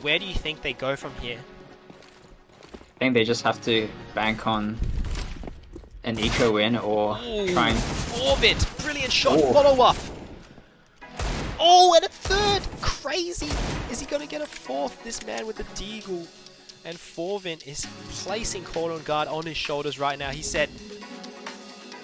where do you think they go from here? I think they just have to bank on an eco win or try and... Orbit! Brilliant shot, follow up! Oh, and a third! Crazy! Is he gonna get a fourth? This man with the deagle. And Forvin is placing Cordon Guard on his shoulders right now. He said...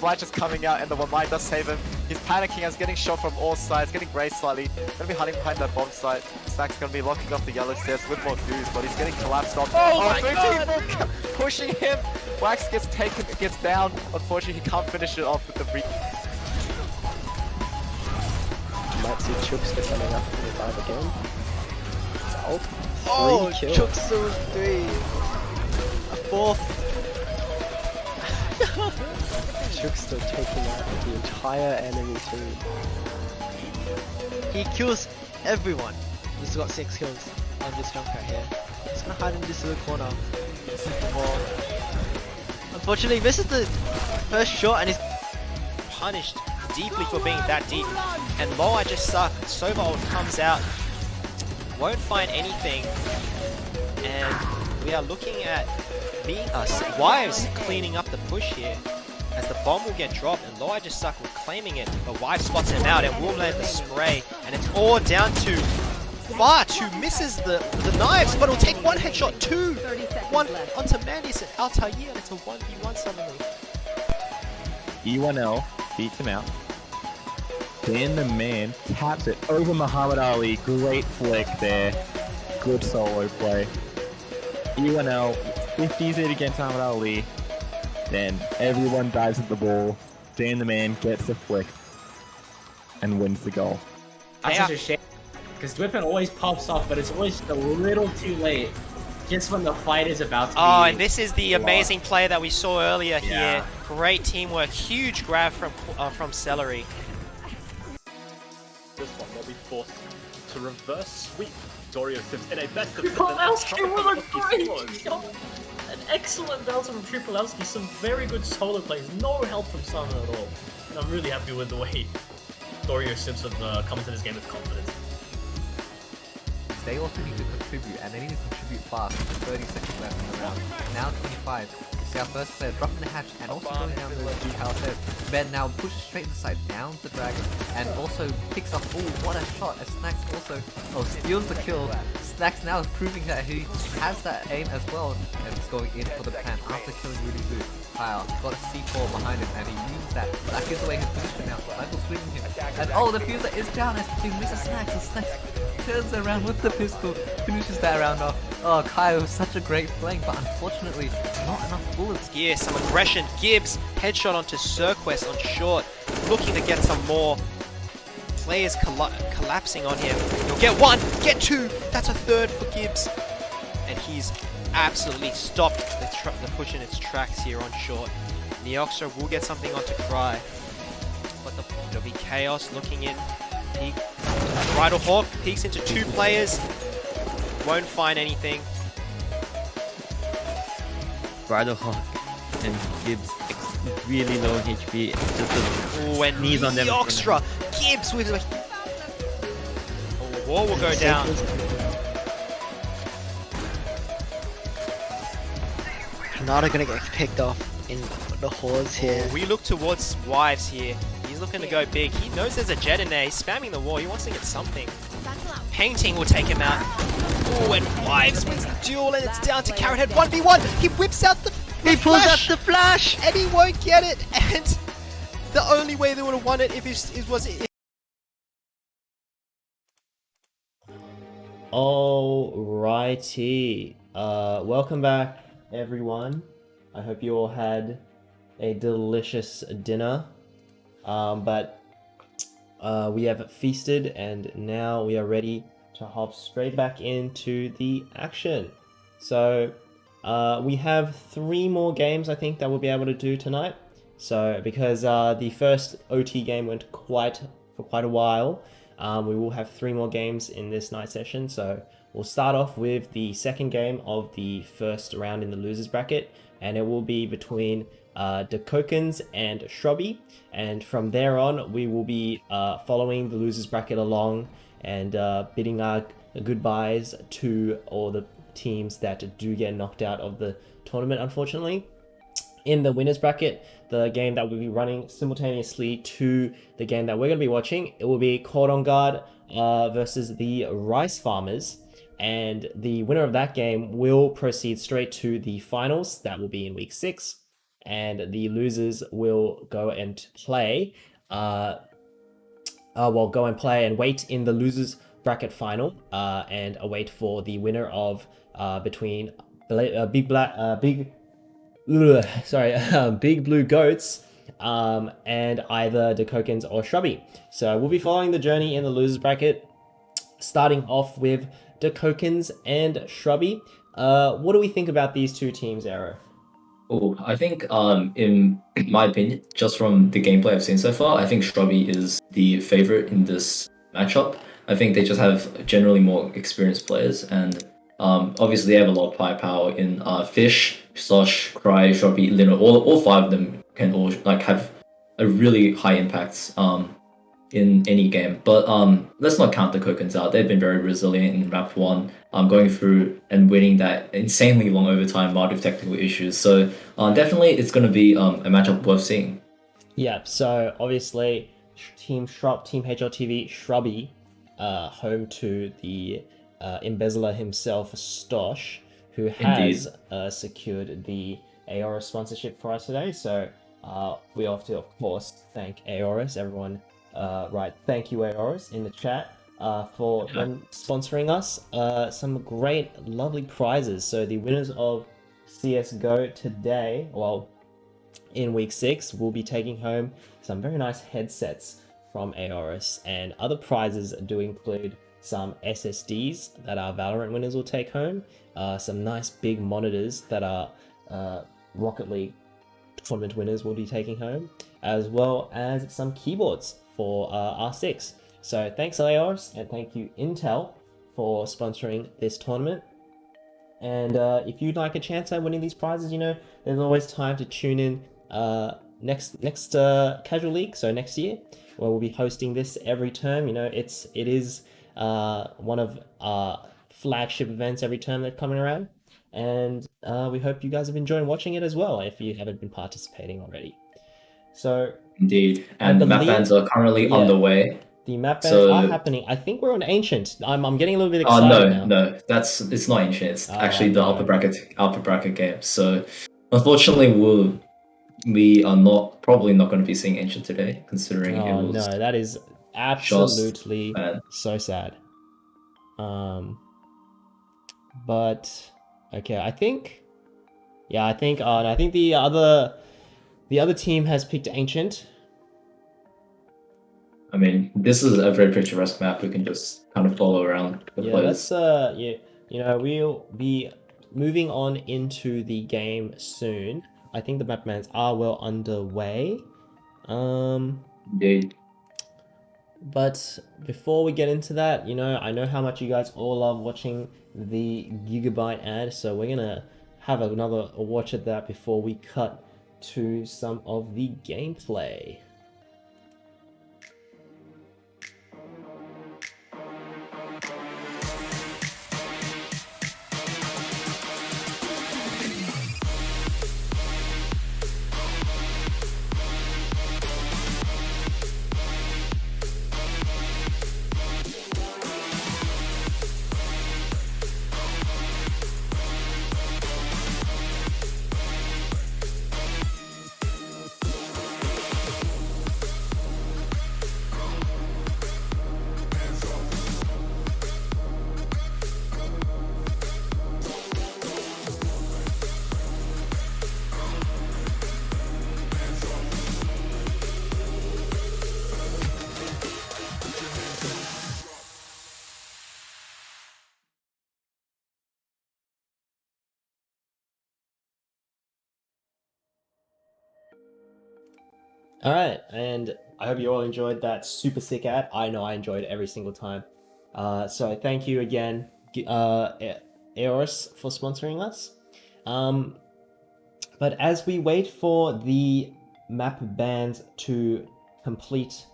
Light just coming out and the one light does save him. He's panicking as getting shot from all sides, getting grazed slightly. Gonna be hiding behind that bomb site. Snack's gonna be locking off the yellow stairs with more dudes, but he's getting collapsed on. Oh my 3 God! people pushing him. Wax gets taken, gets down. Unfortunately, he can't finish it off with the re. Might see Chukster coming up to revive again. Ult. Oh, Chukster with 3. A fourth. Chukster taking out the entire enemy team. He kills everyone. He's got 6 kills on this jump right here. He's gonna hide in this little corner. Unfortunately, this is the first shot and he's Punished deeply for being that deep. And Low, I just suck. Sobald comes out. Won't find anything. And we are looking at Wives cleaning up the push here. As the bomb will get dropped and Low, I just suck with claiming it. But Wives spots him out and will land the spray. And it's all down to Bart, who misses the knives, but will take one headshot, 2. One onto Mandis and Altair, and it's a 1v1 suddenly. E1L beats him out. Then the man taps it over Muhammad Ali. Great flick there. Good solo play. E1L 50s it against Muhammad Ali. Then everyone dives at the ball. Dan the man gets the flick and wins the goal. That's such a shame. Because Dwippin always pops off, but it's always just a little too late. Just when the fight is about to be... Oh, and this is the amazing play that we saw earlier here. Great teamwork. Huge grab from Celery. This one, they'll be forced to reverse sweep Dorio Sims in a best of Tripolowski with a great shot! An excellent delta from Tripolowski. Some very good solo plays. No help from Summon at all. And I'm really happy with the way Dorio Simpson comes into this game with confidence. They also need to contribute, and they need to contribute fast with 30 seconds left in the round. Now 25. You see our first player dropping the hatch and also going down the two palisades. Ben now pushes straight inside down the dragon and also picks up. Oh, what a shot! As Snacks also steals the kill. Snacks now is proving that he has that aim as well, and he's going in for the pan after killing Rudy Zoo. Kyle got a C4 behind him and he used that. That gives away his position now. Michael swinging him. And oh, the fuser is down as he misses Snacks. And Snacks turns around with the pistol, finishes that round off. Oh, Kyle, such a great flank, but unfortunately, not enough bullets. Gear, some aggression. Gibbs, headshot onto Sirquest on short, looking to get some more. Players collapsing on him. He'll get 1, get 2. That's a 3rd for Gibbs. And he's absolutely stopped the push in its tracks here on short. Neoxtra will get something onto Cry. But it'll be Chaos looking in. Peek. Bridal Hawk peeks into 2 players. Won't find anything. Bridal Hawk and Gibbs really low HP. Just and knees on them. Neoxtra. Gibbs with a... Wall will go down. Canada gonna get picked off in the hordes here. We look towards Wives here. He's looking to go big. He knows there's a jet in there. He's spamming the wall. He wants to get something. Painting will take him out. Oh, and Wives wins the duel, and it's down to Carrot Head 1v1. He whips out the He pulls out the flash! And he won't get it. And the only way they would have won it was... Alrighty. Welcome back, everyone. I hope you all had a delicious dinner. But we have feasted, and now we are ready to hop straight back into the action. So we have 3 more games, I think, that we'll be able to do tonight. So because the first OT game went for quite a while, we will have 3 more games in this night session. So we'll start off with the second game of the first round in the losers bracket, and it will be between Dekokens and Shrubby, and from there on we will be following the losers bracket along and bidding our goodbyes to all the teams that do get knocked out of the tournament, unfortunately. In the winners bracket, the game that will be running simultaneously to the game that we're going to be watching, it will be Cordon Guard versus the Rice Farmers, and the winner of that game will proceed straight to the finals. That will be in week 6, and the losers will go and play go and play and wait in the losers bracket final and await for the winner of between Big Blue Goats and either Dakokins or Shrubby. So we'll be following the journey in the losers bracket, starting off with Dakokins and Shrubby. What do we think about these two teams, Arrow? Oh, I think in my opinion, just from the gameplay I've seen so far, I think Shrubby is the favorite in this matchup. I think they just have generally more experienced players, and obviously they have a lot of firepower in Fish, Slosh, Cry, Shrubby, Lino. All 5 of them can all like have a really high impact in any game. But let's not count the Kokens out. They've been very resilient in map 1, going through and winning that insanely long overtime mod with technical issues. So definitely it's going to be a matchup worth seeing. Yeah, so obviously Team HLTV Shrubby, home to the embezzler himself, Stosh, who has secured the Aorus sponsorship for us today. So we have to, of course, thank Aorus. Everyone, thank you, Aorus, in the chat for them sponsoring us. Some great, lovely prizes. So the winners of CSGO today, well, in week 6, will be taking home some very nice headsets from Aorus, and other prizes do include some SSDs that our Valorant winners will take home, some nice big monitors that our Rocket League tournament winners will be taking home, as well as some keyboards for R6. So thanks Aorus, and thank you Intel for sponsoring this tournament. And if you'd like a chance at winning these prizes, you know, there's always time to tune in next Casual League, so next year, where we'll be hosting this every term. You know, it is one of our flagship events every term that's coming around, and we hope you guys have enjoyed watching it as well if you haven't been participating already. So indeed, and the map bans are currently underway. The map bans are happening. I think we're on Ancient. I'm getting a little bit excited now. No, it's not Ancient. It's actually the upper bracket game. So unfortunately, we are probably not going to be seeing Ancient today, considering it was. No, that is absolutely so sad. But okay, I think the other team has picked Ancient. I mean, this is a very picturesque map. We can just kind of follow around the players. We'll be moving on into the game soon. I think the map bans are well underway. Indeed. But before we get into that, you know, I know how much you guys all love watching the Gigabyte ad, so we're gonna have a watch at that before we cut to some of the gameplay. Alright, and I hope you all enjoyed that super sick ad. I know I enjoyed every single time. So thank you again, Aorus, for sponsoring us. But as we wait for the map bans to complete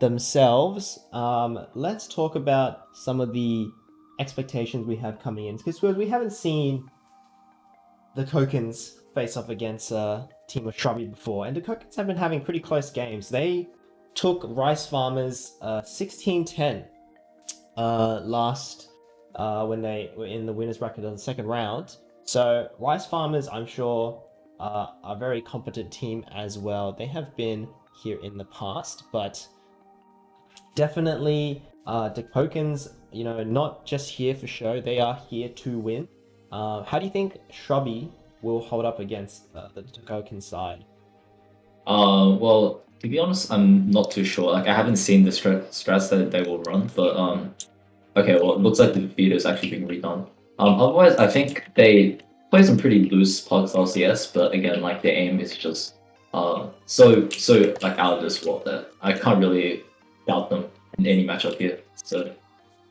themselves, let's talk about some of the expectations we have coming in, because we haven't seen the Kokens face off against a team of Shrubby before, and the Kokens have been having pretty close games. They took Rice Farmers 16-10 last when they were in the winners bracket of the second round. So Rice Farmers, I'm sure, are a very competent team as well. They have been here in the past, but definitely the Kokens, not just here for show, they are here to win. How do you think Shrubby will hold up against the Koken side? Well, to be honest, I'm not too sure. Like, I haven't seen the strats that they will run, but okay, well, it looks like the video is actually being redone. Otherwise, I think they play some pretty loose pod LCS, but again, like, the aim is just so like out of this world that I can't really doubt them in any matchup here. So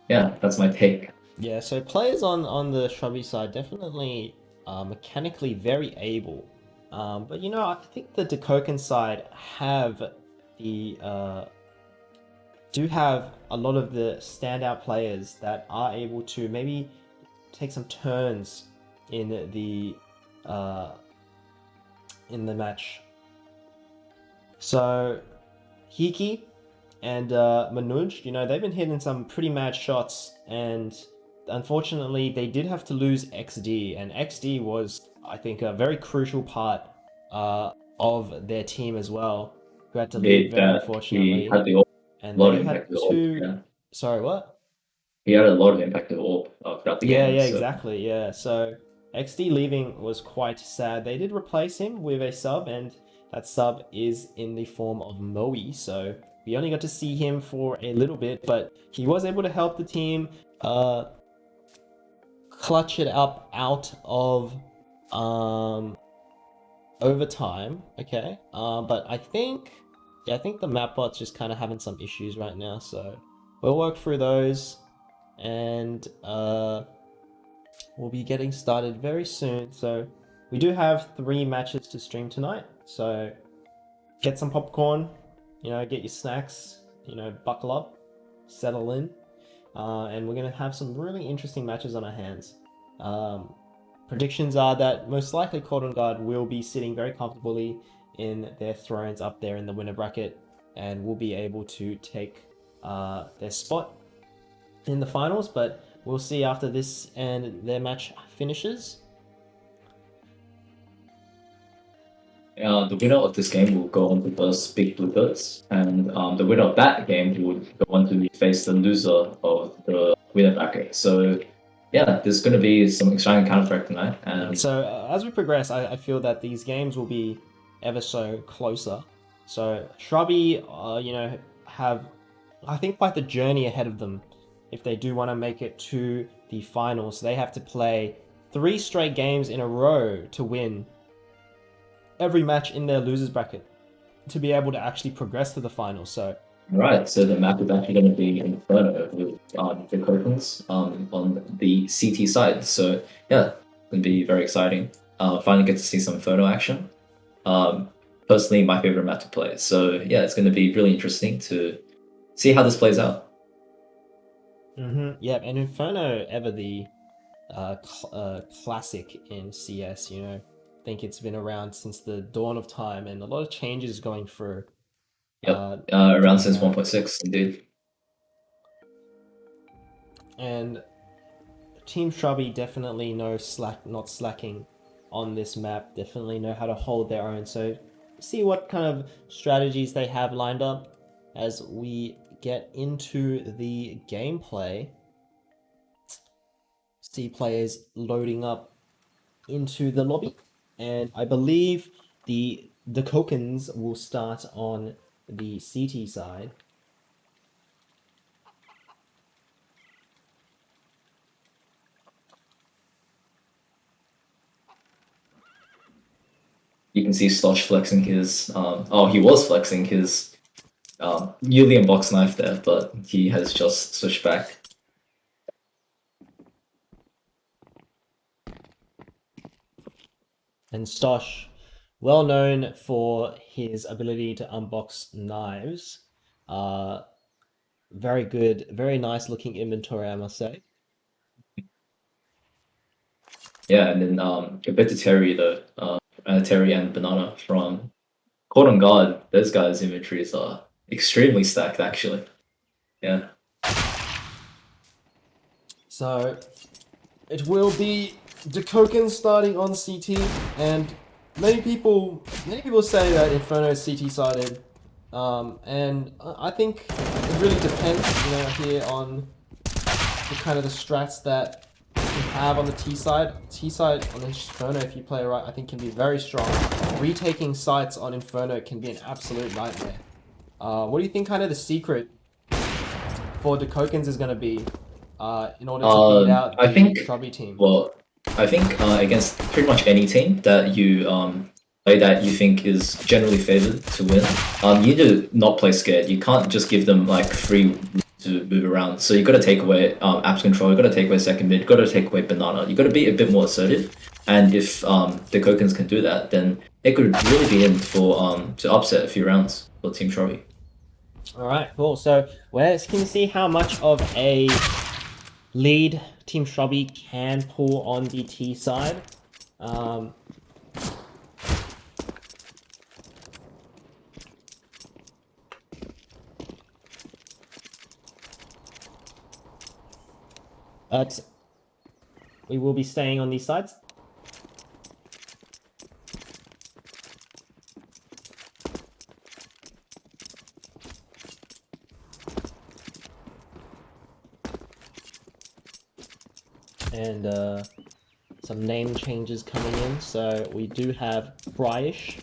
yeah, that's my take. Yeah, so players on the Shrubby side definitely mechanically very able. But I think the Dakoken side do have a lot of the standout players that are able to maybe take some turns in the match. So Hiki and Manuj, they've been hitting some pretty mad shots, and unfortunately they did have to lose XD, and XD was, I think, a very crucial part of their team as well, who had to leave very unfortunately. He had the and lot they of had impact of two. yeah. Sorry, what? He had a lot of impact of orb throughout the game. Yeah, so. exactly. Yeah, so XD leaving was quite sad. They did replace him with a sub, and that sub is in the form of Moe. So we only got to see him for a little bit, but he was able to help the team clutch it up out of overtime. Okay, but I think the map bot's just kind of having some issues right now, so we'll work through those, and we'll be getting started very soon. So we do have 3 matches to stream tonight, so get some popcorn, get your snacks, buckle up, settle in, and we're going to have some really interesting matches on our hands. Predictions are that most likely Cordon Guard will be sitting very comfortably in their thrones up there in the winner bracket, and will be able to take their spot in the finals, but we'll see after this and their match finishes. The winner of this game will go on to versus Big Bluebirds, and the winner of that game would go on to face the loser of the winner bracket. So yeah, there's going to be some exciting Counter-Strike tonight. And so as we progress, I feel that these games will be ever so closer. So Shrubby, have, I think, quite the journey ahead of them if they do want to make it to the finals. They have to play 3 straight games in a row to win every match in their losers bracket to be able to actually progress to the finals. So right, so the map is actually going to be Inferno with the Kokens on the CT side. So yeah, it's going to be very exciting. Finally get to see some Inferno action. Personally, my favorite map to play. So yeah, it's going to be really interesting to see how this plays out. Yeah, and Inferno, ever the classic in CS, I think it's been around since the dawn of time, and a lot of changes going through. Yep, around since 1.6, indeed. And Team Shrubby definitely not slacking on this map, definitely know how to hold their own. So see what kind of strategies they have lined up as we get into the gameplay. See players loading up into the lobby, and I believe the Kokens will start on the CT side. You can see Slosh flexing his, he was flexing his Yulian box knife there, but he has just switched back. And Stosh, well known for his ability to unbox knives, Very good, very nice looking inventory, I must say. Yeah, and then compared to Terry, Terry and Banana from Code on God, those guys' inventories are extremely stacked, actually. Yeah. So it will be Dekoken starting on CT, and many people say that Inferno is CT sided, and I think it really depends, you know, here on the kind of the strats that you have on the T side. T side on Inferno, if you play right, I think can be very strong. Retaking sites on Inferno can be an absolute nightmare. What do you think kind of the secret for Dekokens is going to be in order to beat out the I think, Shrubby team? well, I think against pretty much any team that you play that you think is generally favored to win, you need to not play scared. You can't just give them like free to move around. So you got to take away apps control. You got to take away second mid. You got to take away banana. You got to be a bit more assertive. And if the Kokens can do that, then they could really be in for to upset a few rounds for Team Shrubby. All right, cool. So we can see how much of a lead Team Shrubby can pull on the T side. But we will be staying on these sides. And some name changes coming in. So we do have Bryish,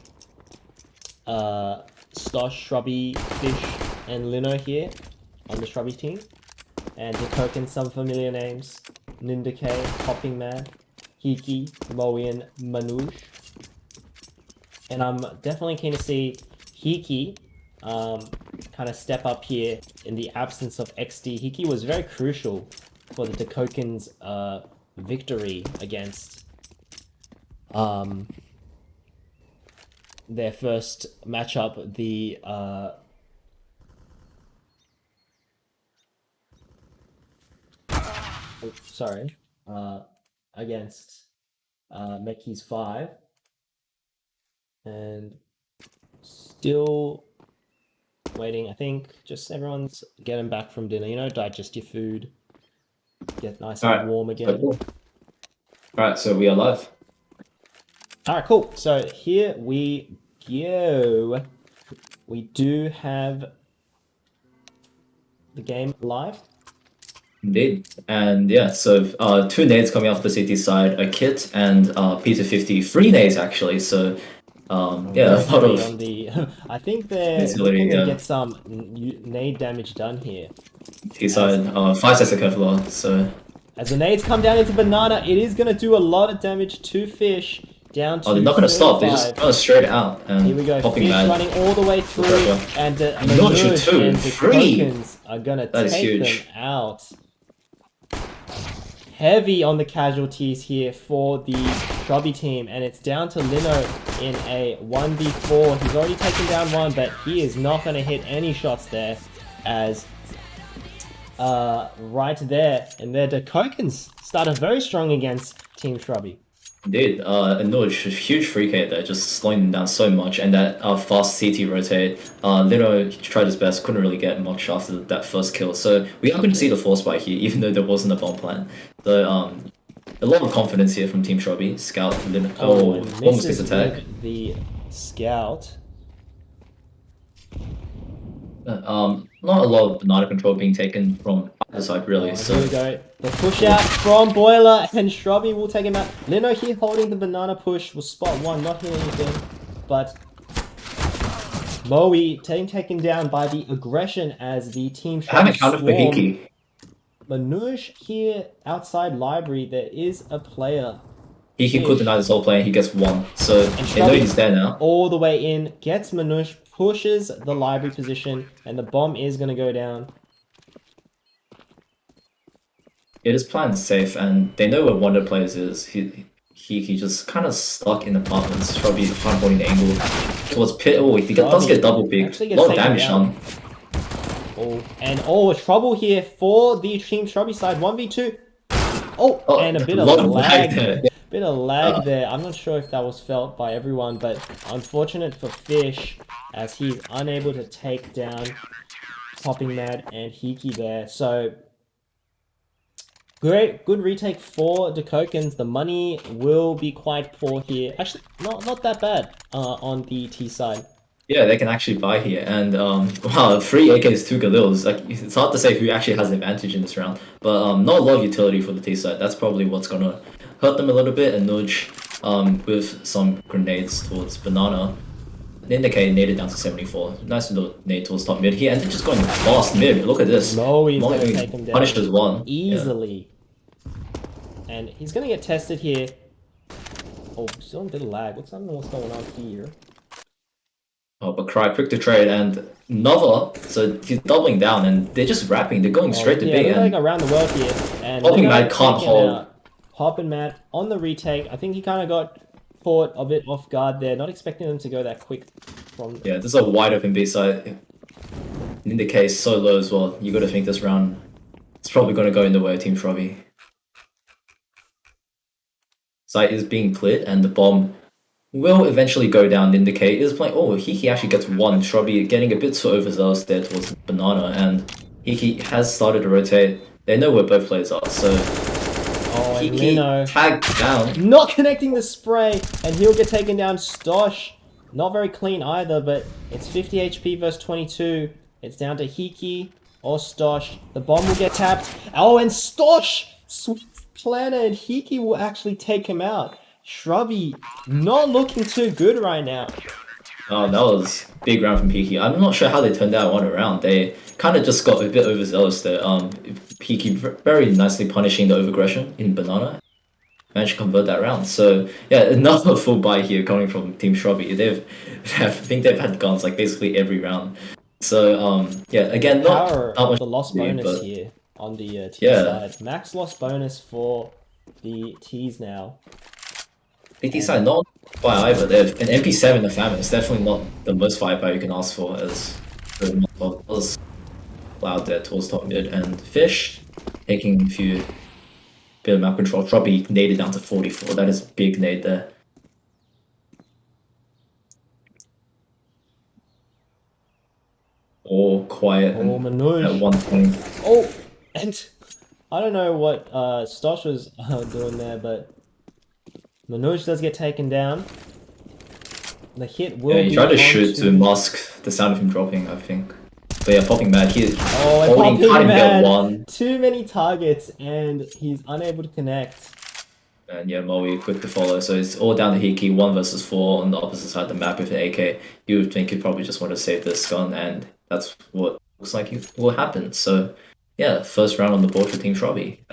Stosh, Shrubby, Fish, and Lino here on the Shrubby team. And Dekoken, some familiar names: Nindake, Hopping Mad, Hiki, Moian, Manouche. And I'm definitely keen to see Hiki kind of step up here in the absence of XD. Hiki was very crucial for the Dekoken's victory against their first matchup, the against Meki's 5, and still waiting. I think just everyone's getting back from dinner, you know, digest your food, get nice and warm again. Cool. Alright, so we are live. Alright, cool. So here we go. We do have the game live. Indeed. And yeah, so 2 nades coming off the CT side, a kit and Pt.2, 3 nades actually, so yeah, a lot of... On the, I think they're looking to get some nade damage done here. T side, 5 sets of Kevlar, so... As the nades come down into Banana, it is going to do a lot of damage to Fish. Down to they're not going to stop, they're just going straight out. And here we go, Fish running all the way through, and Manoj and the Kokens are going to take them out. Heavy on the casualties here for the Shrubby team, and it's down to Lino in a 1v4. He's already taken down one, but he is not going to hit any shots there, as right there, and their Kokens started very strong against Team Shrubby. Indeed, Anuj, huge free K there, just slowing them down so much, and that fast CT rotate. Lino tried his best, couldn't really get much after that first kill, so we are going to see the force spike here, even though there wasn't a bomb plan. So, a lot of confidence here from Team Shrubby. Scout, Lino, almost gets attack. The Scout. Not a lot of banana control being taken from either side, really. So here we go. The push out from Boiler, and Shrubby will take him out. Lino here holding the banana push, will spot one, not hitting anything, but Moe taken down by the aggression as the team Shrubby swarm. Manouche here outside library, there is a player. He could deny this whole play, he gets 1. So they know he's there now. All the way in, gets Manouche, pushes the library position, and the bomb is going to go down. It is playing safe, and they know where Wonder Players is. He just kind of stuck in apartments, probably trying holding the angle towards Pit. Oh, he does get double picked. A lot of damage on. Oh, and oh, trouble here for the Team Shrubby side. 1v2. Oh, and a bit of lag. Bit of lag there. I'm not sure if that was felt by everyone, but unfortunate for Fish as he's unable to take down Popping Mad and Hiki there. So great, good retake for the Kokens. The money will be quite poor here. Actually, not that bad on the T side. Yeah, they can actually buy here, and wow, 3 AKs, 2 Galils. Like, it's hard to say who actually has the advantage in this round, but not a lot of utility for the T side. That's probably what's gonna hurt them a little bit. And Nudge with some grenades towards Banana. Indicate naded down to 74. Nice little nade towards top mid here, and they're just going fast mid. Look at this. Moe's gonna take him down punishes one easily, and he's gonna get tested here. Oh, still a bit of lag. What's going on here? Oh, but Cry quick to trade and Nova, so he's doubling down and they're just wrapping. They're going straight to B. They're like around the world here, and Popping Mad can't hold. Popping Mad on the retake. I think he kind of got caught a bit off guard there. Not expecting them to go that quick from. Yeah, this is a wide open B side. In the case, so low as well. You got to think this round, it's probably going to go in the way of Team Shrubby. Site is being cleared and the bomb will eventually go down. Indicate is playing. Oh, Hiki actually gets one. Shrubby getting a bit too overzealous there towards Banana, and Hiki has started to rotate. They know where both players are, so Hiki tagged down. Not connecting the spray, and he'll get taken down. Stosh, not very clean either, but it's 50 HP versus 22. It's down to Hiki or Stosh. The bomb will get tapped. Oh, and Stosh sweeps Planner, and Hiki will actually take him out. Shrubby not looking too good right now. Oh, that was a big round from Hiki. I'm not sure how they turned that one around. They kind of just got a bit overzealous there. Hiki very nicely punishing the overaggression in Banana. Managed to convert that round. So yeah, another full buy here coming from Team Shrubby. I think they've had guns like basically every round. So yeah, again, not much the loss bonus here on the T side. Max loss bonus for the T's now. PT side not by either. They have an MP7 in the famine. It's definitely not the most firepower you can ask for, as the was loud there towards top mid. And Fish taking a few bit of map control. Shrubby naded down to 44. That is a big nade there. All quiet at 120. Oh, and I don't know what Stosh was doing there, but Manoj does get taken down. The hit will be. He tried to shoot to mask the sound of him dropping, I think. But yeah, Popping Mad, he's Popping Mad, too many targets, and he's unable to connect. And yeah, Moe quick to follow, so it's all down to Hiki, 1 versus 4 on the opposite side of the map with an AK. You would think he'd probably just want to save this gun, and that's what looks like will happen. So yeah, first round on the board for Team Shrubby.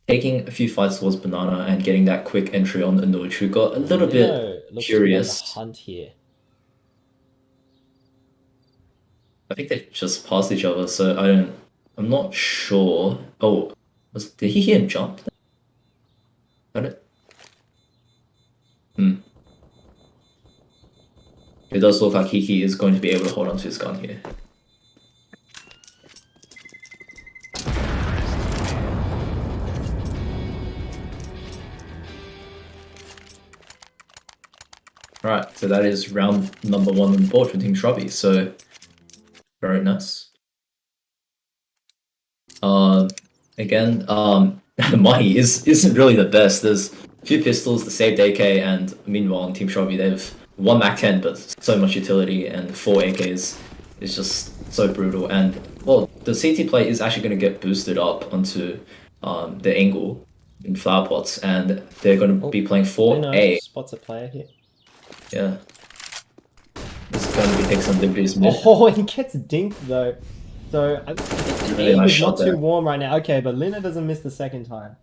Taking a few fights towards Banana and getting that quick entry on Anuj, who got a little bit curious. Hunt here. I think they just passed each other, so I'm not sure. Oh, did he hear him jump? Got it? It does look like Hiki is going to be able to hold on to his gun here. Alright, so that is round number 1 on the board for Team Shrubby, so very nice. Again, the money isn't really the best. There's a few pistols, the saved AK, and meanwhile on Team Shrubby they have 1 Mac-10, but so much utility, and 4 AKs. It's just so brutal. And well, the CT play is actually going to get boosted up onto the angle in flower pots, and they're going to be playing 4A. Spots a player here. Yeah. This is going to be taking some liberties mid. Oh, he gets dinked though. So I think the aim is not too warm right now. Okay, but Lina doesn't miss the second time.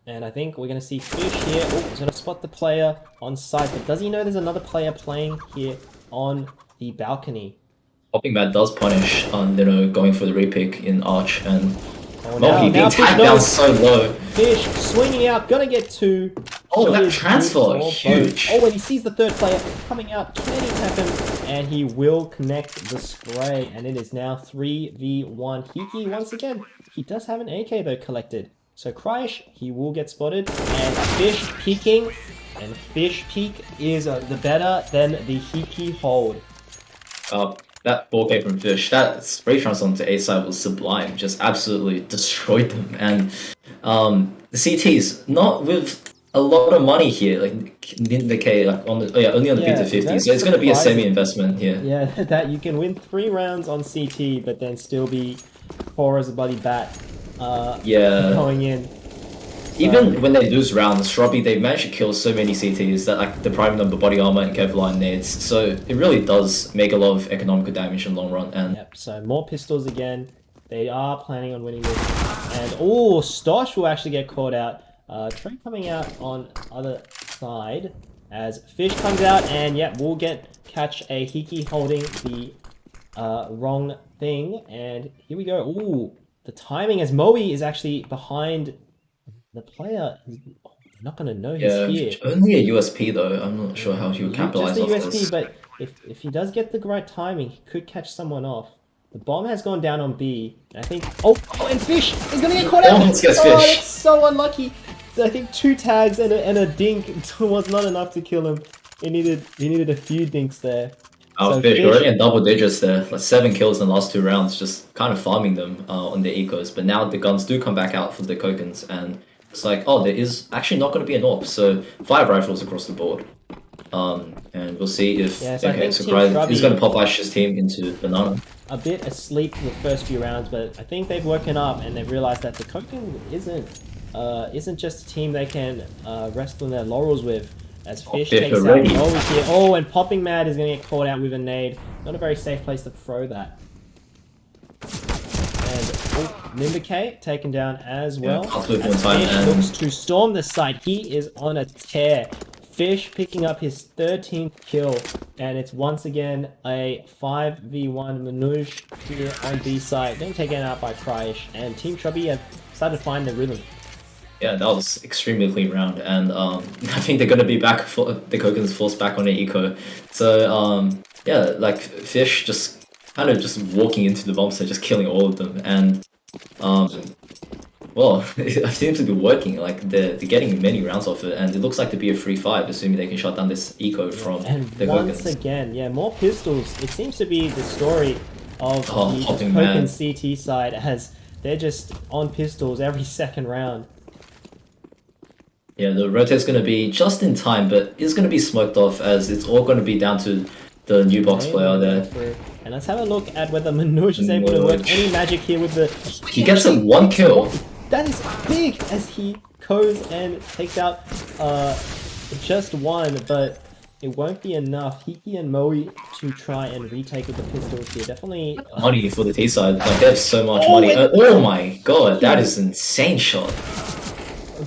And I think we're going to see Fish here. Oh, he's going to spot the player on site. But does he know there's another player playing here on the balcony? Popping Mad does punish on, going for the repick in Arch, and he being tagged down so low. Fish swinging out, gonna get 2. Oh, that transfer, huge. Oh, and he sees the third player coming out. Can he tap him? and he will connect the spray, and it is now 3v1. Hiki, once again, he does have an AK though collected. So Kryish, he will get spotted, and Fish peeking, and Fish peek is the better than the Hiki hold. That 4K from Fish, that spray transfer onto A side was sublime, just absolutely destroyed them. And the CTs, not with a lot of money here, like in the K, like on the only on the P to 50, so it's going to be a semi-investment here. Yeah, that you can win 3 rounds on CT, but then still be poor as a bloody bat. Going in. Even when they lose rounds, Shrubby, they manage to kill so many CTs that like the prime number body armor and Kevlar nades. So it really does make a lot of economical damage in the long run. And yep, so more pistols again. They are planning on winning this. And oh, Stosh will actually get caught out. Trey coming out on other side as Fish comes out, and yep, we'll catch a Hiki holding the wrong thing. And here we go. Ooh, the timing as Moe is actually behind the player. They're not going to know he's here. Only a USP though. I'm not sure how he would capitalize off just a USP, this. but if he does get the right timing, he could catch someone off. The bomb has gone down on B, and I think... Oh, and Fish is going to get caught out! Almost gets Oh, Fish. that's so unlucky! So I think 2 tags and a dink was not enough to kill him. He needed a few dinks there. Oh, so Fish, already in double digits there. Like 7 kills in the last 2 rounds, just kind of farming them on the ecos. But now the guns do come back out for the Kokens, and it's like, oh, there is actually not going to be an AWP, so 5 rifles across the board. And we'll see if Surprise is going to pop Ash's team into Banana. A bit asleep for the first few rounds, but I think they've woken up and they've realized that the Koken isn't just a team they can rest on their laurels with. As Fish takes out here. Oh, and Popping Mad is going to get caught out with a nade. Not a very safe place to throw that. And Nimberk taken down as well. As Fish looks to storm the site. He is on a tear. Fish picking up his 13th kill, and it's once again a 5v1 Manoj here on B side. Then taken out by Kryish, and Team Chubby have started to find the rhythm. Yeah, that was extremely clean round, and I think they're gonna be back for the Kokens forced back on the eco. So yeah, like Fish just kind of just walking into the bomb site, just killing all of them, and well, it seems to be working. Like they're getting many rounds off it, and it looks like to be a free 5, assuming they can shut down this eco from the once Kokens. Again, yeah, more pistols. It seems to be the story of the Popping Koken CT side, as they're just on pistols every second round. Yeah, the rotate's going to be just in time, but it's going to be smoked off as it's all going to be down to the new box player there. And let's have a look at whether Manoj is able to work any magic here with the... He gets a 1 kill. That is big as he goes and takes out just 1, but it won't be enough. Hiki and Moe to try and retake with the pistols here. Definitely... Money for the T side. Like, they have so much money. Oh my god, that is an insane shot.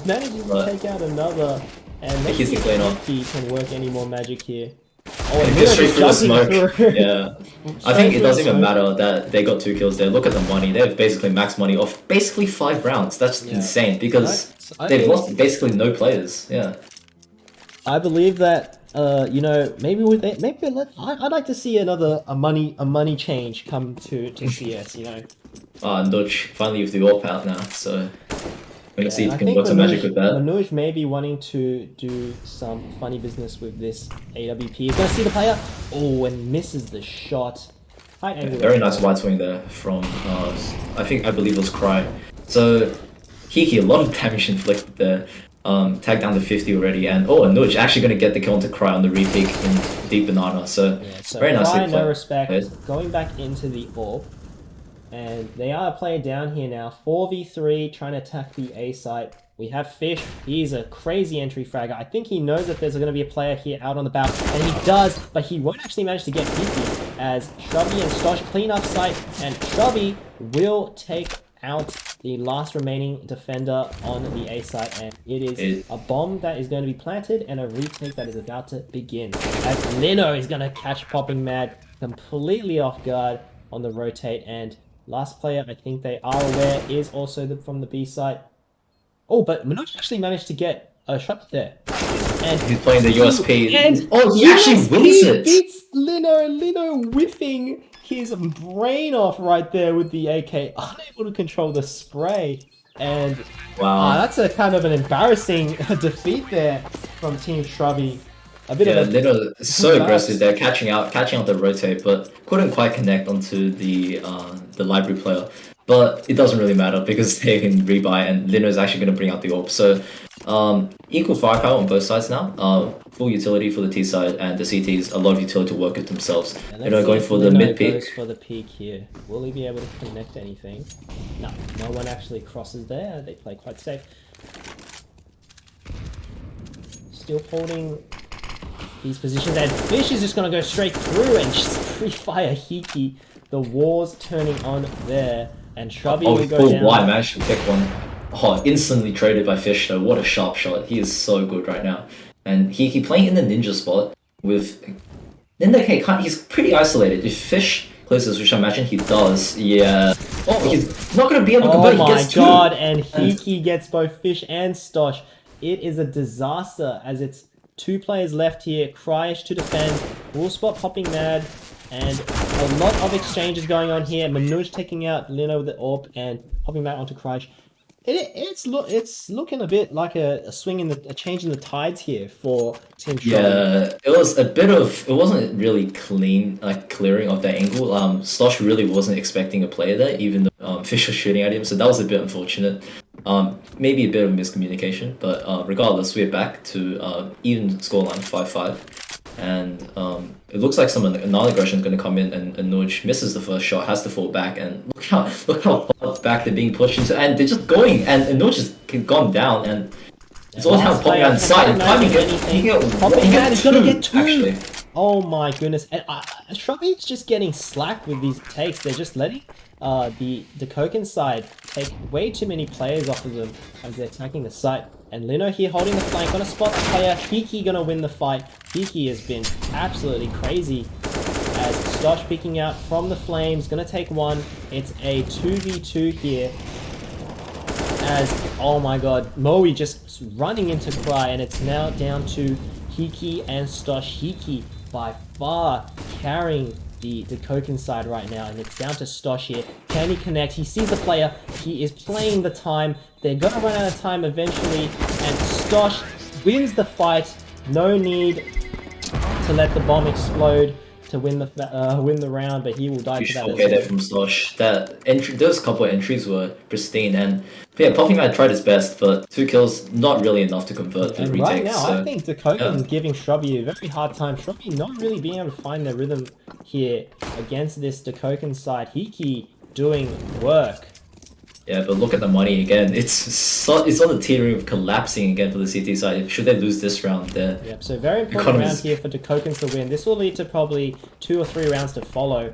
Managing to take out another, and maybe he can work any more magic here. Oh, and straight through the smoke. Yeah, I think it doesn't even matter that they got 2 kills there. Look at the money; they have basically max money off basically 5 rounds. That's insane because they've lost basically no players. Yeah, I believe that you know, maybe I'd like to see a money change come to CS. You know, Dodge finally with the AWP out now, so. We're gonna see if you can work some magic with that. Manoj may be wanting to do some funny business with this AWP. He's gonna see the player. Oh, and misses the shot. Very nice wide swing there from, I believe it was Cry. So, Hiki, a lot of damage inflicted there. Tagged down to 50 already, and Anuj actually gonna get the kill onto Cry on the repeat in Deep Banana. So, very nicely played. No respect. Going back into the AWP. And they are a player down here now. 4v3 trying to attack the A site. We have Fish. He's a crazy entry fragger. I think he knows that there's going to be a player here out on the bow. And he does, but he won't actually manage to get Hiki as Shrubby and Stosh clean up site. And Shrubby will take out the last remaining defender on the A site. And it is a bomb that is going to be planted and a retake that is about to begin. As Lino is going to catch Popping Mad completely off guard on the rotate. And last player, I think they are aware, is also from the B site. Oh, but Manoj actually managed to get a shot there. And he's playing the USP. And Oh, he actually wins it! beats Lino. Lino whiffing his brain off right there with the AK, unable to control the spray. And wow, that's a kind of an embarrassing defeat there from Team Shrubby. A bit of a Lino is so aggressive there, catching out the rotate, but couldn't quite connect onto the library player. But it doesn't really matter because they can rebuy, and Lino is actually going to bring out the AWP. So equal firepower on both sides now. Full utility for the T side, and the CTs a lot of utility to work with themselves. Going for the mid peak. Goes for the peak here. Will he be able to connect anything? No, no one actually crosses there. They play quite safe. Still holding these positions, and Fish is just going to go straight through and just pre-fire Hiki. The war's turning on there, and Shrubby will go down. Why managed to pick one. Oh, instantly traded by Fish though. What a sharp shot. He is so good right now. And he playing in the ninja spot with Ninja K. He's pretty isolated. If Fish closes, which I imagine he does, yeah. Oh, he's not going to be able to convert. Oh my god, and Hiki gets both Fish and Stosh. It is a disaster as it's 2 players left here. Kryish to defend. Will spot popping mad. And a lot of exchanges going on here. Manoj taking out Lino with the AWP and popping back onto Kryish. It's looking a bit like a swing in a change in the tides here for Team Shrubby. Yeah, it wasn't really clean, like clearing of that angle. Slosh really wasn't expecting a player there, even though Fish was shooting at him, so that was a bit unfortunate. Maybe a bit of miscommunication, but regardless, we're back to even scoreline 5-5. And it looks like another aggression is going to come in, and Nuj misses the first shot, has to fall back, and look how far back they're being pushed into, and they're just going, and Nuj has gone down, and it's all how popping on the side, and Climbing is going to get 2! Actually. Oh my goodness, and Shrubby's just getting slack with these takes. They're just letting the Koken side take way too many players off of them as they're attacking the site. And Lino here holding the flank on a spot player. Hiki gonna win the fight. Hiki has been absolutely crazy as Stosh peeking out from the flames. Gonna take one. It's a 2v2 here. As, oh my god, Moe just running into Cry, and it's now down to Hiki and Stosh. Hiki by far carrying the Koken side right now, and it's down to Stosh here. Can he connect? He sees the player. He is playing the time. They're gonna run out of time eventually, and Stosh wins the fight. No need to let the bomb explode to win the round, but he will die to that. Okay, there from Stosh. Those couple of entries were pristine, and yeah, Popping Man tried his best, but 2 kills not really enough to convert the retakes. Right now, I think Dakoken is giving Shrubby a very hard time. Shrubby not really being able to find their rhythm here against this Dakoken side. Hiki doing work. Yeah, but look at the money again. It's on the teetering of collapsing again for the CT side. Should they lose this round, there? Yep. So very important round here for Dakokens to win. This will lead to probably 2 or 3 rounds to follow.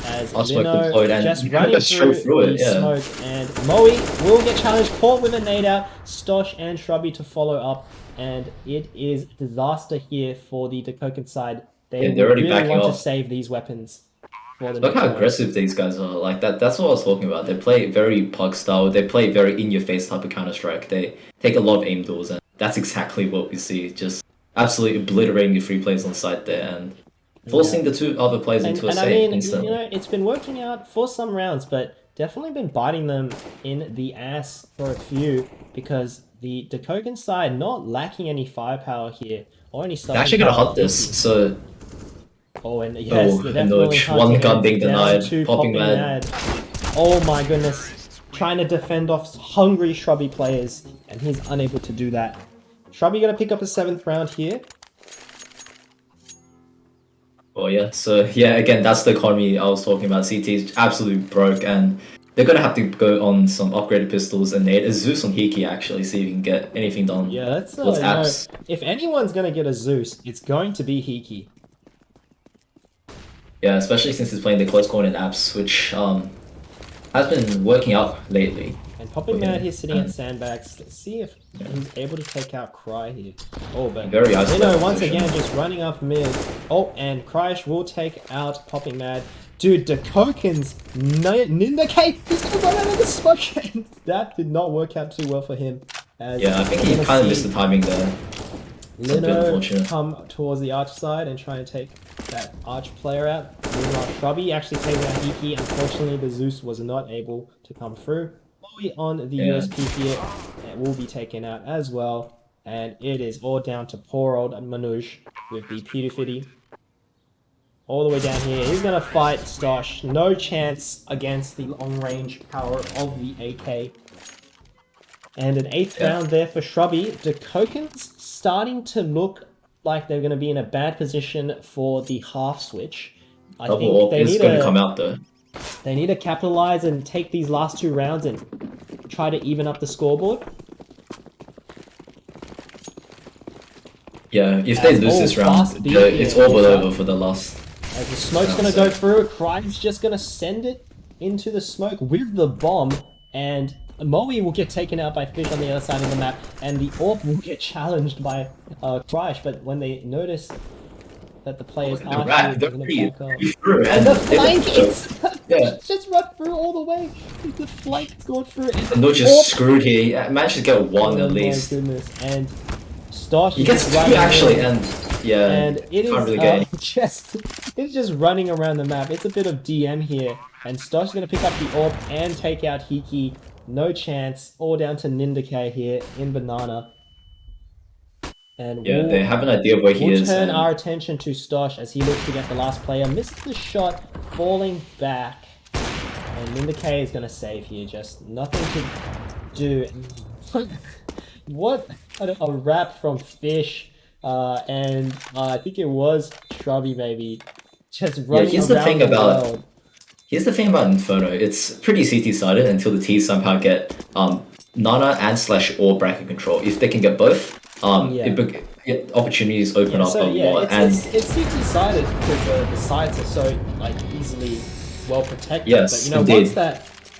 As Lino just running through the smoke, and Moe will get challenged, caught with a nade out. Stosh and Shrubby to follow up, and it is disaster here for the Dakoken side. They really want to save these weapons. Look how aggressive these guys are. Like that's what I was talking about. They play very pug style. They play very in-your-face type of Counter-Strike. They take a lot of aim doors, and that's exactly what we see. Just absolutely obliterating the free players on site there, and forcing the 2 other players into a save instantly. You know, it's been working out for some rounds, but definitely been biting them in the ass for a few, because the Dakoken side not lacking any firepower here or any stuff. They're actually gonna hunt this, so. Oh, and yes, they're definitely one gun being denied, popping mad. Oh my goodness, trying to defend off hungry Shrubby players, and he's unable to do that. Shrubby gonna pick up a 7th round here. Oh yeah, so yeah, again, that's the economy I was talking about. CT is absolutely broke, and they're gonna have to go on some upgraded pistols and nade a Zeus on Hiki actually, see if you can get anything done. Yeah, that's apps. If anyone's gonna get a Zeus, it's going to be Hiki. Yeah, especially since he's playing the close corner apps, which has been working out lately. And Popping Mad here sitting at sandbags. Let's see if he's able to take out Cry here. Oh, but very isolated. Once again, just running up mid. Oh, and Kryish will take out Popping Mad. Dude, Dakoken's Ninja K, he's gonna run out of the smoke. That did not work out too well for him. Yeah, I think he kind of missed the timing there. It's a bit Lino unfortunate. come towards the arch side and try and take that arch player out. Meanwhile, Shrubby actually taking out Hiki. Unfortunately, the Zeus was not able to come through. Moe on the Yeah. USP here it will be taken out as well. And it is all down to poor old Manoj with the Pt.2. All the way down here. He's going to fight Stosh. No chance against the long-range power of the AK. And an 8th round there for Shrubby. The Kokens starting to look like they're going to be in a bad position for the half switch. I Double think AWP they is need going to come out though. They need to capitalize and take these last 2 rounds and try to even up the scoreboard. Yeah, if they lose this round, it's all but over for the last. As the smoke's going to go through, Cry's just going to send it into the smoke with the bomb, and Moe will get taken out by Fish on the other side of the map, and the AWP will get challenged by Crysh, but when they notice that the players are here, they're going to back up. And the flank is just run through all the way. The flank's gone through. And they're just screwed here. Managed to get 1 at least. Oh my goodness, and Stosh he gets 2 actually, and yeah, and it is really get it's just running around the map. It's a bit of DM here, and Stosh is going to pick up the AWP and take out Hiki. No chance. All down to Nindake here in Banana. And yeah, they have an idea of where he is. We'll turn our attention to Stosh as he looks to get the last player. Misses the shot, falling back. And Nindake is going to save here. Just nothing to do. What a wrap from Fish. And I think it was Shrubby maybe. Just running here's the around thing the about world. Here's the thing about Inferno. It's pretty CT sided until the T somehow get Nana and / or bracket control. If they can get both, opportunities open up a lot. It's CT sided because the sides are so like easily well protected. Yes, but you know, indeed.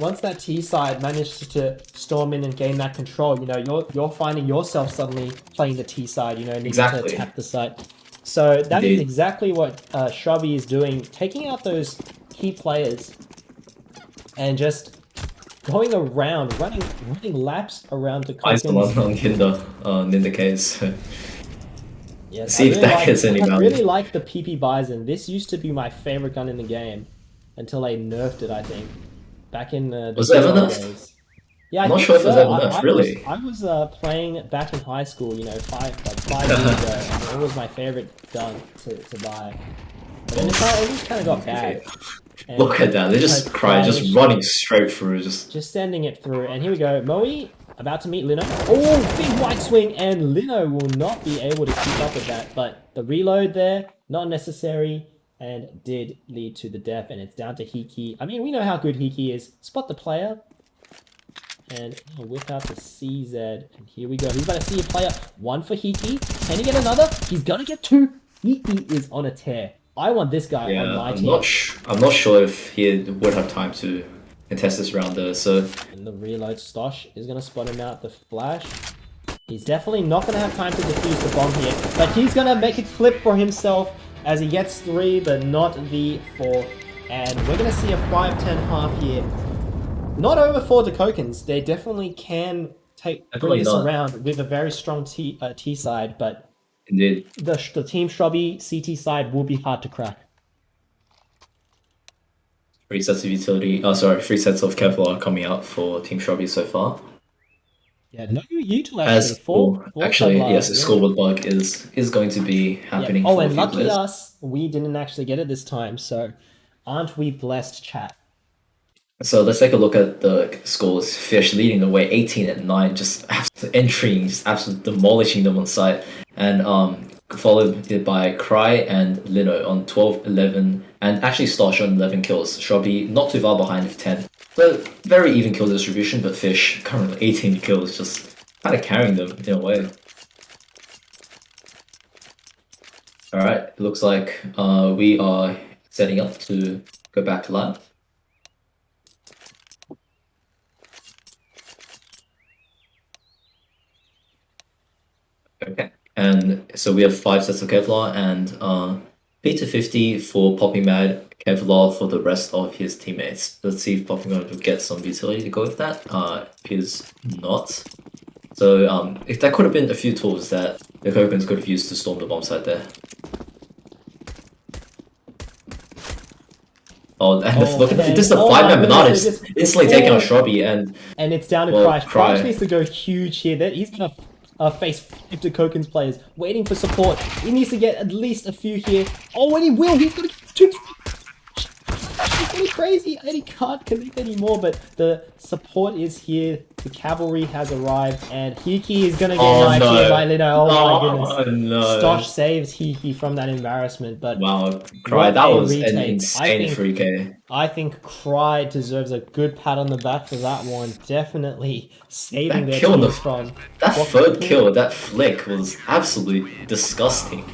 once that T side manages to storm in and gain that control, you know, you're finding yourself suddenly playing the T side, you know, needing to tap the side. So that is exactly what Shrubby is doing, taking out those key players and just going around, running laps around the Eyes on Nindake's. Yes, See if that gets any value. I really like the PP Bison. This used to be my favorite gun in the game until they nerfed it, I think. Back in the was it ever nerfed? days. Yeah, I'm not sure if it was ever nerfed, really. I was playing back in high school, you know, 5 years ago, and it was my favorite gun to buy. But then it just kind of got bad. And look at that, they just just running straight through, just sending it through. And here we go, Moe about to meet Lino. Oh, big white swing, and Lino will not be able to keep up with that. But the reload there, not necessary, and did lead to the death. And it's down to Hiki. I mean, we know how good Hiki is. Spot the player. And whip out the CZ. And here we go. He's about to see a player. 1 for Hiki. Can he get another? He's gonna get 2. Hiki is on a tear. I want this guy on my team. I'm not sure if he would have time to contest this round though, so... And the reload Stosh is going to spot him out the flash. He's definitely not going to have time to defuse the bomb here, but he's going to make a clip for himself as he gets 3, but not the 4. And we're going to see a 5-10 half here. Not over for the Kokens. They definitely can bring this around with a very strong T side, but indeed, the Team Shrubby CT side will be hard to crack. 3 sets of utility. 3 sets of Kevlar coming out for Team Shrubby so far. Yeah, no util actually. Actually, yes, a scoreboard bug is going to be happening. Oh, and lucky us, we didn't actually get it this time. So, aren't we blessed, chat? So let's take a look at the scores. Fish leading the way, 18-9, just entering, just absolutely demolishing them on site, and followed by Cry and Lino on 12, 11, and actually Stosh on 11 kills. Shrubby not too far behind with 10. So very even kill distribution, but Fish currently 18 kills, just kind of carrying them in a way. Alright, it looks like we are setting up to go back to lab. Okay, and so we have 5 sets of Kevlar and Pt.2 for Poppy Mad, Kevlar for the rest of his teammates. Let's see if Poppy Mad will get some utility to go with that. Appears not. So if that could have been a few tools that the Kokens could have used to storm the bomb site there. Oh, and look at this is the Oh 5-man my banana goodness, just they just- instantly taking on Shrubby, and it's down to well, Crash. Crash Cry. needs to go huge here. He's gonna face 50 Kokens players waiting for support. He needs to get at least a few here. Oh, and he will. He's gonna get 2. He's getting crazy, and he can't connect anymore. But the support is here. The cavalry has arrived, and Hiki is gonna get knifed here by Lino. Oh my goodness! No. Stosh saves Hiki from that embarrassment. But Wow, Cry, what that a was an retake. insane 3K. I think Cry deserves a good pat on the back for that one. Definitely saving That their kill on teams the- from That what third could- kill, that flick was absolutely disgusting.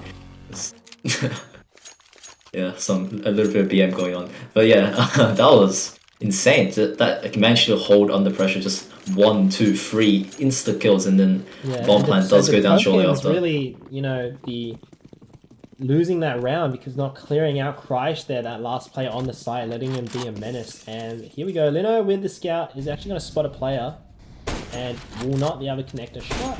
Yeah, a little bit of BM going on, but yeah, that was insane. That managed to hold under pressure, just 1, 2, 3 insta kills, and then bomb plant does go down shortly after. Really, the losing that round because not clearing out Krysh there, that last player on the side, letting him be a menace. And here we go, Lino with the scout is actually going to spot a player and will not be able to connect a shot.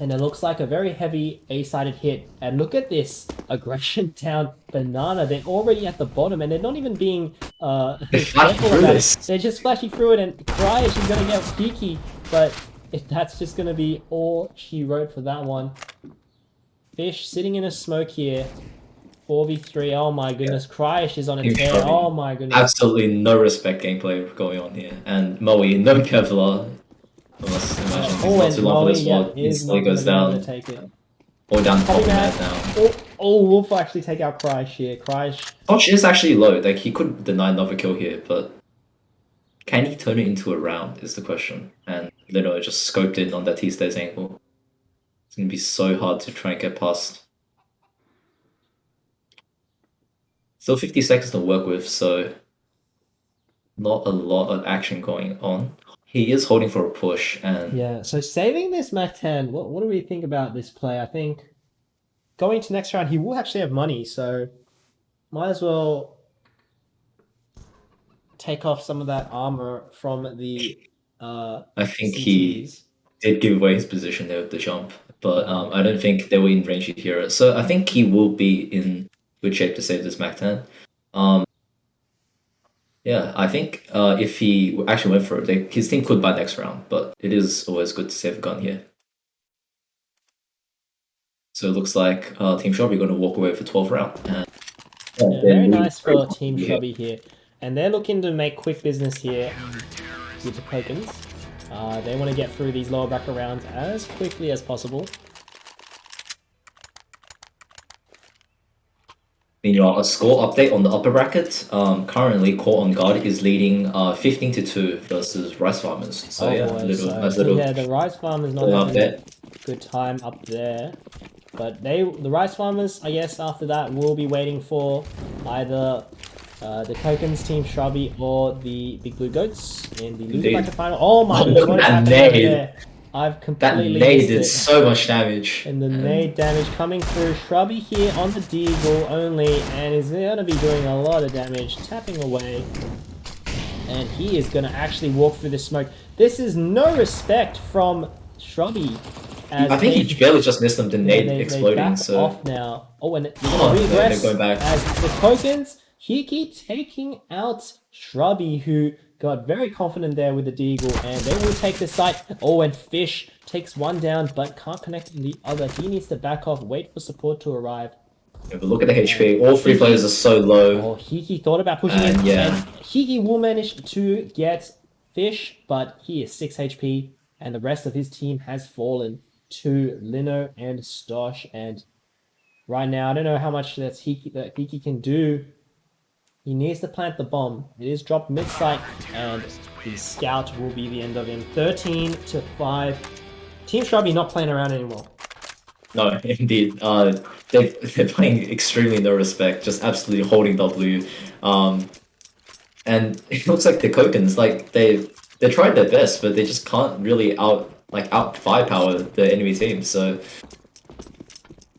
And it looks like a very heavy A-sided hit. And look at this aggression down banana. They're already at the bottom and they're not even being careful about it. They're just flashing through it, and Krysh is going to get Kiki, but that's just going to be all she wrote for that one. Fish sitting in a smoke here. 4v3. Oh my goodness. Krysh is on a tear. Oh my goodness. Absolutely no respect gameplay going on here. And Moe, no Kevlar. I must imagine he's not too long for this one. Instantly goes down. Or down top of that now. Oh, Wolf actually take out Krysh here. Krysh. Stosh is actually low. Like, he could deny another kill here, but can he turn it into a round is the question. And Lino just scoped in on that T-Stairs angle. It's going to be so hard to try and get past. Still 50 seconds to work with, so not a lot of action going on. He is holding for a push, and yeah, so saving this Mac 10, what do we think about this play? I think going to next round, he will actually have money, so might as well take off some of that armor from the I think CTs. he did give away his position there with the jump, but I don't think they were in range to hear it. So I think he will be in good shape to save this Mac 10. Yeah, I think if he actually went for it, his team could buy next round, but it is always good to save a gun here. So it looks like Team Shrubby going to walk away for 12th round. And, yeah, very nice for Team Shrubby here. And they're looking to make quick business here with the Kokens. They want to get through these lower bracket rounds as quickly as possible. Meanwhile, a score update on the upper bracket. Currently, Core on Guard is leading 15-2 versus Rice Farmers. So yeah, the Rice Farmers not having a good time up there. But the Rice Farmers, I guess, after that will be waiting for either the Kokens, Team Shrubby, or the Big Blue Goats in the loser bracket final. Oh my goodness, what is happening there? I've completely that nade missed did it. so much damage. And the nade damage coming through. Shrubby here on the Deagle only, and is going to be doing a lot of damage, tapping away. And he is going to actually walk through the smoke. This is no respect from Shrubby. I think he barely just missed them, the nade exploding. They off now. Oh, and they're going back. As the Kokens, Hiki taking out Shrubby, who got very confident there with the Deagle, and they will take the site. Oh, and Fish takes one down, but can't connect the other. He needs to back off, wait for support to arrive. Yeah, but look at the HP. All three players are so low. Oh, Hiki thought about pushing in. Yeah. And Hiki will manage to get Fish, but he is 6 HP, and the rest of his team has fallen to Lino and Stosh. And right now, I don't know how much that Hiki can do. He needs to plant the bomb. It is dropped mid-site, and the scout will be the end of him. 13-5. Team Shrubby not playing around anymore. No, indeed. They're playing extremely no respect, just absolutely holding W. And it looks like the Kokens, like they tried their best, but they just can't really out firepower the enemy team. So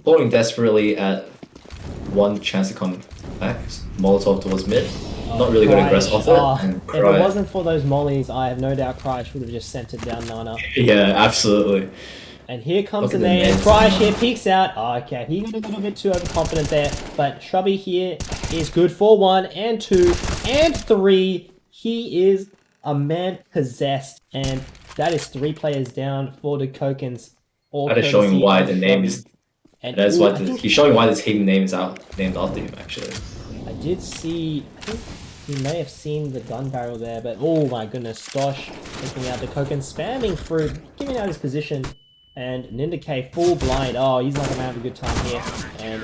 falling desperately at one chance to come back. Molotov towards mid. Not really going to aggress off it. And if it wasn't for those mollies, I have no doubt Krysh would have just sent it down Nana. Yeah, absolutely. And here comes Look the at the nade. nades. Crash here peeks out. Okay, he got a little bit too overconfident there. But Shrubby here is good for 1 and 2 and 3. He is a man possessed. And that is 3 players down for the Kokens. All That is showing courtesy why of the name Shrubby. is. And That's ooh, why I think he's showing why this team name is named after him. Actually, I did see, I think he may have seen the gun barrel there, but oh my goodness, Stosh taking out the Koken, spamming through, giving out his position, and Nindake full blind. Oh, he's not going to have a good time here, and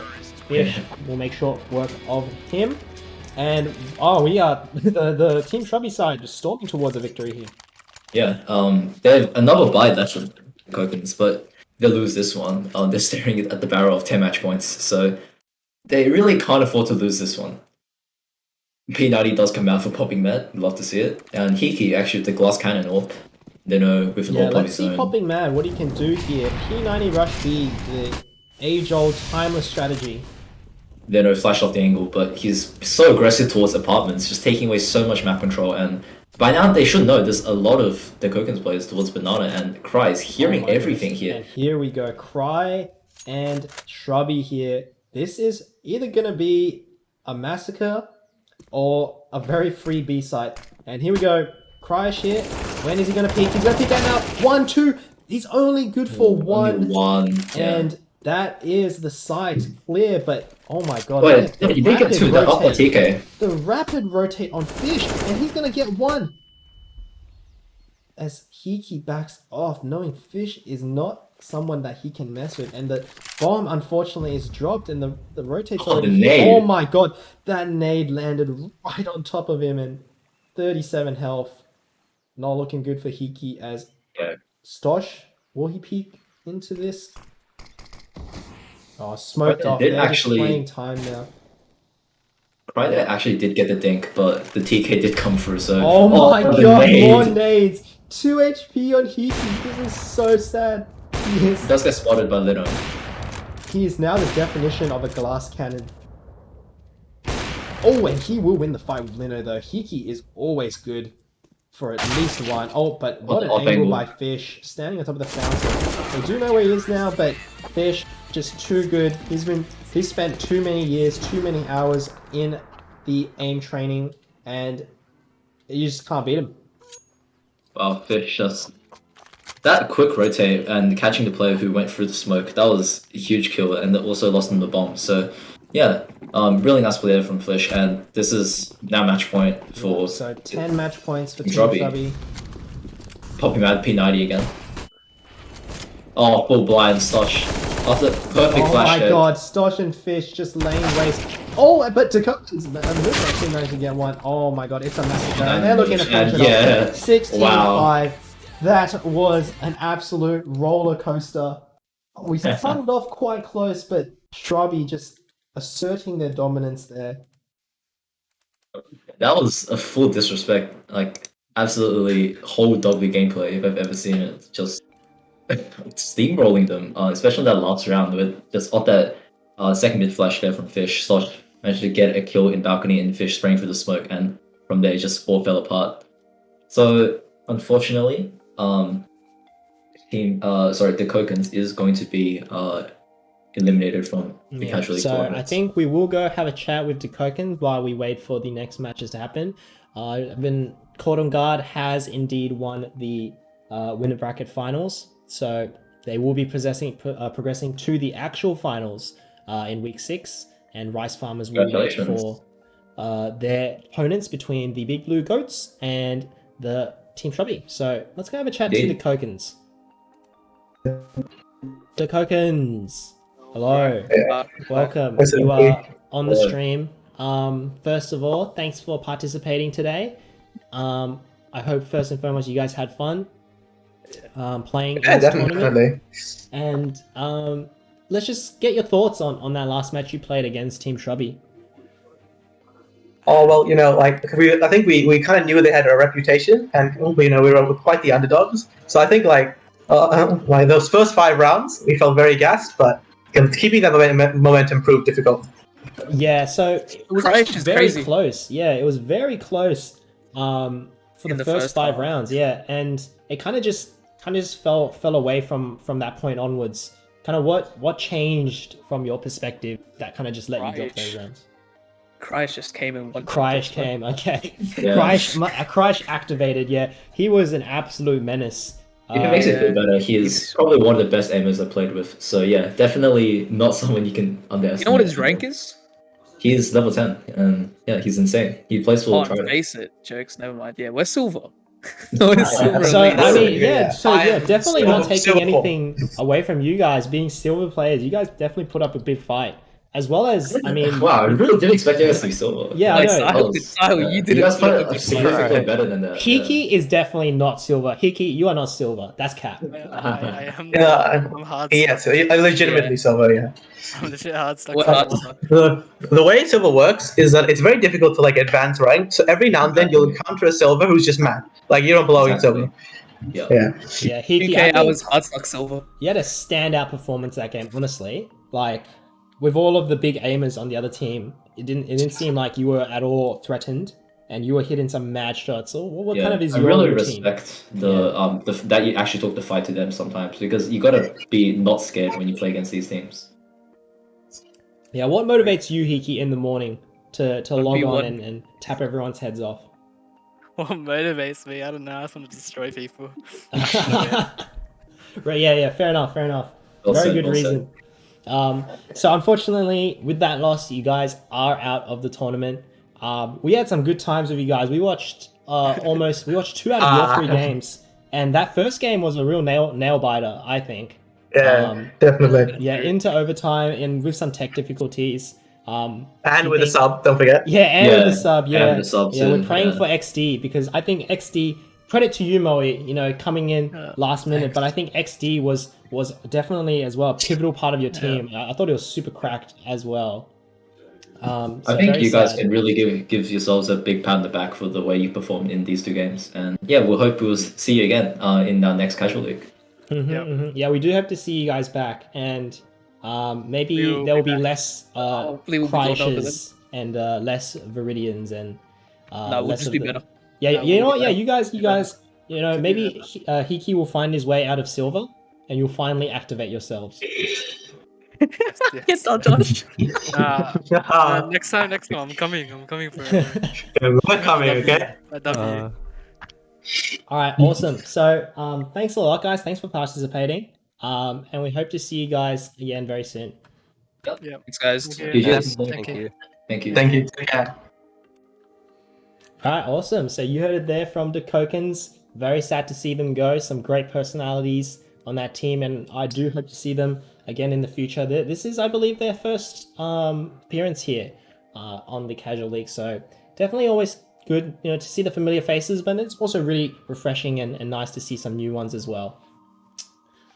Fish will make short work of him. And oh, we are, the Team Shrubby side just storming towards a victory here. yeah. They have another bite that's from Kokens, but they lose this one. They're staring at the barrel of 10 match points, so they really can't afford to lose this one. P90 does come out for popping Mad, love to see it. And Hiki actually with the glass cannon AWP, with an Yeah, AWP of let's his see own. Popping Mad, what he can do here. P90 Rush B, the age-old timeless strategy. Flash off the angle, but he's so aggressive towards apartments, just taking away so much map control. And by now they should know there's a lot of the Kokens players towards Banana, and Cry is hearing everything here. And here we go, Cry and Shrubby here. This is either gonna be a massacre or a very free B site. And here we go, Cry here. When is he gonna peek? He's gonna peek out now. 1, 2. He's only good for Only one, yeah. and that is the site clear. But oh my god! Wait, the you did get 2. That up TK. The rapid rotate on Fish, and he's gonna get 1. As Hiki backs off, knowing Fish is not someone that he can mess with, and the bomb unfortunately is dropped, and the rotate's already the nade. Oh my god, that nade landed right on top of him, and 37 health. Not looking good for Hiki as Stosh. Will he peek into this? Oh, smoked off. Did They're actually- just playing time now. Cry actually did get the dink, but the TK did come through, so... Oh my the god, nade. more nades! 2 HP on Hiki. This is so sad. He does get spotted by Lino. He is now the definition of a glass cannon. Oh, and he will win the fight with Lino though. Hiki is always good for at least 1. Oh, but what an angle by Fish. Standing on top of the fountain. They do know where he is now, but Fish just too good. He's spent too many years, too many hours in the aim training, and you just can't beat him. Wow, Fish just... That quick rotate and catching the player who went through the smoke, that was a huge kill, and that also lost him the bomb. So, yeah, really nice play there from Fish, and this is now match point for... So 10 match points for Team Shrubby. Shrubby. Popping out P90 again. Oh, full blind Stosh. After perfect Oh flash my hit. god, Stosh and Fish just laying waste. Oh, but Dakota's actually managed to get 1. Oh my god, it's a massive and they're looking to finish it yeah. off. 16-5. Wow. That was an absolute roller coaster. We started off quite close, but Shrubby just asserting their dominance there. That was a full disrespect. Like, absolutely whole dogly gameplay if I've ever seen it. Just steamrolling them, especially that last round with just off that second mid flash there from Fish. Slosh managed to get a kill in balcony and Fish spraying through the smoke, and from there it just all fell apart. So unfortunately, the Kokens is going to be eliminated from the casual league So tournament. I think we will go have a chat with Dakoken while we wait for the next matches to happen. I've been caught on guard, has indeed won the winner bracket finals, so they will be progressing to the actual finals in week 6, and Rice Farmers will wait for their opponents between the Big Blue Goats and the Team Shrubby. So let's go have a chat to the Kokens. The Kokens! Hello. Welcome. You are on the stream. First of all, thanks for participating today. I hope first and foremost you guys had fun playing in this tournament. And let's just get your thoughts on that last match you played against Team Shrubby. Oh, well, I think we kind of knew they had a reputation, and we were quite the underdogs. So I think like those first 5 rounds, we felt very gassed, but keeping that momentum proved difficult. Yeah, so it was actually very close. Yeah, it was very close for the first 5 rounds. Yeah, and it kind of kind of just fell away from that point onwards. Kind of what changed from your perspective that kind of just let you drop those rounds? Crysh just came in one. Crysh came, okay. Yeah. Crysh activated, yeah. He was an absolute menace. If it makes it feel better, he is probably one of the best aimers I've played with. So yeah, definitely not someone you can underestimate. You know what his rank is? He's level 10, and yeah, he's insane. He plays for Can't Trident. face it, jokes. Never mind. Yeah, we're silver. We're silver So elite. I mean, yeah, definitely not taking silver. anything away from you guys being silver players. You guys definitely put up a big fight, as well as I mean. Wow, I really didn't expect you guys to be silver. Yeah, I know. You did guys play significantly better than that. Hiki is definitely not silver. Hiki, you are not silver. That's cap. I am. Yeah, I'm hard. yes, legitimately silver. Yeah. I'm legit hard stuck. The way silver works is that it's very difficult to like advance rank. So every now and then you'll encounter a silver who's just mad. Like you don't belong in silver. Yeah. Yeah. Yeah, Hiki. I was hard stuck silver. You had a standout performance that game, honestly. Like with all of the big aimers on the other team, it didn't seem like you were at all threatened, and you were hitting some mad shots. So what kind of is your really routine? respect that you actually took the fight to them sometimes, because you gotta be not scared when you play against these teams. Yeah, what motivates you, Hiki, in the morning to log on and tap everyone's heads off? What motivates me? I don't know. I just want to destroy people. Right, yeah, fair enough. Very good reason. So unfortunately, with that loss, you guys are out of the tournament. We had some good times with you guys. We watched 2 out of your 3 games, and that first game was a real nail biter, I think. Yeah, definitely. Yeah, into overtime and with some tech difficulties. And with the sub, don't forget. Yeah, and with the sub, yeah. And the sub yeah, too, we're praying for XD because I think XD, credit to you, Moe, coming in last minute, but I think XD was definitely as well a pivotal part of your team. I thought it was super cracked as well. So I think you guys sad. can really give yourselves a big pat on the back for the way you performed in these 2 games. And yeah, we'll hope we'll see you again in our next casual league. Yeah, we do hope to see you guys back, and maybe there will be less Cryshes and less Viridians and we'll less just of be the... better. Yeah, you know what? Yeah, you guys, maybe Hiki will find his way out of silver, and you'll finally activate yourselves. Get done, Josh. Next time, I'm coming for it. We're coming, okay? Alright, awesome. So, thanks a lot, guys. Thanks for participating. And we hope to see you guys again very soon. Yep. Thanks, guys. Thank you. Thank you. Thank you. Yeah. Alright, awesome. So you heard it there from the Kokens. Very sad to see them go. Some great personalities on that team, and I do hope to see them again in the future. This is, I believe, their first appearance here on the Casual League, so definitely always good, to see the familiar faces, but it's also really refreshing and nice to see some new ones as well.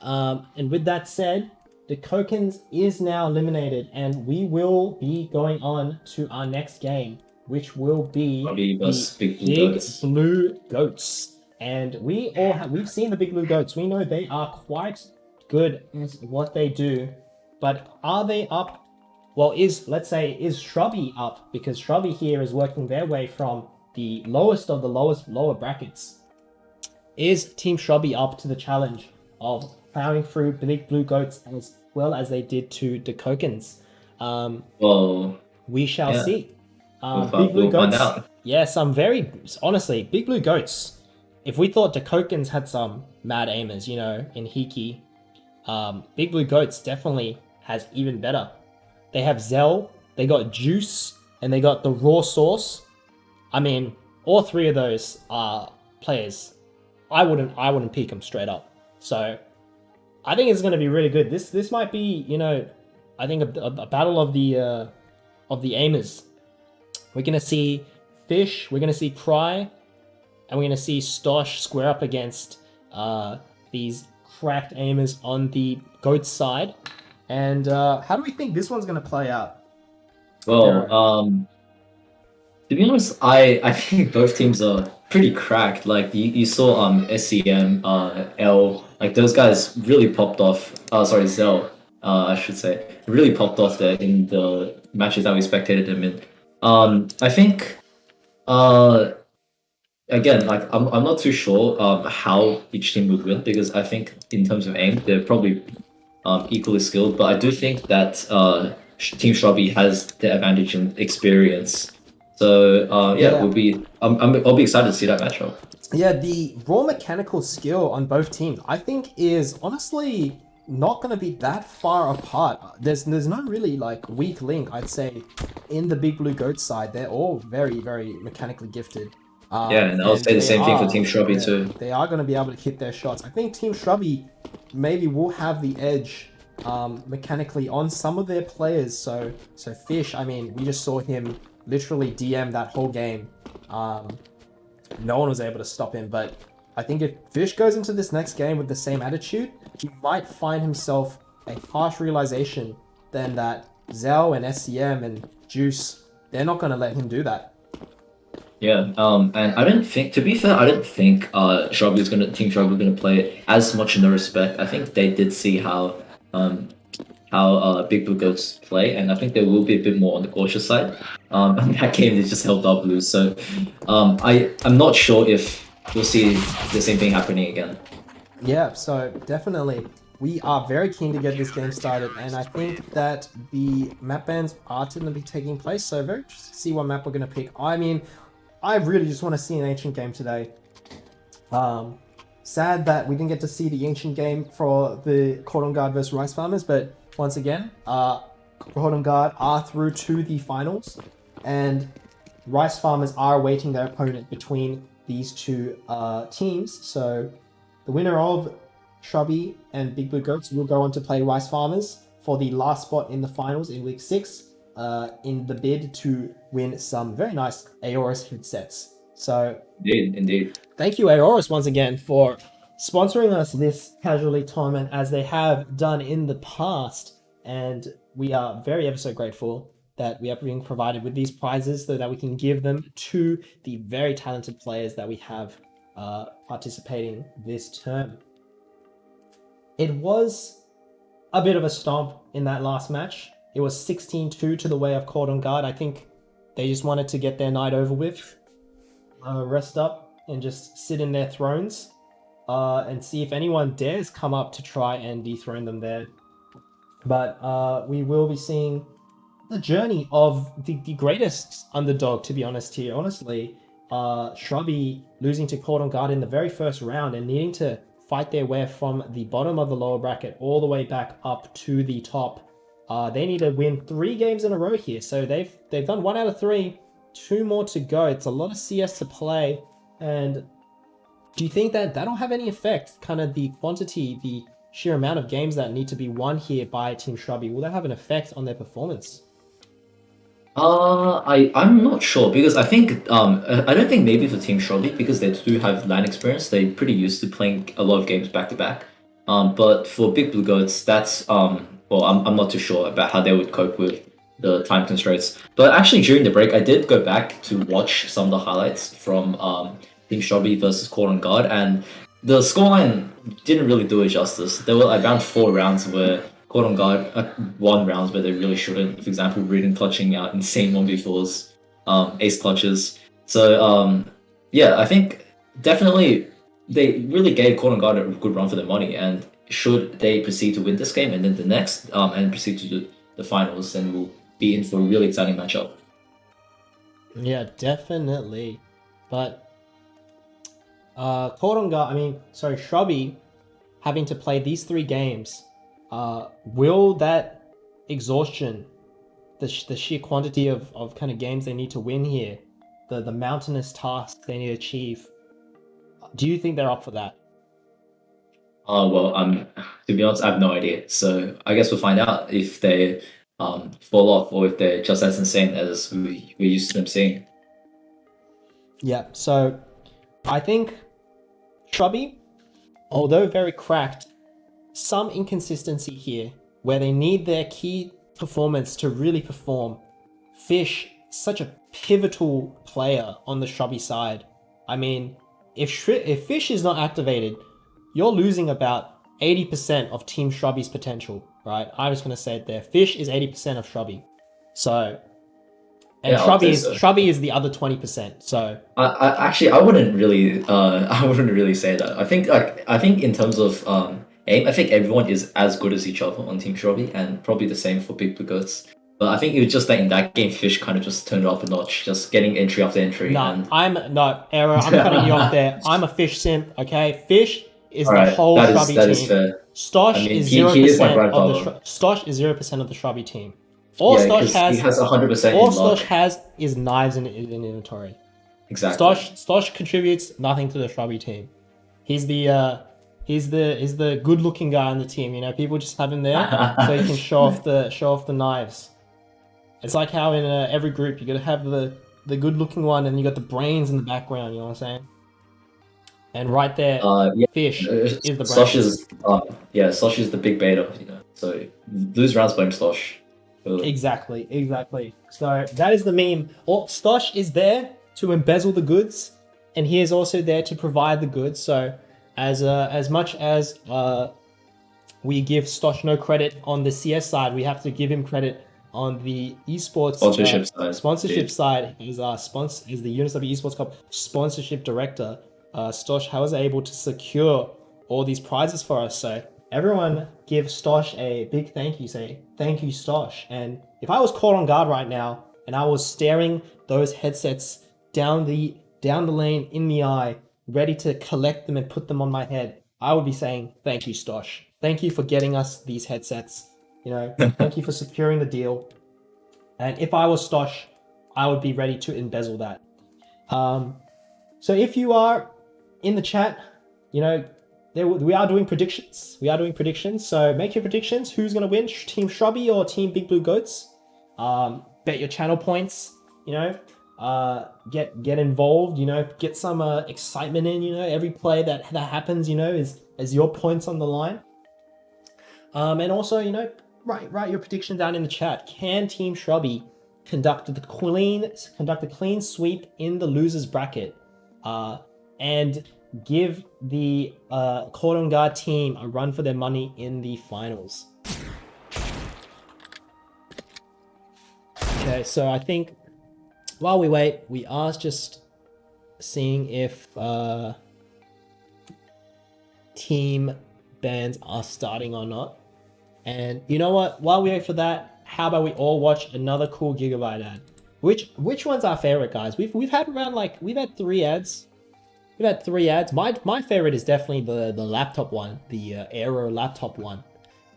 And with that said, the Kokens is now eliminated, and we will be going on to our next game, which will be the Big Blue Goats. And we've seen the Big Blue Goats. We know they are quite good at what they do, but are they up? Well, is Shrubby up? Because Shrubby here is working their way from the lowest of the lower brackets. Is Team Shrubby up to the challenge of powering through Big Blue Goats as well as they did to the Kokens? Well, we shall see. Big Blue Goats. Find out. Yes, honestly, Big Blue Goats. If we thought the Kokens had some mad aimers, in Hiki, Big Blue Goats definitely has even better. They have Zell, they got Juice, and they got the Raw Sauce. I mean, all 3 of those are players. I wouldn't pick them straight up. So I think it's going to be really good. This might be, I think a battle of the aimers. We're going to see Fish, we're going to see Cry, and we're going to see Stosh square up against these cracked aimers on the Goats side. And how do we think this one's going to play out? Well, to be honest, I think both teams are pretty cracked. Like you saw SCM, L, like those guys really popped off. Zell, I should say, really popped off there in the matches that we spectated them in. I think again, like I'm not too sure how each team would win because I think in terms of aim they're probably equally skilled, but I do think that Team Shrubby has the advantage in experience. So yeah, Yeah. I'll be excited to see that matchup. Yeah, the raw mechanical skill on both teams, I think, is honestly not going to be that far apart. There's no really like weak link, I'd say, in the Big Blue Goat side. They're all very, very mechanically gifted. Yeah, and I'll say the they same thing for are, Team Shrubby yeah, too. they are going to be able to hit their shots. I think Team Shrubby maybe will have the edge mechanically on some of their players. So Fish, I mean, we just saw him literally DM that whole game. No one was able to stop him, but I think if Fish goes into this next game with the same attitude, he might find himself a harsh realization then that Zell and SCM and Juice, they're not going to let him do that. Yeah, and I didn't think, to be fair, I didn't think Team Shrubby was gonna play as much No Respect. I think they did see how Big Blue Goats play, and I think they will be a bit more on the cautious side. That game they just held up blue, so I'm not sure if we'll see the same thing happening again. Yeah, so definitely. We are very keen to get this game started, and I think that the map bans are going to be taking place, so very interested to see what map we're going to pick. I mean, I really just want to see an Ancient game today. Sad that we didn't get to see the Ancient game for the Cordon Guard versus Rice Farmers, but once again, Cordon Guard are through to the finals, and Rice Farmers are awaiting their opponent between these two teams, so the winner of Shrubby and Big Blue Goats will go on to play Rice Farmers for the last spot in the finals in week 6 in the bid to win some very nice Aorus headsets. So, indeed. Thank you, Aorus, once again for sponsoring us this Casual League tournament as they have done in the past. And we are very ever so grateful that we are being provided with these prizes so that we can give them to the very talented players that we have participating this term. It was a bit of a stomp in that last match. It was 16-2 to the way of Cordon Guard. I think they just wanted to get their night over with, rest up, and just sit in their thrones and see if anyone dares come up to try and dethrone them there. But we will be seeing the journey of the greatest underdog, to be honest here. Honestly, Shrubby losing to Cordon Guard in the very first round and needing to fight their way from the bottom of the lower bracket all the way back up to the top. They need to win 3 games in a row here. So they've done 1 out of 3, 2 more to go. It's a lot of CS to play. And do you think that that'll have any effect? Kind of the quantity, the sheer amount of games that need to be won here by Team Shrubby, will that have an effect on their performance? I'm not sure because I think I don't think maybe for Team Shrubby because they do have LAN experience. They're pretty used to playing a lot of games back to back. But for Big Blue Goats, that's well, I'm not too sure about how they would cope with the time constraints. But actually, during the break, I did go back to watch some of the highlights from Team Shrubby versus Cordon Guard, and the scoreline didn't really do it justice. There were around 4 rounds where Cordon Guard won rounds where they really shouldn't. For example, Reading clutching out insane 1v4s, ace clutches. So yeah, I think definitely they really gave Cordon Guard a good run for their money, and should they proceed to win this game and then the next and proceed to the finals, then we'll be in for a really exciting matchup. Yeah, definitely. But Cordon Guard, Shrubby having to play these 3 games, will that exhaustion, the sheer quantity of kind of games they need to win here, the mountainous task they need to achieve, do you think they're up for that? Well, to be honest, I have no idea. So I guess we'll find out if they fall off or if they're just as insane as we're used to them seeing. Yeah, so I think Shrubby, although very cracked, some inconsistency here where they need their key performance to really perform. Fish, such a pivotal player on the Shrubby side. I mean, if Fish is not activated, you're losing about 80% of Team Shrubby's potential, right? I'm just going to say it there. Fish is 80% of Shrubby. So And Yeah, I'd say Shrubby is the other 20%. So I wouldn't really I wouldn't really say that. I think in terms of aim, I think everyone is as good as each other on Team Shrubby, and probably the same for Big Blue Goats. But I think it was just that in that game, Fish kind of just turned it up a notch, just getting entry after entry. no, I'm cutting you off there. I'm a Fish simp. Okay, Fish is the Alright, whole that Shrubby is team. fair. Stosh I mean, is he is my 0% of the grandfather. Stosh is 0% of the Shrubby team. All Yeah, Stosh because has he has 100% all in luck. Stosh has is knives in inventory. Exactly. Stosh contributes nothing to the Shrubby team. He's the good looking guy on the team. You know, people just have him there so he can show off the knives. It's like how in every group you gotta have the good looking one, and you got the brains in the background. You know what I'm saying? And right there, Yeah, Fish is the Slosh brains. is Slosh is the big beta, you know. So lose rounds blame Slosh. Exactly. So that is the meme. Stosh is there to embezzle the goods, and he is also there to provide the goods. So as much as we give Stosh no credit on the CS side, we have to give him credit on the esports sponsorship side. As as the UNSW Esports Cup sponsorship director, Stosh was able to secure all these prizes for us. So everyone give Stosh a big thank you. Say thank you, Stosh. And if I was caught on guard right now and I was staring those headsets down the lane in the eye, ready to collect them and put them on my head, I would be saying thank you, Stosh. Thank you for getting us these headsets. You know, thank you for securing the deal. And if I was Stosh, I would be ready to embezzle that. So if you are in the chat, you know, we are doing predictions. So make your predictions. Who's gonna win? Team Shrubby or Team Big Blue Goats? Bet your channel points. You know, get involved. You know, get some excitement in. You know, every play that happens, you know, is your points on the line. And also, you know, write your prediction down in the chat. Can Team Shrubby conduct a clean sweep in the losers bracket, and give the Cordon Guard team a run for their money in the finals? Okay, so I think while we wait, we are just seeing if team bans are starting or not. And you know what? While we wait for that, how about we all watch another cool Gigabyte ad? Which one's our favorite, guys? We've had around we've had 3 ads. We've had 3 ads. My favorite is definitely the laptop one, the Aero laptop one.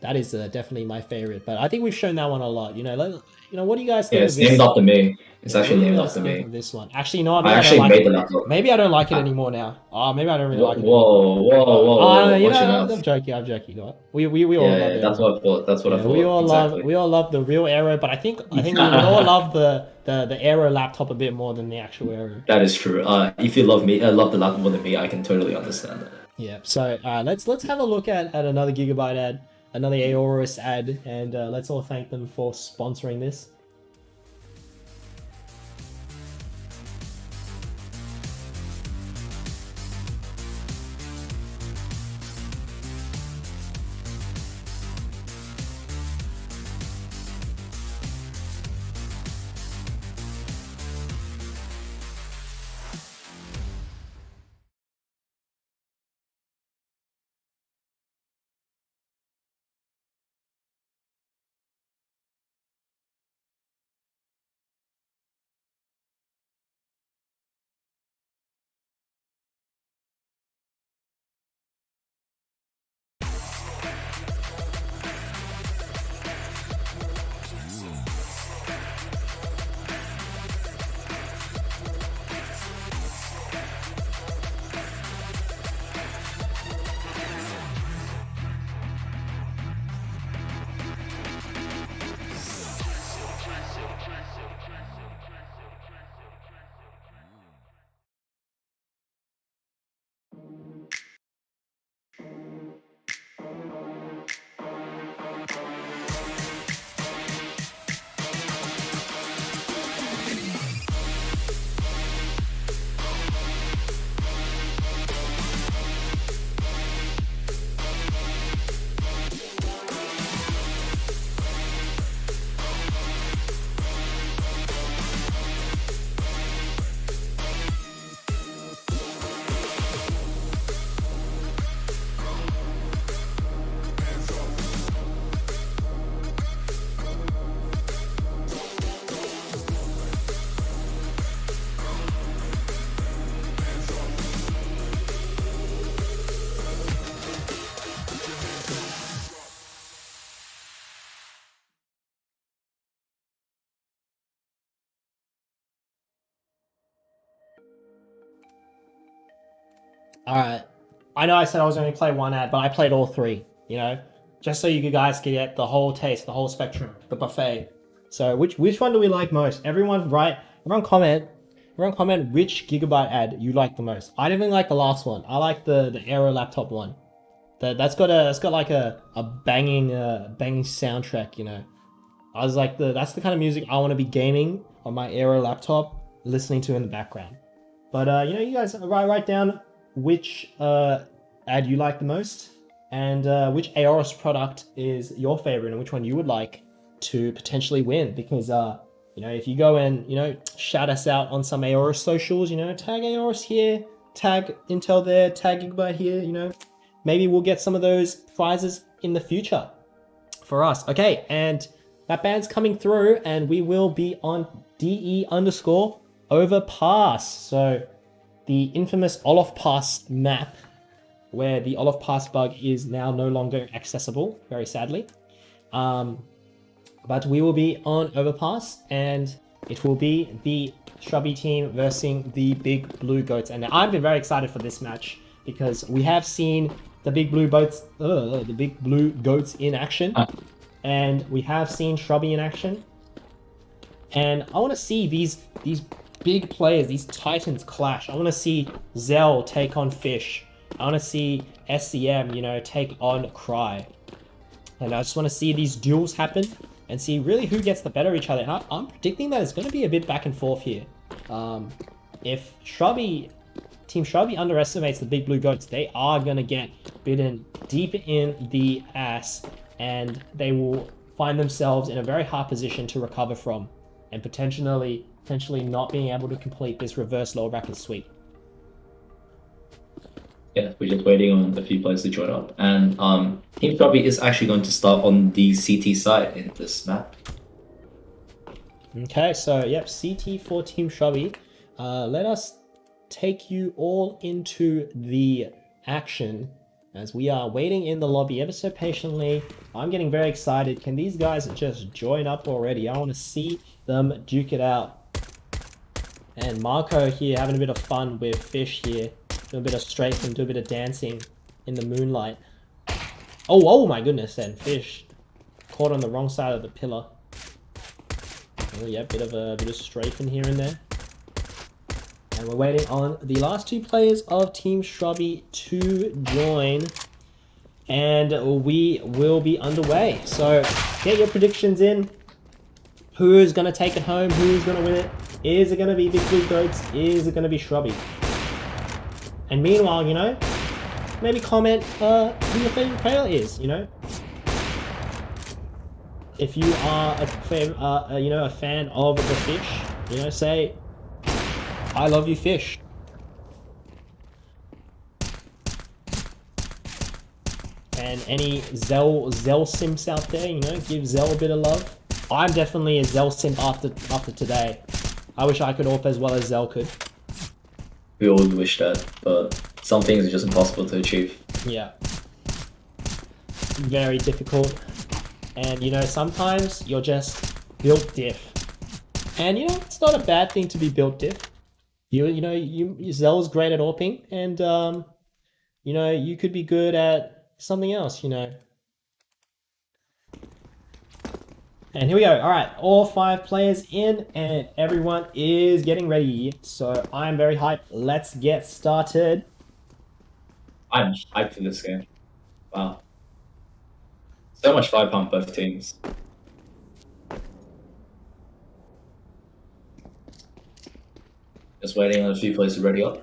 That is definitely my favorite. But I think we've shown that one a lot. You know, what do you guys think Yeah, of it's this? named after me. It's actually What do you named guys after think me. of this one? Actually, no, I actually made the laptop. Maybe I don't like it anymore now. Oh, maybe I don't really like it anymore. Whoa! You Watch your know, mouth. I'm joking. You know what? We all love it. That's what I thought. That's what I thought. We all exactly. love the real Aero, but I think we all love the Aero laptop a bit more than the actual Aero. That is true. If you love me, love the laptop more than me, I can totally understand that. Yeah. So let's have a look at another Gigabyte ad, another Aorus ad, and let's all thank them for sponsoring this. Alright. I know I said I was going to play one ad, but I played all three, you know? Just so you guys could get the whole taste, the whole spectrum, the buffet. So which one do we like most? Everyone comment which Gigabyte ad you like the most. I didn't even like the last one. I like the Aero laptop one. That's got like a banging soundtrack, you know. I was like that's the kind of music I want to be gaming on my Aero laptop, listening to in the background. But you know, you guys write down which ad you like the most, and which Aorus product is your favorite, and which one you would like to potentially win. Because you know, if you go and, you know, shout us out on some Aorus socials, you know, tag Aorus here, tag Intel there, tag Gigabyte here, you know, maybe we'll get some of those prizes in the future for us. Okay, and that band's coming through, and we will be on DE_overpass. So the infamous Olof Pass map, where the Olof Pass bug is now no longer accessible, very sadly. But we will be on Overpass, and it will be the Shrubby team versus the Big Blue Goats. And I've been very excited for this match because we have seen the Big Blue Goats in action, and we have seen Shrubby in action. And I want to see these big players, these titans clash. I want to see Zell take on Fish. I want to see SCM, you know, take on Cry. And I just want to see these duels happen and see really who gets the better of each other. And I'm predicting that it's going to be a bit back and forth here. If Team Shrubby underestimates the Big Blue Goats, they are going to get bitten deep in the ass, and they will find themselves in a very hard position to recover from, and potentially not being able to complete this reverse lower bracket sweep. Yeah, we're just waiting on a few players to join up. And Team Shrubby is actually going to start on the CT side in this map. Okay, so yep, CT for Team Shrubby. Let us take you all into the action as we are waiting in the lobby ever so patiently. I'm getting very excited. Can these guys just join up already? I want to see them duke it out. And Marco here having a bit of fun with Fish here. Do a bit of strafing, do a bit of dancing in the moonlight. Oh my goodness, and Fish caught on the wrong side of the pillar. Oh yeah, bit of strafing here and there. And we're waiting on the last two players of Team Shrubby to join, and we will be underway. So get your predictions in. Who's gonna take it home? Who's gonna win it? Is it gonna be Big Blue Goats? Is it gonna be Shrubby? And meanwhile, you know, maybe comment who your favorite player is, you know. If you are a fan of the Fish, you know, say, I love you, Fish. And any Zell simps out there, you know, give Zell a bit of love. I'm definitely a Zell simp after today. I wish I could AWP as well as Zell could. We all wish that, but some things are just impossible to achieve. Yeah. Very difficult. And you know, sometimes you're just built diff. And you know, it's not a bad thing to be built diff. Zell's great at AWPing, and you know, you could be good at something else, you know. And here we go. Alright, all 5 players in, and everyone is getting ready. So I'm very hyped. Let's get started. I'm hyped for this game. Wow. So much fire pump both teams. Just waiting on a few players to ready up.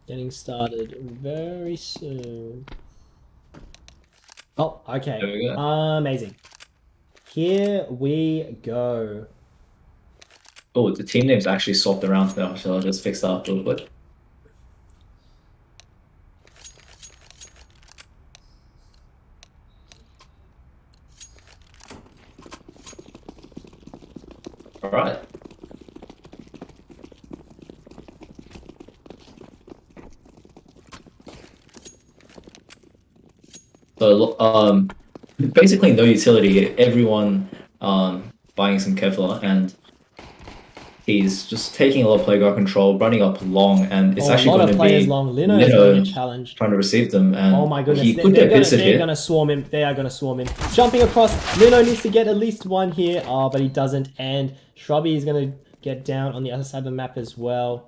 Getting started very soon. Oh, okay. There we go. Amazing. Here we go. Oh, the team name's actually swapped around now, so I'll just fix that up a little bit. Alright. So basically no utility. Everyone buying some Kevlar, and he's just taking a lot of playground control, running up long, and it's Oh, actually a lot going of to players be long. Lino is going to get challenged. trying to receive them, and Oh my goodness, he could they're get gonna, bitsed they're here. gonna swarm him. They are gonna swarm him. Jumping across, Lino needs to get at least one here. Oh, but he doesn't. And Shrubby is gonna get down on the other side of the map as well.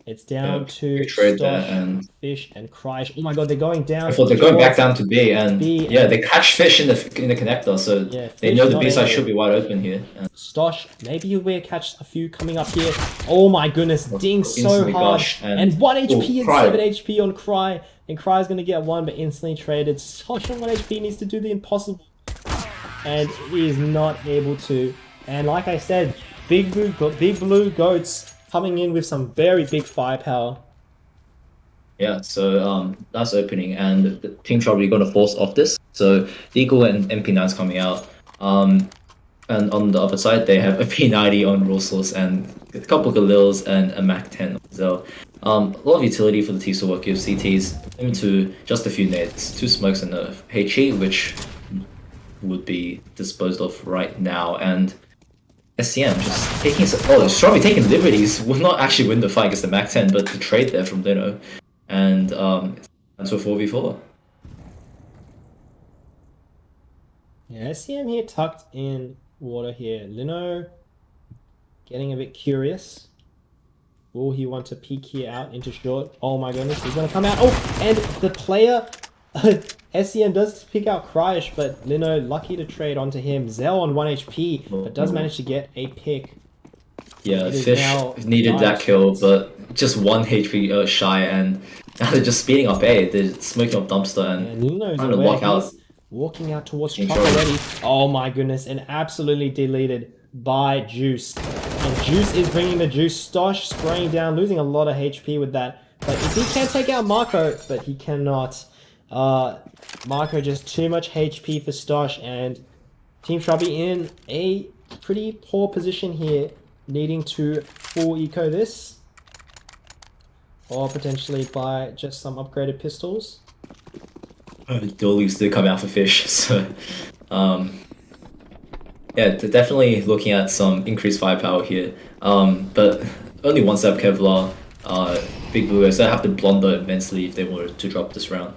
It's down to trade there, Stosh, and Fish, and Krysh. Oh my god, they're going down. I thought they're going back towards down to B, and B, yeah, and they catch Fish in the connector, so yeah, they Fish know the not B side able. should be wide open here. And Stosh, maybe you will catch a few coming up here. Oh my goodness, ding so instantly hard. gushed, And 1 HP and Cry. 7 HP on Cry. And Cry's going to get one, but instantly traded. Stosh on 1 HP needs to do the impossible. And he is not able to. And like I said, big blue goats coming in with some very big firepower. Yeah, so that's opening, and the Team Shrubby going to force off this. So Eagle and MP9's coming out. And on the other side, they have a P90 on Rosos and a couple of Galils and a Mac 10. So a lot of utility for the T will give CTs into just a few nades, 2 smokes and a HE, which would be disposed of right now. And SCM just taking Shrubby taking liberties will not actually win the fight against the Mac 10, but the trade there from Lino. And that's a 4v4. Yeah, SCM here tucked in water here. Lino getting a bit curious. Will he want to peek here out into short? Oh my goodness, he's going to come out. Oh, and the player, SCM does pick out Kryish, but Lino lucky to trade onto him. Zell on 1 HP, but does manage to get a pick. Yeah, Fish needed that kill, but just 1 HP shy, and now they're just speeding up A. They're smoking up Dumpster and Lino's trying to lock out. He's walking out towards Chop already. Oh my goodness, and absolutely deleted by Juice. And Juice is bringing the Juice. Stosh spraying down, losing a lot of HP with that. But if he can take out Marco, but he cannot. Marco just too much HP for Stosh, and Team Shrubby in a pretty poor position here, needing to full eco this. Or potentially buy just some upgraded pistols. Dualies did come out for Fish, so yeah, they're definitely looking at some increased firepower here. But only 1 step Kevlar, Big Blue guys, they have to blunder immensely if they were to drop this round.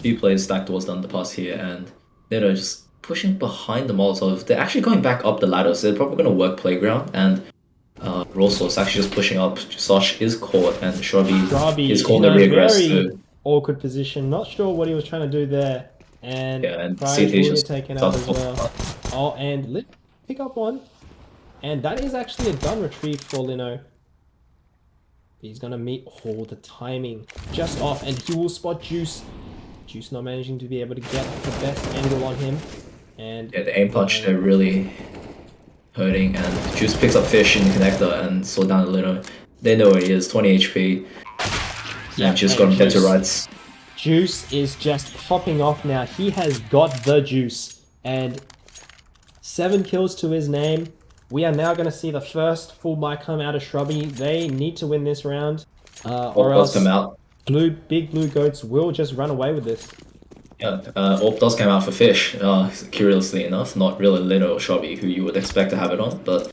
Few players stacked towards the underpass here, and they're just pushing behind the Molotov. They're actually going back up the ladder, so they're probably going to work playground, and Rosos actually just pushing up. Sosh is caught, and Shrubby is caught in the regress. Very awkward position. Not sure what he was trying to do there. And, yeah, and CT CT will just get taken out as well. Oh, and Lit pick up one. And that is actually a gun retrieve for Lino. He's gonna meet the timing just off, and he will spot Juice. Juice not managing to be able to get the best angle on him. And yeah, the aim punch, they're really hurting, and Juice picks up Fish in the connector and slow down a little. They know where he is, 20 HP. Yeah, and just got him dead to rights. Juice is just popping off now. He has got the juice, and 7 kills to his name. We are now going to see the first full buy come out of Shrubby. They need to win this round, or else come out. Big blue goats will just run away with this. Yeah, Orb does come out for Fish, curiously enough. Not really Lino or Shrubby, who you would expect to have it on, but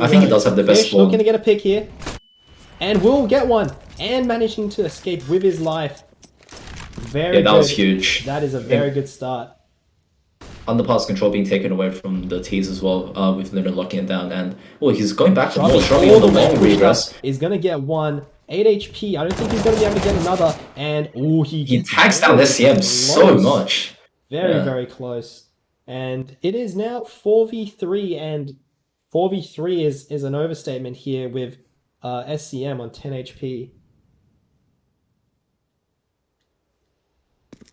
I think he does have the best Fish looking to get a pick here, and will get one, and managing to escape with his life. Very yeah, that good. was huge. That is a very good start. Underpass control being taken away from the T's as well, with Lino locking it down, and he's going back for more. Shrubby on the long regress. Is gonna get one. 8 HP. I don't think he's gonna be able to get another. And he tags down SCM so much. Very close. And it is now 4v3, and 4v3 is an overstatement here with SCM on 10 HP.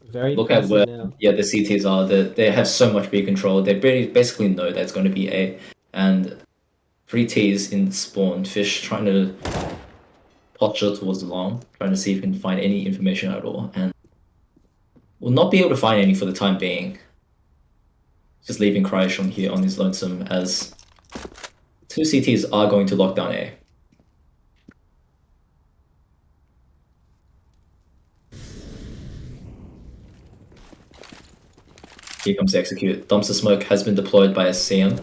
Very look at where now. the CTs are. They have so much B control. They basically know that it's going to be A, and 3 Ts in spawn. Fish trying to posture towards the long, trying to see if he can find any information at all, and will not be able to find any for the time being. Just leaving Kryish on here on his lonesome, as 2 CTs are going to lock down A. Here comes the execute. Dumpster smoke has been deployed by SCM.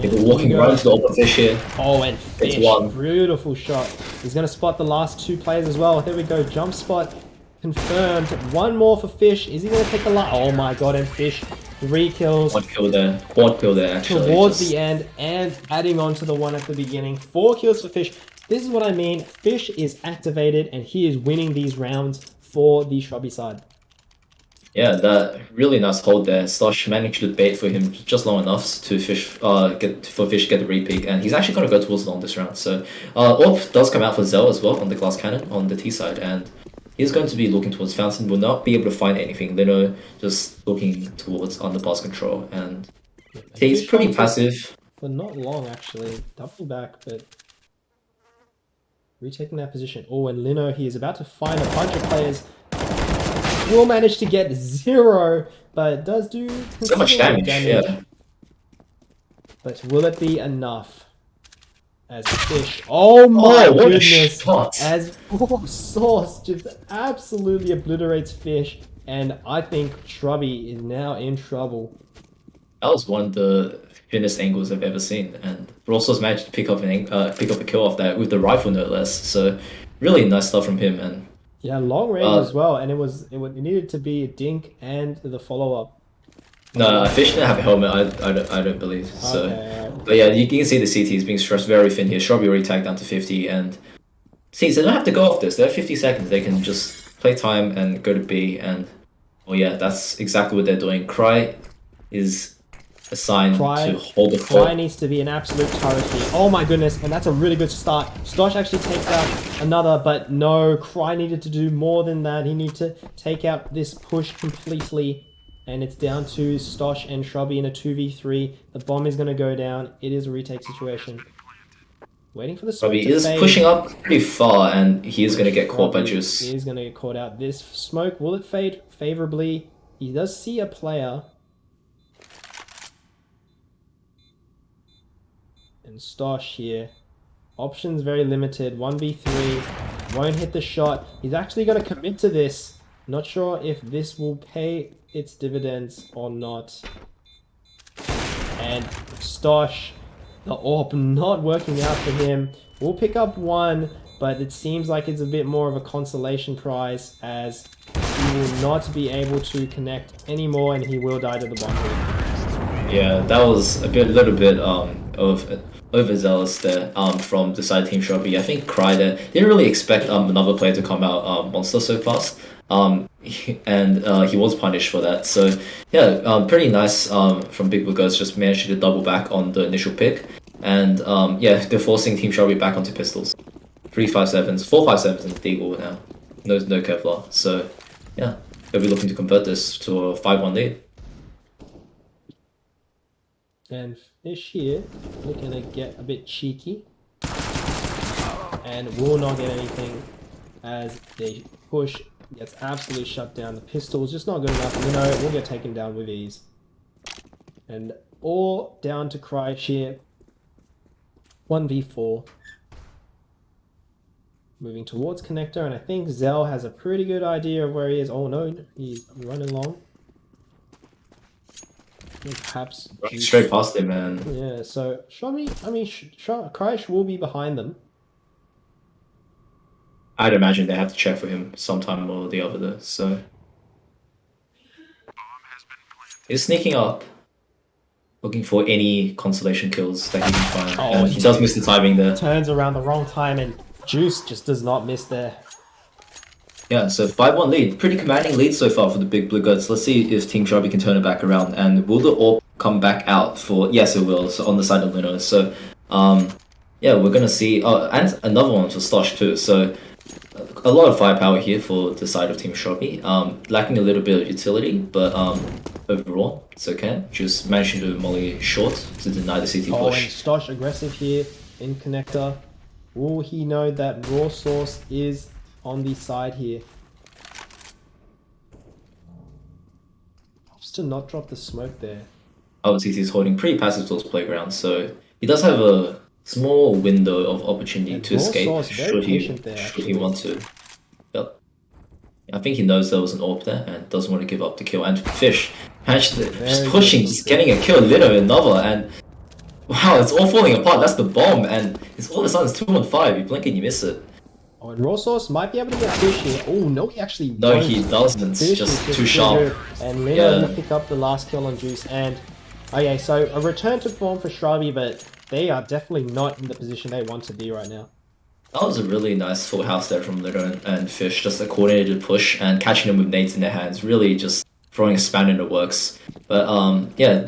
They're walking right into the open Fish here. Oh, and It's Fish, one. beautiful shot. He's going to spot the last 2 players as well. There we go, jump spot confirmed. 1 more for Fish. Is he going to take the last? Oh my god, and Fish, 3 kills. Quad kill there actually. Towards the end, and adding on to the one at the beginning. 4 kills for Fish. This is what I mean. Fish is activated, and he is winning these rounds for the Shrubby side. Yeah, that really nice hold there. Stosh managed to bait for him just long enough to Fish get the repeat, and he's actually going to go towards long this round. So AWP does come out for Zell as well on the glass cannon on the T side, and he's going to be looking towards Fountain. Will not be able to find anything. Lino just looking towards underpass control, and he's pretty passive. For not long actually, double back, but retaking that position. Oh, and Lino, he is about to find a bunch of players. Will manage to get 0, but does do So much damage, yeah. But will it be enough? As Fish, oh my what a goodness! shot. As Sauce just absolutely obliterates Fish, and I think Shrubby is now in trouble. That was one of the thinnest angles I've ever seen, and Rossos managed to pick up a kill off that with the rifle no less. So really nice stuff from him, and yeah, long range as well, and it needed to be a dink and the follow up. No, Fish didn't have a helmet. I don't believe so. Okay. But yeah, you can see the CT is being stressed very thin here. Shrubby already tagged down to 50, and see, they don't have to go off this. They have 50 seconds. They can just play time and go to B, and oh yeah, that's exactly what they're doing. Cry is assigned to hold the fort. Cry needs to be an absolute turret here. Oh my goodness, and that's a really good start. Stosh actually takes out another, but no, Cry needed to do more than that. He needed to take out this push completely, and it's down to Stosh and Shrubby in a 2v3. The bomb is going to go down. It is a retake situation. Waiting for the smoke Shrubby to is fade. pushing up pretty far, and he is going to get caught by Shrubby Juice. is going to get caught out. This smoke, will it fade favorably? He does see a player. And Stosh here. Options very limited. 1v3. Won't hit the shot. He's actually going to commit to this. Not sure if this will pay its dividends or not. And Stosh, the AWP not working out for him. We'll pick up 1, but it seems like it's a bit more of a consolation prize, as he will not be able to connect anymore, and he will die to the bomb. Yeah, that was a little bit of overzealous there from the side team Shrubby. I think Cry there didn't really expect another player to come out monster so fast. And he was punished for that. So yeah, pretty nice from Big Blue Ghost, just managed to double back on the initial pick. And yeah, they're forcing Team Shrubby back onto pistols. 357s, 457s in the Deagle now. No Kevlar. So yeah, they'll be looking to convert this to a 5-1 lead. And Fish here looking to get a bit cheeky, and will not get anything as they push gets absolutely shut down. The pistol's just not good enough. Lino will get taken down with ease, and all down to Cry here. 1v4. Moving towards connector, and I think Zell has a pretty good idea of where he is. Oh no, he's running long. Perhaps straight past him, man. Yeah, so Krysh will be behind them. I'd imagine they have to check for him sometime or the other though, so he's sneaking up, looking for any consolation kills that he can find. Oh, he does miss the timing there. Turns around the wrong time, and Juice just does not miss there. Yeah, so 5-1 lead. Pretty commanding lead so far for the Big Blue Goats. Let's see if Team Shrubby can turn it back around. And will the AWP come back out for... Yes, it will. So on the side of Lino. So, yeah, we're going to see... Oh, and another one for Stosh too. So, a lot of firepower here for the side of Team Shrubby. Lacking a little bit of utility, but overall, it's okay. Just managing to molly short to deny the CT push. Oh, and Stosh aggressive here in connector. Will he know that Raw Source is on the side here? Just to not drop the smoke there. Obviously, he's holding pretty passive towards playground, so he does have a small window of opportunity to escape should he want to. Yep. I think he knows there was an AWP there and doesn't want to give up the kill. And Fish Actually, just Very pushing, good. just getting a kill, Litto another, and wow, it's all falling apart. That's the bomb, and it's all of a sudden it's 2 on 5. You blink and you miss it. Oh, and Raw Sauce might be able to get Fish here. Oh, no, he actually No, won't. he doesn't. Fish Just is too sharp. good. And Lino Yeah. will pick up the last kill on Juice. And okay, so a return to form for Shrubby, but they are definitely not in the position they want to be right now. That was a really nice full house there from Litto and Fish. Just a coordinated push and catching them with nades in their hands. Really just throwing a spanner in the works. But yeah,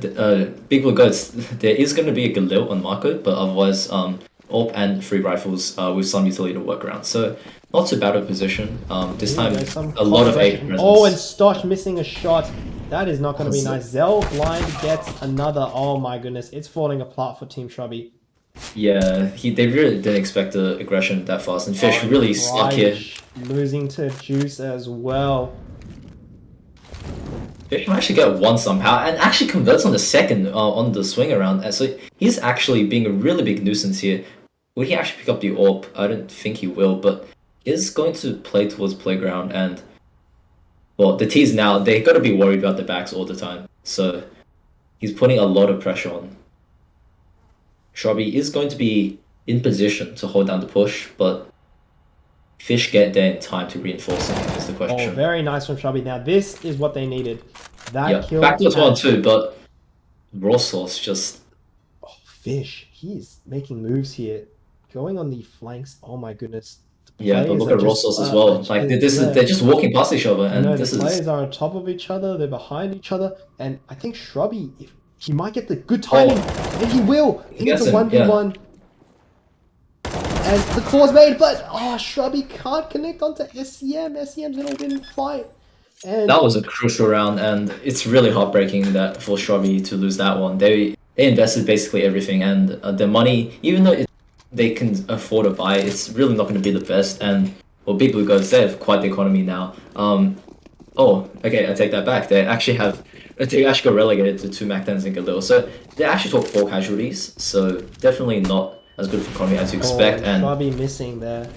Big Blue Goats, there is going to be a Galil on Marco, but otherwise AWP and free rifles with some utility to work around. So not too bad of a position. This time a lot of 8 presence. Oh, and Stosh missing a shot. That is not going to be nice. Zell blind gets another. Oh my goodness, it's falling apart for Team Shrubby. Yeah, they really didn't expect the aggression that fast, and Fish really stuck here. Losing to Juice as well. Fish can actually get one somehow, and actually converts on the second on the swing around. And so he's actually being a really big nuisance here. Will he actually pick up the AWP? I don't think he will, but he is going to play towards playground, and well, the T's now they got to be worried about the backs all the time. So he's putting a lot of pressure on. Shrubby is going to be in position to hold down the push, but Fish get there in time to reinforce him is the question. Oh, very nice from Shrubby. Now this is what they needed. That kill. Back to one too, but Raw Sauce just... Oh, Fish. He's making moves here. Going on the flanks. Oh my goodness. Yeah, but look at Raw Sauce as well. Like they're just walking past each other, and the players are on top of each other. They're behind each other, and I think Shrubby, if he might get the good timing, and he will. He needs a 1v1. And the claw's made, but Shrubby can't connect onto SCM. SCM's gonna win the fight. And that was a crucial round, and it's really heartbreaking that for Shrubby to lose that one. They invested basically everything, and the money, even though they can afford to buy, it's really not going to be the best. And well, Big Blue Goats, they have quite the economy now. Oh, okay, I take that back. They actually got relegated to 2 MAC-10s and Galil, so they actually took 4 casualties. So definitely not as good for economy as you expect. And Shrubby missing there.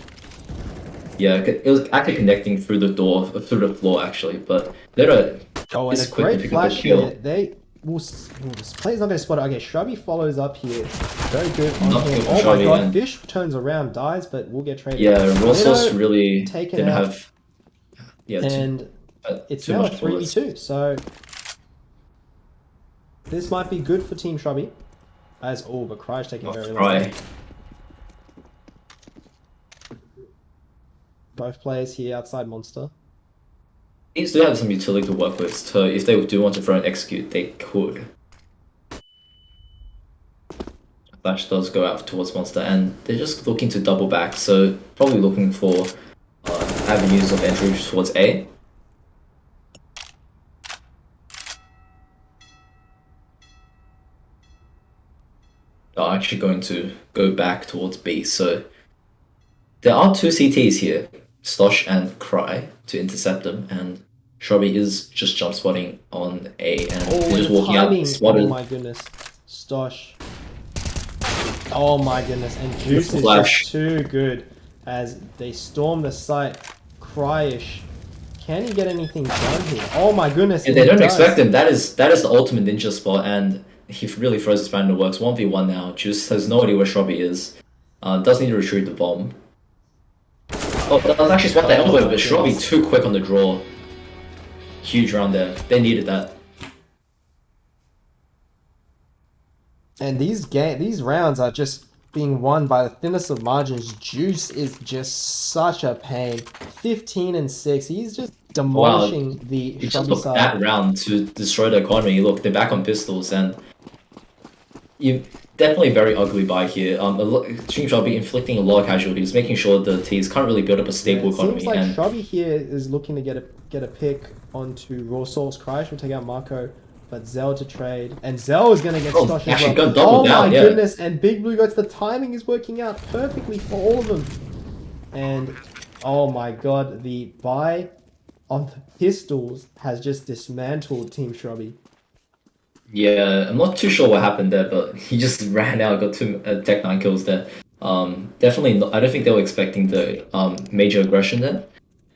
Yeah, it was actually connecting through the door, through the floor actually, but they're and a great flash here. They will. This player's not going to spot it. Okay, Shrubby follows up here. Very good on him. Oh my god, Fish turns around, dies, but will get traded. Yeah, Raw Sauce really didn't have. Yeah, and it's now a 3v2, so this might be good for Team Shrubby. As but Cry's taking very long. Both players here outside Monster. These do have some utility to work with, so if they do want to throw and execute, they could. Flash does go out towards Monster, and they're just looking to double back, so probably looking for avenues of entry towards A. Are actually going to go back towards B, so there are 2 CTs here, Stosh and Cry, to intercept them, and Shrubby is just jump spotting on A, and they're just walking out spotted. Oh my goodness, Stosh. Oh my goodness, and Juice is just too good as they storm the site. Cryish, can he get anything done here? Oh my goodness, yeah, they don't expect him. That is the ultimate ninja spot, and he really throws his span in the works. 1v1 now. Juice has no idea where Shrubby is. Does need to retrieve the bomb. Oh, that was actually spot the elbow, but Shrubby too quick on the draw. Huge round there. They needed that. And these rounds are just being won by the thinnest of margins. Juice is just such a pain. 15 and 6. He's just demolishing the Shrubby side. That round to destroy the economy. Look, they're back on pistols, and you definitely very ugly buy here. Team Shrubby inflicting a lot of casualties, making sure the T's can't really build up a stable economy. Seems like Shrubby here is looking to get a pick onto Raw Sauce. Crash will take out Marco, but Zell to trade, and Zell is going to get Stosh as well. Oh my goodness! And Big Blue Goats, the timing is working out perfectly for all of them. And oh my god, the buy on the pistols has just dismantled Team Shrubby. Yeah, I'm not too sure what happened there, but he just ran out, got 2 Tech 9 kills there. Definitely, not, I don't think they were expecting the major aggression there.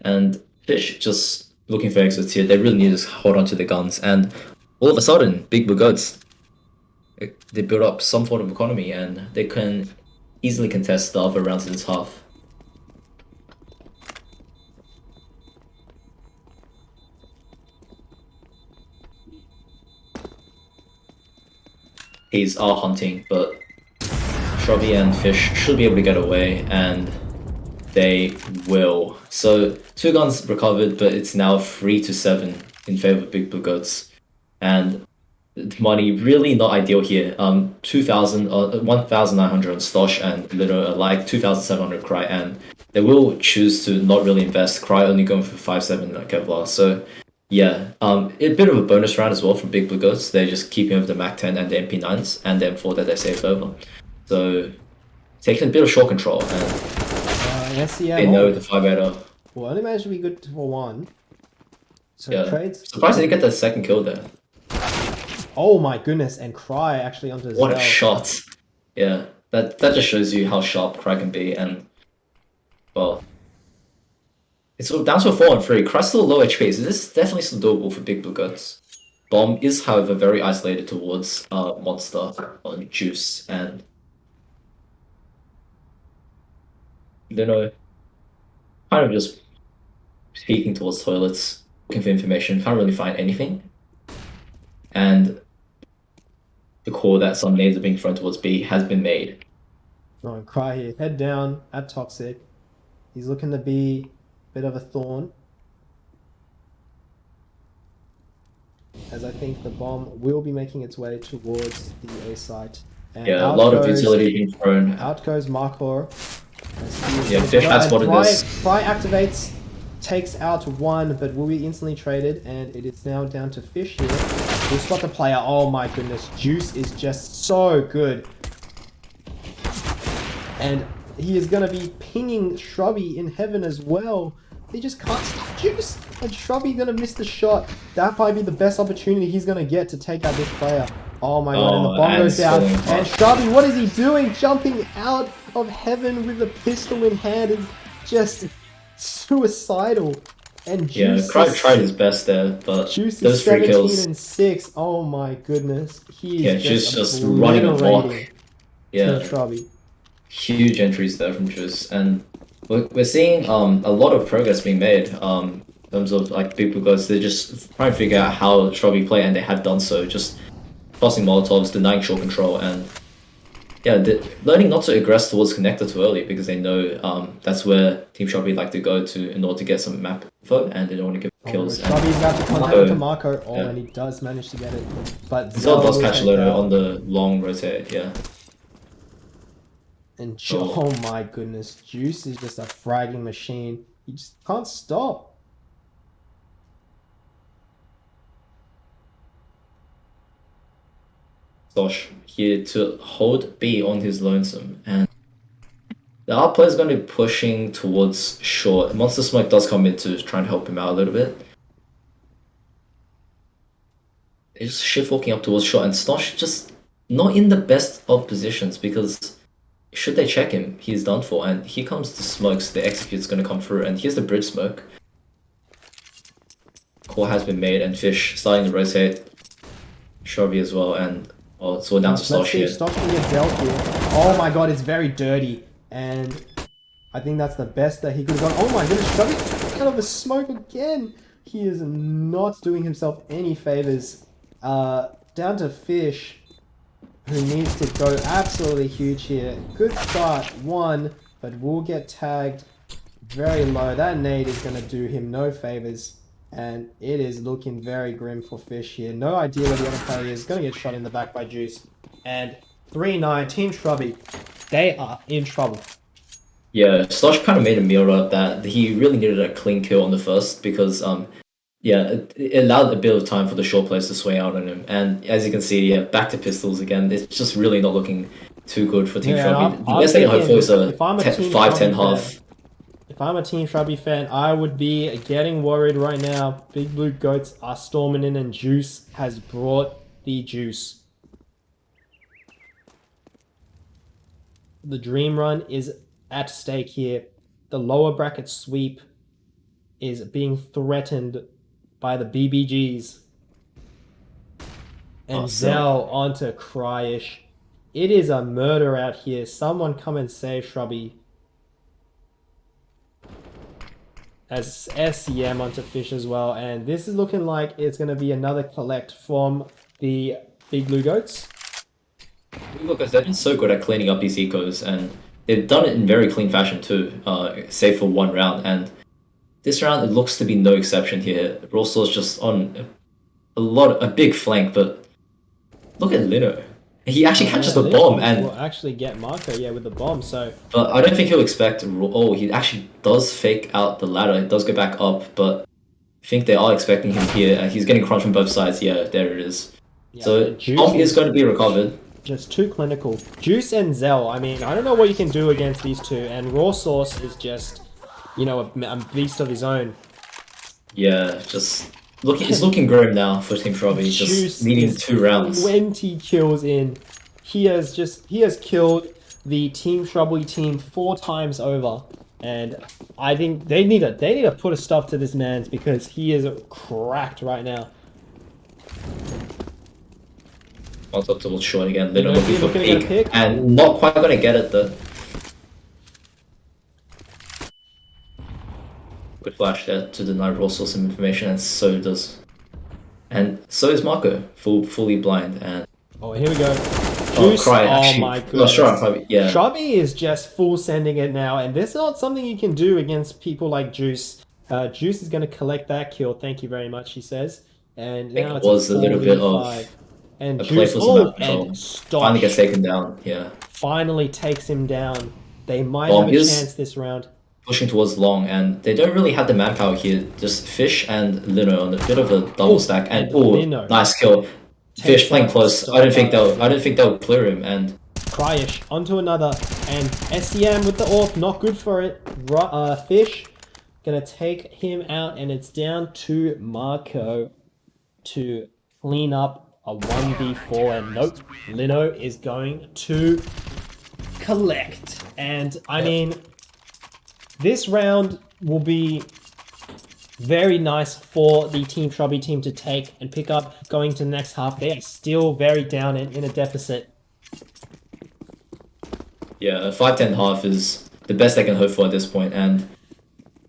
And Fish just looking for exits here. They really need to hold on to the guns. And all of a sudden, Big Blue Goats, they build up some sort of economy and they can easily contest the other rounds in this half. He's hunting, but Shrubby and Fish should be able to get away, and they will. So 2 guns recovered, but it's now 3-7 in favor of Big Blue Goats. And the money really not ideal here. 2,000, 1,900 on Stosh and Little alike, 2,700 Cry, and they will choose to not really invest. Cry only going for 5-7 like Kevlar. So yeah, a bit of a bonus round as well from Big Blue Goats. They're just keeping over the Mac 10 and the MP9s and the M4 that they saved over. So taking a bit of short control and they know the 5-8. Well, only managed to be good for 1. So Yeah, trades. surprised they didn't get the second kill there. Oh my goodness, and Cry actually onto his What a shot! Yeah, that just shows you how sharp Cry can be, and well, it's down to a 4-3. Cry's still low HP, so this is definitely still doable for Big Blue Guts. Bomb is, however, very isolated towards Monster on Juice, and you know, kind of just peeking towards toilets, looking for information, can't really find anything. And the call that some nades are being thrown towards B has been made. Oh, Cry here, head down at Toxic. He's looking to be a bit of a thorn. As I think the bomb will be making its way towards the A site. And yeah, a lot of utility being thrown. Out goes Markor. Yeah, Fish has spotted this. Cry activates, takes out 1, but will be instantly traded, and it is now down to Fish here. We'll spot the player. Oh my goodness, Juice is just so good. And he is going to be pinging Shrubby in heaven as well. He just can't stop Juice. And Shrubby going to miss the shot. That might be the best opportunity he's going to get to take out this player. Oh my god, and the bomb goes down. And Shrubby, what is he doing? Jumping out of heaven with a pistol in hand is just suicidal. And Juice tried his best there, but Juice those is 3 17 kills. and 6. Oh my goodness. He is Just running a block. Yeah. Shrubby. Huge entries there from Juice, and we're seeing a lot of progress being made in terms of like Big Blue Goats. They're just trying to figure out how Shrubby play, and they have done so, just tossing Molotovs, denying short control, and yeah, they're learning not to aggress towards connector too early because they know that's where Team Shrubby like to go to in order to get some map info, and they don't want to give kills. Shrubby's about to contact into Marco, and he does manage to get it, but Zell does catch a loader on the long rotate, yeah. And oh my goodness, Juice is just a fragging machine. He just can't stop. Stosh here to hold B on his lonesome, and the other player's going to be pushing towards short. Monster Smoke does come in to try and help him out a little bit. He's shift walking up towards short, and Stosh just not in the best of positions because should they check him, he's done for. And here comes the smokes, the execute's going to come through, and here's the bridge smoke. Call has been made, and Fish starting to rotate. Shrubby as well, and it's all down to Stosh here. Stosh can get dealt here. Oh my god, it's very dirty, and I think that's the best that he could have done. Oh my goodness, Shrubby out of the smoke again. He is not doing himself any favors. Down to Fish, who needs to go absolutely huge here. Good start, 1, but will get tagged very low. That nade is going to do him no favors, and it is looking very grim for Fish here. No idea where the other player is. Going to get shot in the back by Juice. And 3-9, Team Shrubby, they are in trouble. Yeah, Stosh kind of made a mirror of that. He really needed a clean kill on the first because yeah, it allowed a bit of time for the short players to swing out on him. And as you can see, yeah, back to pistols again. It's just really not looking too good for Team Shrubby. The best they can hope for is a 5-10 half. If I'm a Team Shrubby fan, I would be getting worried right now. Big Blue Goats are storming in, and Juice has brought the juice. The dream run is at stake here. The lower bracket sweep is being threatened by the BBGs. And Oh, Zell onto Cryish. It is a murder out here. Someone come and save Shrubby. As SCM onto Fish as well. And this is looking like it's going to be another collect from the Big Blue Goats. Look, they've been so good at cleaning up these ecos, and they've done it in very clean fashion too, save for one round. And this round, it looks to be no exception here. Rawsaw's just on a big flank, but look at Lino. He actually catches the bomb, and will actually get Marco, yeah, with the bomb. So, but I don't think he'll expect. Oh, he actually does fake out the ladder. He does go back up, but I think they are expecting him here. He's getting crunched from both sides. Yeah, there it is. yeah, So bomb is going to be recovered. Just too clinical. Juice and Zell. I mean, I don't know what you can do against these two. And Raw Sauce is just, you know, a beast of his own. Yeah, just looking. It's looking grim now for Team Shrubby. Just needing 2 rounds. 20 kills in. He has killed the Team Shrubby team 4 times over. And I think they need to put a stop to this man's because he is cracked right now. Wants up towards short again. They're looking for pick, and not quite gonna get it though. Good flash there to deny Russell some information, and so does, and so is Marco, fully blind. And oh, here we go. Juice, my goodness. Yeah. Shrubby is just full sending it now, and this is not something you can do against people like Juice. Juice is going to collect that kill. Thank you very much, he says. And now it's was a little bit of and a Juice and finally gets taken down. Yeah. Finally takes him down. They might have a chance this round. Pushing towards long, and they don't really have the manpower here. Just Fish and Lino on a bit of a double stack, and nice kill. Fish playing close. I don't think they'll clear him. And Cryish onto another, and SCM with the AWP, not good for it. Fish gonna take him out, and it's down to Marco to clean up a 1v4, and nope, Lino is going to collect. And I mean, this round will be very nice for the Team Shrubby team to take and pick up going to the next half. They are still very down and in a deficit. Yeah, a 5-10 half is the best they can hope for at this point, and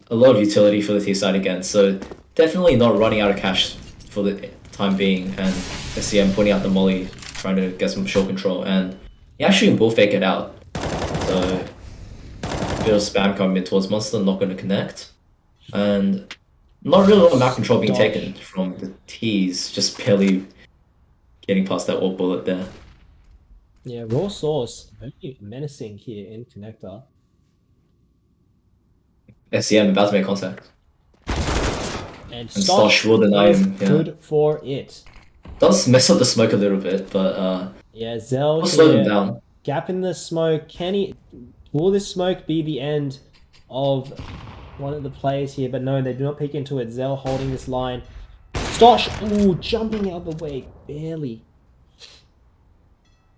a lot of utility for the T side again. So definitely not running out of cash for the time being, and SCM putting out the molly, trying to get some short control, and he actually will fake it out. So a bit of spam coming in towards Monster, not going to connect, and not really a lot of map control being taken from the T's, just barely getting past that AWP bullet there. Yeah, Raw Sauce, very menacing here in Connector. SCM about to make contact. And Stosh will deny him. Yeah. Good for it. Does mess up the smoke a little bit, but yeah, Zell will slow them down. Gap in the smoke. Will this smoke be the end of one of the players here? But no, they do not peek into it. Zell holding this line. Stosh, ooh, jumping out of the way, barely.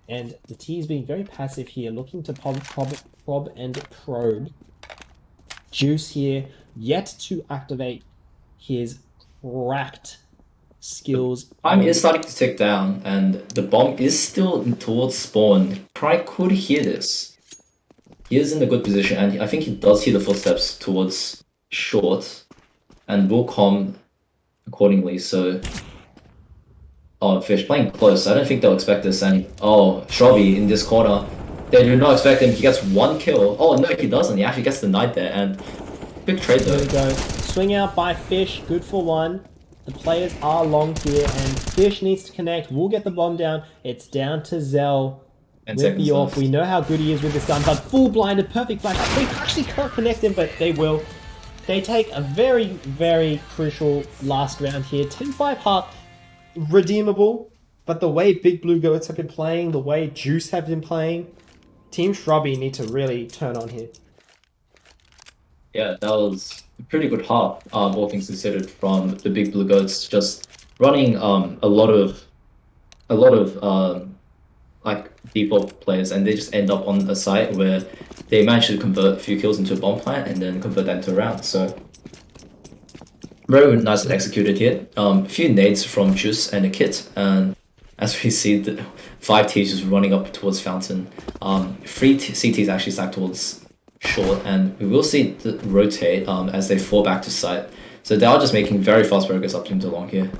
And the T is being very passive here, looking to prob and probe. Juice here, yet to activate his cracked skills. Time is starting to tick down, and the bomb is still towards spawn. Probably could hear this. He is in a good position, and I think he does hear the footsteps towards short, and will come accordingly. So, oh, Fish playing close. I don't think they'll expect this. And oh, Shrubby in this corner. They do not expect him. He gets 1 kill. Oh no, he doesn't. He actually gets denied there, and big trade though. There we go. Swing out by Fish. Good for 1. The players are long here, and Fish needs to connect. We'll get the bomb down. It's down to Zell. And with the off. We know how good he is with this gun, but full blinded, perfect flash. They actually can't connect him, but they will. They take a very, very crucial last round here. 10-5 half, redeemable, but the way Big Blue Goats have been playing, the way Juice have been playing, Team Shrubby need to really turn on here. Yeah, that was a pretty good half, all things considered, from the Big Blue Goats. Just running a lot of like default players, and they just end up on a site where they manage to convert a few kills into a bomb plant and then convert that into a round. So very nicely executed here. A few nades from Juice and a kit, and as we see the 5 T's just running up towards Fountain. 3 CTs actually stacked towards short, and we will see the rotate as they fall back to site. So they are just making very fast progress up into long here.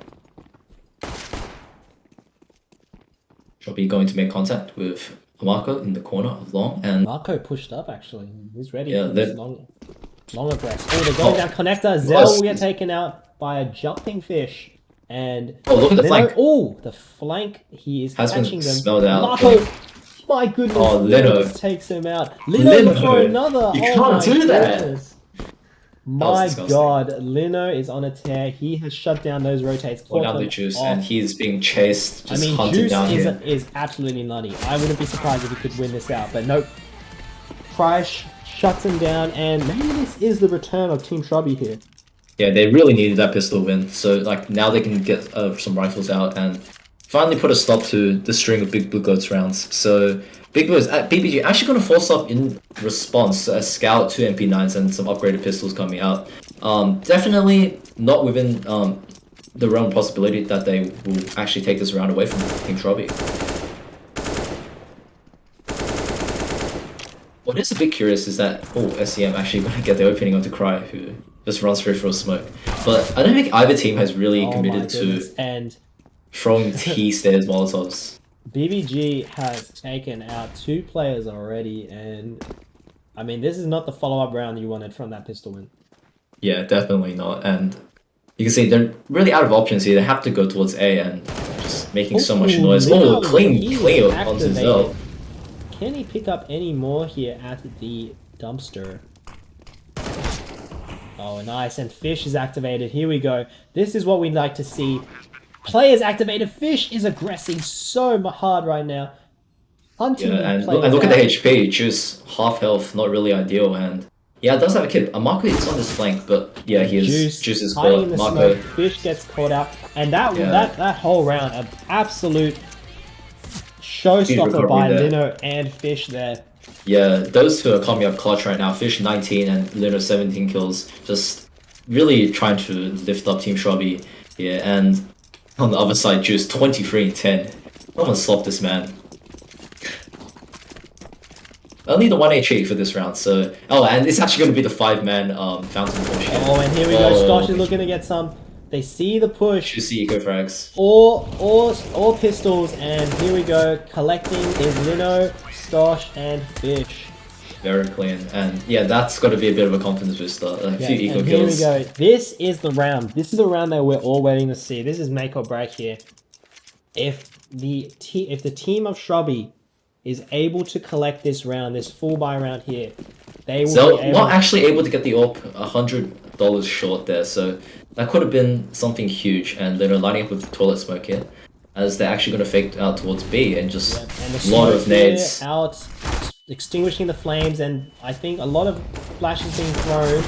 Shobi going to make contact with Marco in the corner of long, and Marco pushed up actually. He's ready Yeah, for this long aggress. Oh, they're going down connector. Zell will get taken out by a jumping fish. And look at the flank. Oh, the flank. He is Has been catching them. smelled out. Marco, my goodness. Oh, Lino. Just takes him out. Lino for another. You oh can't my do that. goodness. My God, Lino is on a tear. He has shut down those rotates. Pull down the Juice, and he's being chased, just hunted Juice down here. is absolutely nutty. I wouldn't be surprised if he could win this out, but nope. Price shuts him down, and maybe this is the return of Team Shrubby here. Yeah, they really needed that pistol win, so like now they can get some rifles out and finally put a stop to the string of Big Blue Goats rounds. So Big Blue is at BBG actually going to force up in response a Scout, 2 MP9s, and some upgraded pistols coming out. Definitely not within the realm of possibility that they will actually take this round away from Team Shrubby. What is a bit curious is that SCM actually going to get the opening onto Cry, who just runs straight for a smoke. But I don't think either team has really committed to throwing T stairs Molotovs. BBG has taken out 2 players already, and I mean, this is not the follow-up round you wanted from that pistol win. Yeah, definitely not. And you can see they're really out of options here. They have to go towards A and just making so much noise. Oh, clean onto Zell. Can he pick up any more here at the dumpster? Oh, nice. And Fish is activated. Here we go. This is what we'd like to see. Players activated. Fish is aggressing so hard right now. Hunting and look at the HP. Juice, half health, not really ideal. And yeah, it does have a kid. Marco is on this flank, but yeah, he is. Juice is caught. Marco. Fish gets caught out. And that whole round, an absolute showstopper by Lino and Fish there. Yeah, those two are coming up clutch right now. Fish 19 and Lino 17 kills. Just really trying to lift up Team Shrubby here. And on the other side, Juice 23 and 10. No one slopped this man. Only the 1 HE for this round, so... Oh, and it's actually going to be the 5-man Fountain push here. Oh, and here we go. Stosh is looking to get some. They see the push. Juicy eco frags. Or pistols, and here we go. Collecting is Lino, Stosh, and Fish. Very clean, and yeah, that's got to be a bit of a confidence booster. A few eco kills. Here we go. This is the round. This is the round that we're all waiting to see. This is make or break here. If the team of Shrubby is able to collect this round, this full buy round here, they will be able not actually able to get the AWP $100 short there, so that could have been something huge. And they're lining up with toilet smoke here, as they're actually going to fake out towards B and just a lot of nades out, extinguishing the flames, and I think a lot of flashes being thrown.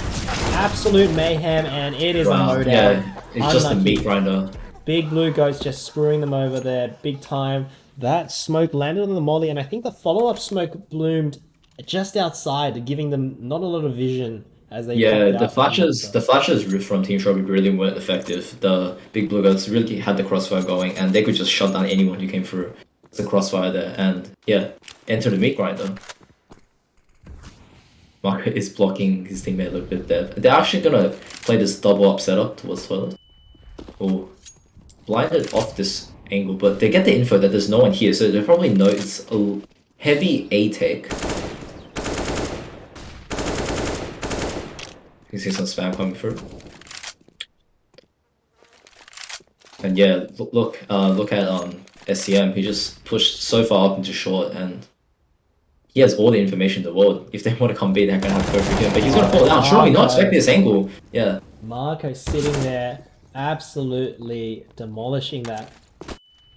Absolute mayhem, and it is a loadout. Yeah, it's just a meat grinder. Big Blue Goats just screwing them over there, big time. That smoke landed on the molly, and I think the follow-up smoke bloomed just outside, giving them not a lot of vision as they the flashes from Team Shrubby really weren't effective. The Big Blue Goats really had the crossfire going, and they could just shut down anyone who came through the crossfire there, and yeah, enter the meat grinder. Marco is blocking his teammate a little bit there. They're actually gonna play this double up setup towards toilet. Oh, blinded off this angle, but they get the info that there's no one here, so they probably know it's a heavy A take. You can see some spam coming through. And yeah, look at SCM. He just pushed so far up into short, and he has all the information in the world. If they want to come B, they're gonna have to go for him. But he's gonna fall down. Surely not expecting this angle. Yeah. Marco sitting there, absolutely demolishing that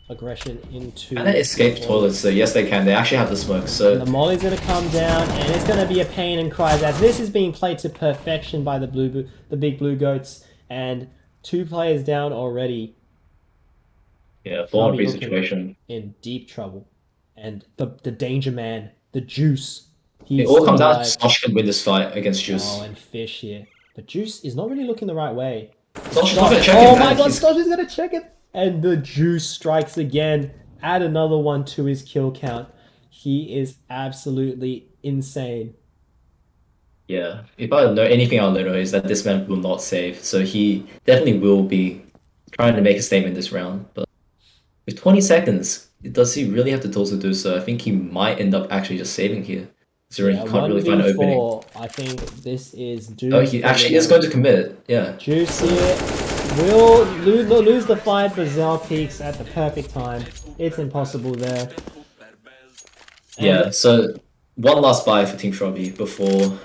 aggression into. And they escaped toilets, so yes, they can. They actually have the smoke. So and the molly's gonna come down, and it's gonna be a pain and cries as this is being played to perfection by the Big Blue Goats, and 2 players down already. Yeah, 4-3 situation. In deep trouble, and the danger man, the Juice. It all comes out. Stosh can win this fight against Juice. Oh, and Fish here, but Juice is not really looking the right way. Stosh is not gonna check it. Oh my God, Stosh is gonna check it. And the Juice strikes again. add another one to his kill count. He is absolutely insane. Yeah, if I know anything I know is that this man will not save, so he definitely will be trying to make a statement this round. But with 20 seconds, does he really have the tools to do so? I think he might end up actually just saving here. Considering he can't really find an opening. 1v4, I think this is doomed. Oh, he actually is going to commit. Yeah. Juice here will lose the fight, but Zell peaks at the perfect time. It's impossible there. Yeah, so one last buy for Team Shrubby before,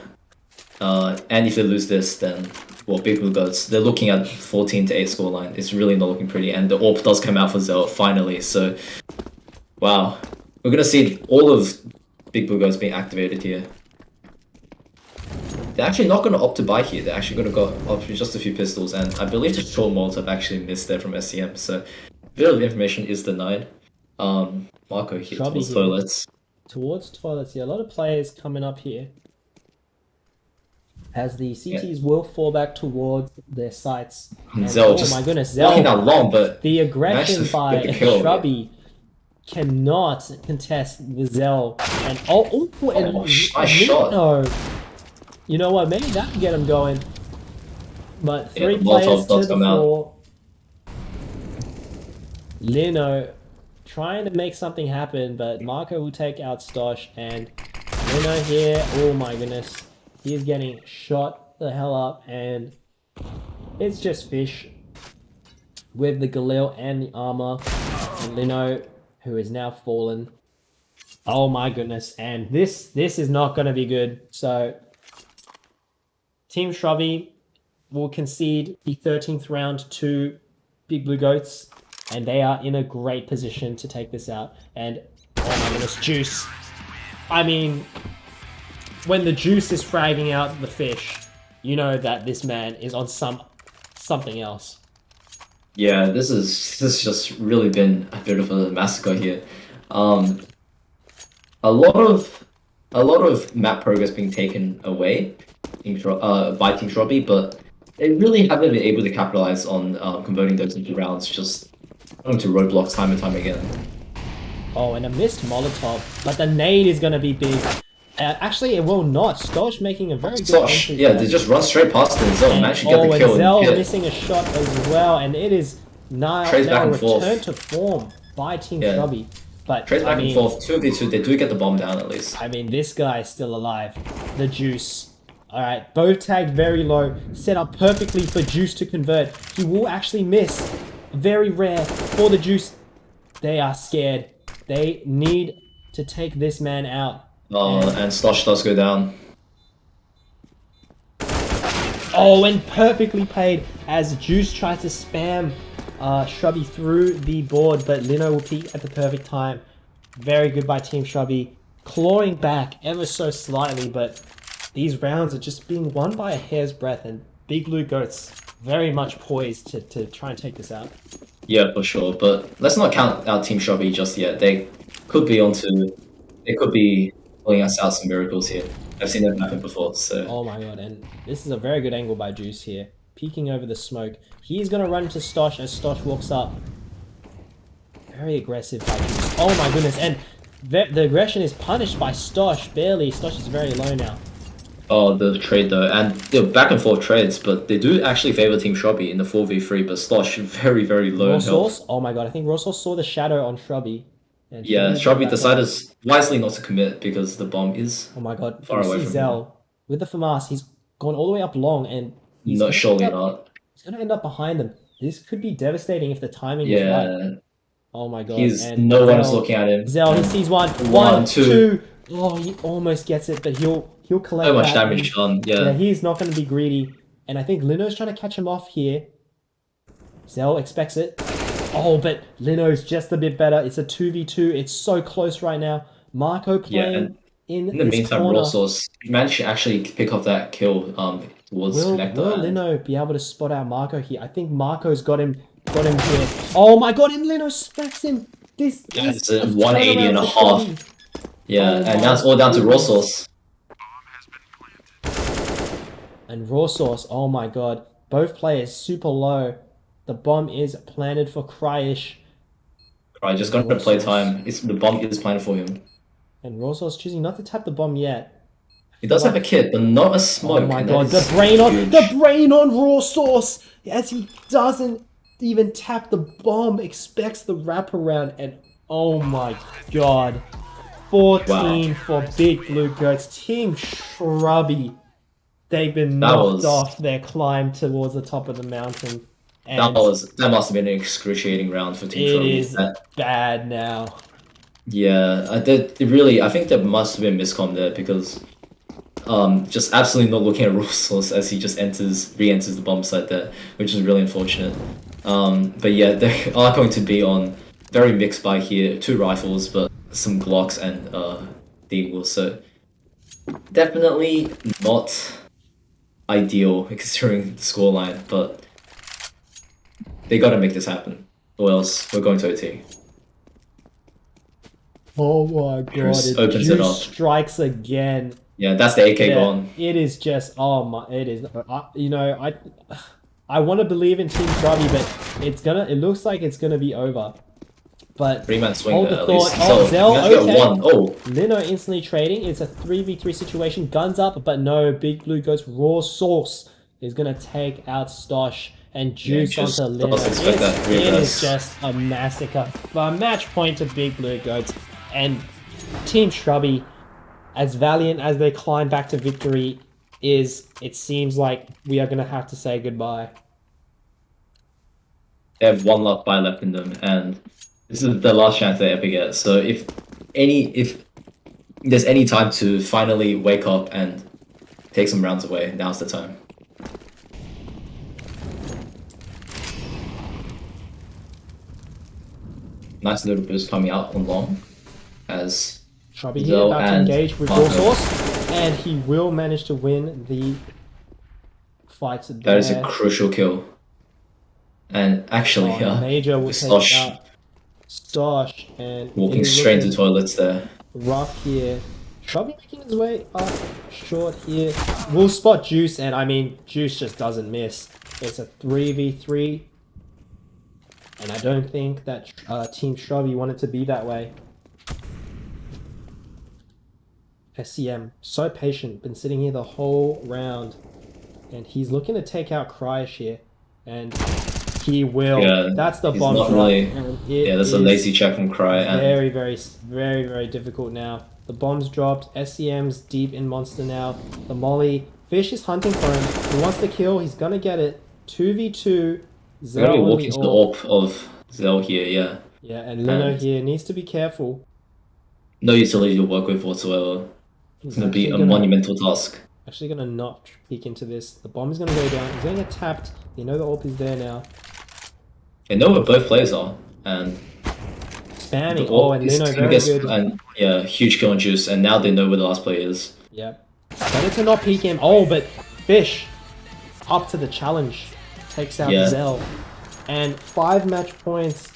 and if they lose this, then, well, Big Blue Goats, they're looking at 14 to 8 scoreline. It's really not looking pretty, and the AWP does come out for Zell finally, so, wow. We're gonna see all of Big Blue Goats being activated here. They're actually not gonna opt to buy here, they're actually gonna go opt for just a few pistols, and I believe the short Molotov actually missed there from SCM, so a bit of information is denied. Marco here towards toilets. Towards toilets, yeah, a lot of players coming up here. As the CTs will fall back towards their sites. And, Zell oh just my goodness, Zell! walking out long, but the aggression by Shrubby yeah. cannot contest the Zell. And and nice shot. No, you know what? Maybe that can get him going. But Yeah, 3 the players Molotov to does the come out. floor. Lino trying to make something happen, but Marco will take out Stosh, and Lino here, oh my goodness, he is getting shot the hell up, and it's just Fish with the Galil and the armor, and Lino, who is now fallen. Oh my goodness, and this is not going to be good. So Team Shrubby will concede the 13th round to Big Blue Goats, and they are in a great position to take this out. And oh my goodness, Juice. I mean, when the Juice is fragging out the Fish, you know that this man is on something else. Yeah, this has just really been a bit of a massacre here. A lot of map progress being taken away by Team Shrubby, but they really haven't been able to capitalize on converting those into rounds, just going to roadblocks time and time again. Oh, and a missed Molotov, but the nade is going to be big. Actually, it will not. Stosh making a very good entry. Yeah, they just run straight past it, and Zell managed to get the kill. And Zell missing a shot as well, and it is now a return to form by Team Shrubby. But Trades back and forth, 2v2, they do get the bomb down at least. I mean, this guy is still alive. The Juice. Alright, both tagged very low, set up perfectly for Juice to convert. He will actually miss. Very rare for the Juice. They are scared. They need to take this man out. Oh, and Stosh does go down. Oh, and perfectly played as Juice tries to spam Shrubby through the board, but Lino will peek at the perfect time. Very good by Team Shrubby. Clawing back ever so slightly, but these rounds are just being won by a hair's breadth, and Big Blue Goats very much poised to try and take this out. Yeah, for sure, but let's not count out Team Shrubby just yet. They could be pulling us out some miracles here. I've seen that happen before, so... Oh my god, and this is a very good angle by Juice here. Peeking over the smoke. He's going to run into Stosh as Stosh walks up. Very aggressive by Juice. Oh my goodness, and the aggression is punished by Stosh, barely. Stosh is very low now. Oh, the trade though, and they're back and forth trades, but they do actually favor Team Shrubby in the 4v3, but Stosh very, very low in health. Oh my god, I think Rossos saw the shadow on Shrubby. And yeah, Shrubby decided wisely not to commit because the bomb is oh my god, far away from Zell him. With the FAMAS, he's gone all the way up long, and he's not. He's going to end up behind them. This could be devastating if the timing is right. Oh my god. And no one is looking at him. Zell, he sees one, two. Oh, he almost gets it, but he'll collect so much damage done, yeah, he's not going to be greedy. And I think Lino's trying to catch him off here. Zell expects it. Oh, but Lino's just a bit better. It's a 2v2. It's so close right now. Marco playing in the meantime, Rossos managed to actually pick up that kill towards Connector. Will Lino be able to spot out Marco here? I think Marco's got him here. Oh my god, and Lino smacks him. This is a 180 and a half. Yeah, and now it's all down to Rossos. And Rossos, oh my god. Both players super low. The bomb is planted for Cryish. Right, just gonna play time. The bomb is planning for him. And Rosal's choosing not to tap the bomb yet. He does have a kit, but not a smoke. Oh my and god, that the brain on huge. the brain on Raw Sauce as he doesn't even tap the bomb, expects the wraparound, and oh my god. 14 for Big Blue Goats. Team Shrubby. They've been knocked off their climb towards the top of the mountain. And that must have been an excruciating round for Team Shrubby. It is bad now. Yeah, I think there must have been miscom there because just absolutely not looking at Raw Source as he just re-enters the bomb site there, which is really unfortunate. But yeah, they are going to be on very mixed buy here, 2 rifles, but some Glocks and Deagle, so definitely not ideal considering the scoreline, but they gotta make this happen, or else we're going to OT. Oh my god, opens it up. Strikes again. Yeah, that's the AK gone. It is just, it is, I want to believe in Team Shrubby, but it looks like it's gonna be over. But 3-man swing hold there, the at thought. least. Oh, So, Zell, you have to get okay. one. Oh. Lino instantly trading. It's a 3v3 situation. Guns up, but no. Big Blue Ghost Raw Sauce is going to take out Stosh and Juice onto Lino. It is just a massacre. But a match point to Big Blue Goats. And Team Shrubby, as valiant as they climb back to victory, it seems like we are going to have to say goodbye. They have 1 luck buy left in them, and this is the last chance they ever get. So if there's any time to finally wake up and take some rounds away, now's the time. Nice little boost coming out on long as Shrubby here about to engage with Raw Sauce, and he will manage to win the fight there. That is a crucial kill. And actually, Major will take out Stosh and walking straight into toilets there. Rough here. Shrubby making his way up short here. We'll spot Juice, and I mean, Juice just doesn't miss. It's a 3v3. And I don't think that Team Shrubby wanted to be that way. SCM, so patient, been sitting here the whole round. And he's looking to take out Kryish here. And he will. Yeah, that's the he's bomb not drop. really, yeah, that's a lazy check from Cry. Very, very difficult now. The bomb's dropped. SCM's deep in Monster now. The Molly. Fish is hunting for him. He wants the kill. He's gonna get it. 2v2. Zell gonna be walking to the AWP of Zell here, yeah. Yeah, and Lino here needs to be careful. No utility to work with whatsoever. It's gonna be a monumental task. Actually gonna not peek into this. The bomb is gonna go down. He's gonna get tapped. You know the AWP is there now. They know where both players are, and spamming. Oh, and Lino very good. And yeah, huge kill on Juice, and now they know where the last player is. Yep. Better to not peek him. Oh, but Fish up to the challenge. Takes out Zell. And 5 match points.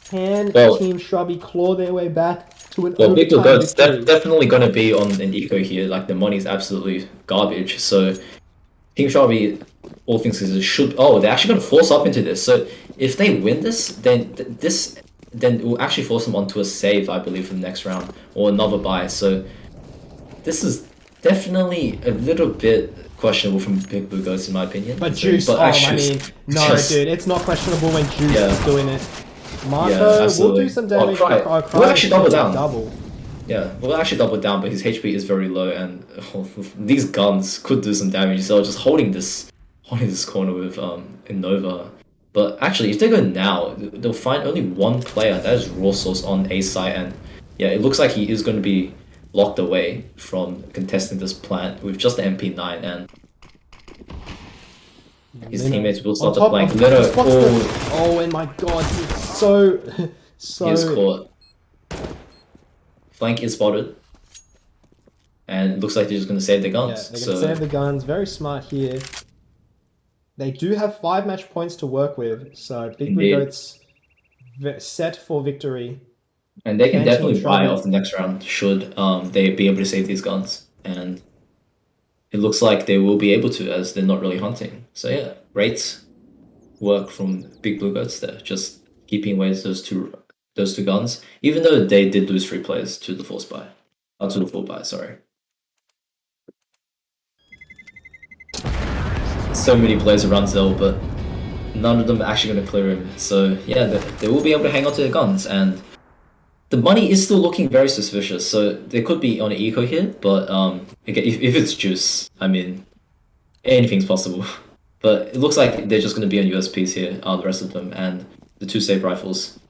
Can Team Shrubby claw their way back to an overtime Big Blue Goats victory? definitely going to be on an eco here. Like, the money's absolutely garbage. So, Team Shrubby, all things considered, should... Oh, they're actually going to force up into this. So, if they win this, then it will actually force them onto a save, I believe, for the next round. Or another buy. So, this is definitely a little bit questionable from Big Blue Goats, in my opinion. But Juice, I mean, no, dude, it's not questionable when Juice is doing it. Marco will do some damage. We'll actually double down. Yeah, we'll actually double down, but his HP is very low, and these guns could do some damage. So just holding this corner with Innova. But actually, if they go now, they'll find only one player. That is Raw Sauce on A site, and yeah, it looks like he is going to be locked away from contesting this plant with just the MP9, and his teammates will start to flank. Oh, and my god, he's so he is caught. Flank is spotted, and it looks like they're just going to save the guns. Yeah, they're going to save the guns. Very smart here. They do have 5 match points to work with, so Big Blue Goats set for victory. And they can definitely buy off the next round should they be able to save these guns. And it looks like they will be able to, as they're not really hunting. So yeah, great work from Big Blue Goats there, just keeping away those those two guns, even though they did lose 3 players to the force buy. To the full buy, sorry. So many players around Zell, but none of them are actually going to clear him. So yeah, they will be able to hang on to their guns, and the money is still looking very suspicious. So they could be on an eco here, but if it's juice, I mean, anything's possible. But it looks like they're just going to be on USPs here, the rest of them, and the 2 safe rifles.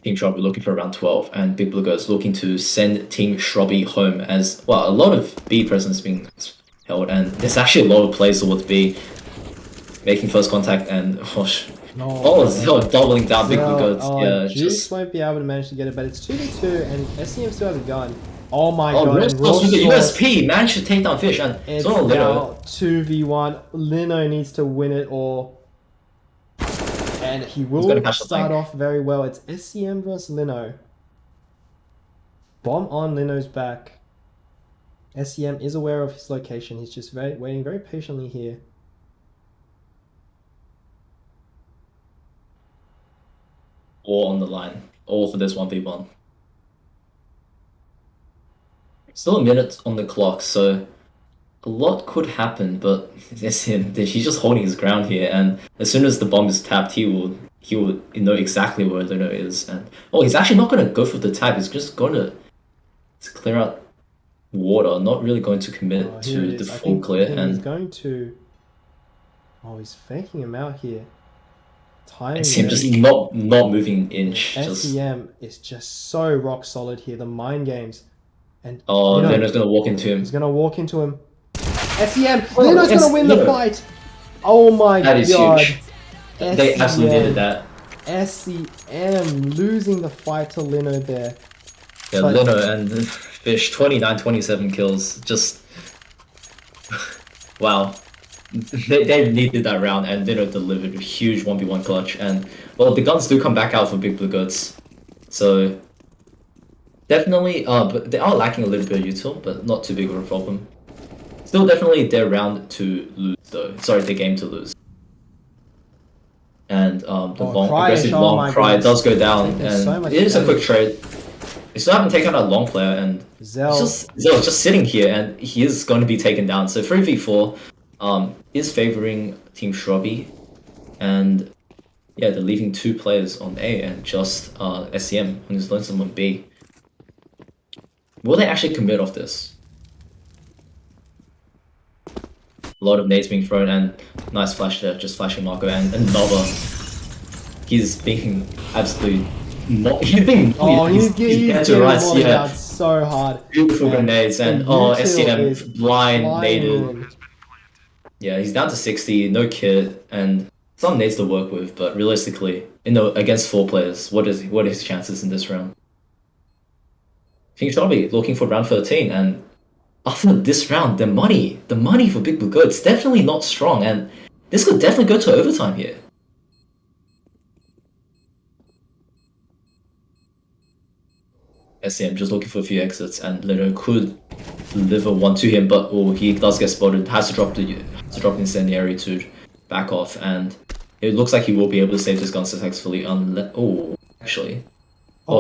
Team Shrubby looking for around 12, and Big Blue Goats looking to send Team Shrubby home as, well, a lot of B presence being held, and there's actually a lot of plays towards B, making first contact, and Zell doubling down Big Blue Goats. Yeah, Juice won't be able to manage to get it, but it's 2v2, and SCM still has a gun. Oh my god, Real Sauce with the USP managed to take down Fish, and it's now 2v1. Lino needs to win it all. And he will start off very well. It's SCM versus Lino. Bomb on Lino's back. SCM is aware of his location. He's just waiting very patiently here. All on the line. All for this 1v1. Still a minute on the clock, so a lot could happen, but it's him. He's just holding his ground here, and as soon as the bomb is tapped, he will know exactly where Lino is. And he's actually not going to go for the tap. He's just going to clear out water, not really going to commit to the full clear. And he's going to. Oh, he's faking him out here. Timing. It's him just not moving an inch. SCM is just so rock solid here. The mind games. And Lino's gonna walk into him. He's gonna walk into him. SCM! Lino's gonna win the fight! Oh my god. That is huge. They absolutely did that. SCM losing the fight to Lino there. Yeah, Lino and Fish, 29-27 kills. Just... wow. They needed that round, and Lino delivered a huge 1v1 clutch. And, well, the guns do come back out for Big Blue Goats. So... definitely, but they are lacking a little bit of util, but not too big of a problem. Still definitely their round to lose though. Sorry, their game to lose. And aggressive long cry does go down, and it is a quick trade. They still haven't taken out a long player, and Zell's just sitting here, and he is going to be taken down. So 3v4 is favoring Team Shrubby, and yeah, they're leaving 2 players on A and just SCM on his lonesome on B. Will they actually commit off this? A lot of nades being thrown, and nice flash there, just flashing Marco, and another. He's being absolutely not. He's being. He's getting out so hard. Beautiful grenades, and SCM blind naded. Yeah, he's down to 60, no kit, and some nades to work with, but realistically, against 4 players, what are his chances in this round? Team Shrubby looking for round 13, and after this round, the money for Big Blue Goats definitely not strong, and this could definitely go to overtime here. SCM just looking for a few exits, and Lino could deliver one to him, but he does get spotted. Has to drop incendiary to back off, and it looks like he will be able to save this gun successfully. Actually.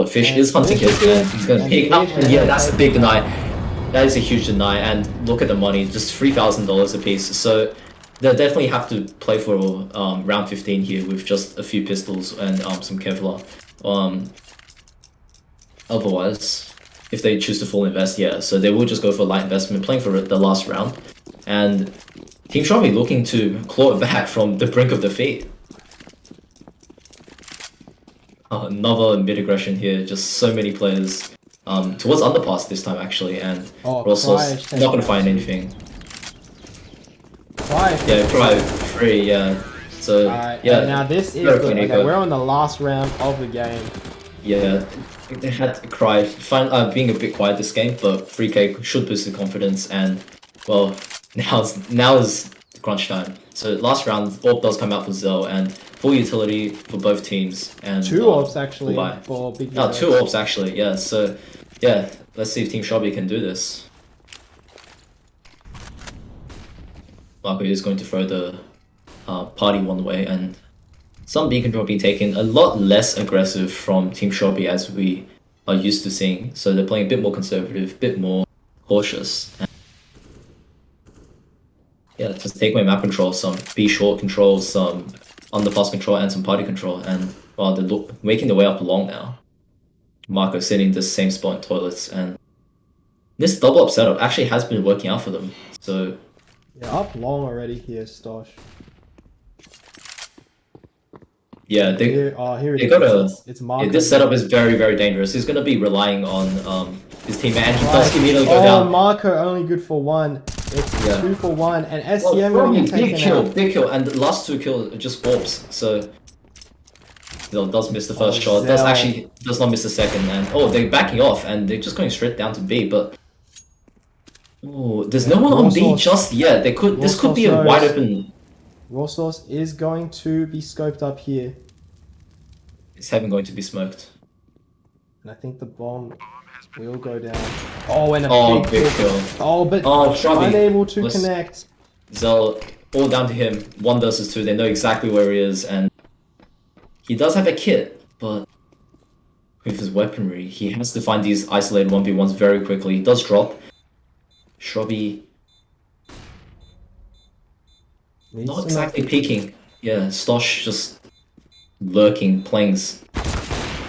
Fish is hunting him, and he's going to pick up. Yeah, that's a big deny. That is a huge deny, and look at the money, just $3,000 a piece. So they'll definitely have to play for round 15 here with just a few pistols and some Kevlar. Otherwise, if they choose to full invest, yeah, so they will just go for light investment, playing for the last round. And Team Shrubby looking to claw it back from the brink of defeat. Another mid aggression here, just so many players towards underpass this time actually, and also not going to find anything. Cry free, yeah. So yeah. Now this is good. Okay, we're on the last round of the game. Yeah, they had to Cry being a bit quiet this game, but 3K should boost the confidence, and well, now is crunch time. So last round, AWP does come out for Zell, and full utility for both teams. And 2 AWPs actually for Big Blue. 2 AWPs actually, yeah. So yeah, let's see if Team Shrubby can do this. Marco is going to throw the party one way, and some B control being taken, a lot less aggressive from Team Shopee as we are used to seeing. So they're playing a bit more conservative, a bit more cautious. And yeah, just take away map control, some B short control, some underpass control, and some party control. And well, they're making their way up long now. Marco sitting in the same spot in toilets, and this double up setup actually has been working out for them. So Yeah, up long already here, Stosh. yeah, they here it they is. got a It's Marco. yeah, this setup is very, very dangerous. He's gonna be relying on his teammate, and he does immediately go down. Marco only good for 1. It's 2 for 1, and SCM gonna get taken out. Big kill, and the last 2 kills are just orbs. So Zell does miss the first shot. Zell. Does not miss the second, and they're backing off, and they're just going straight down to B. But there's no one on B just yet. This could be a wide open. Raw Source is going to be scoped up here. Is Heaven going to be smoked? And I think the bomb will go down. Oh, and a big kill. Oh, but unable to connect. Zell, all down to him. 1 versus 2. They know exactly where he is, and he does have a kit, but with his weaponry, he has to find these isolated 1v1s very quickly. He does drop. Shrubby not exactly peeking. Yeah, Stosh just lurking, playing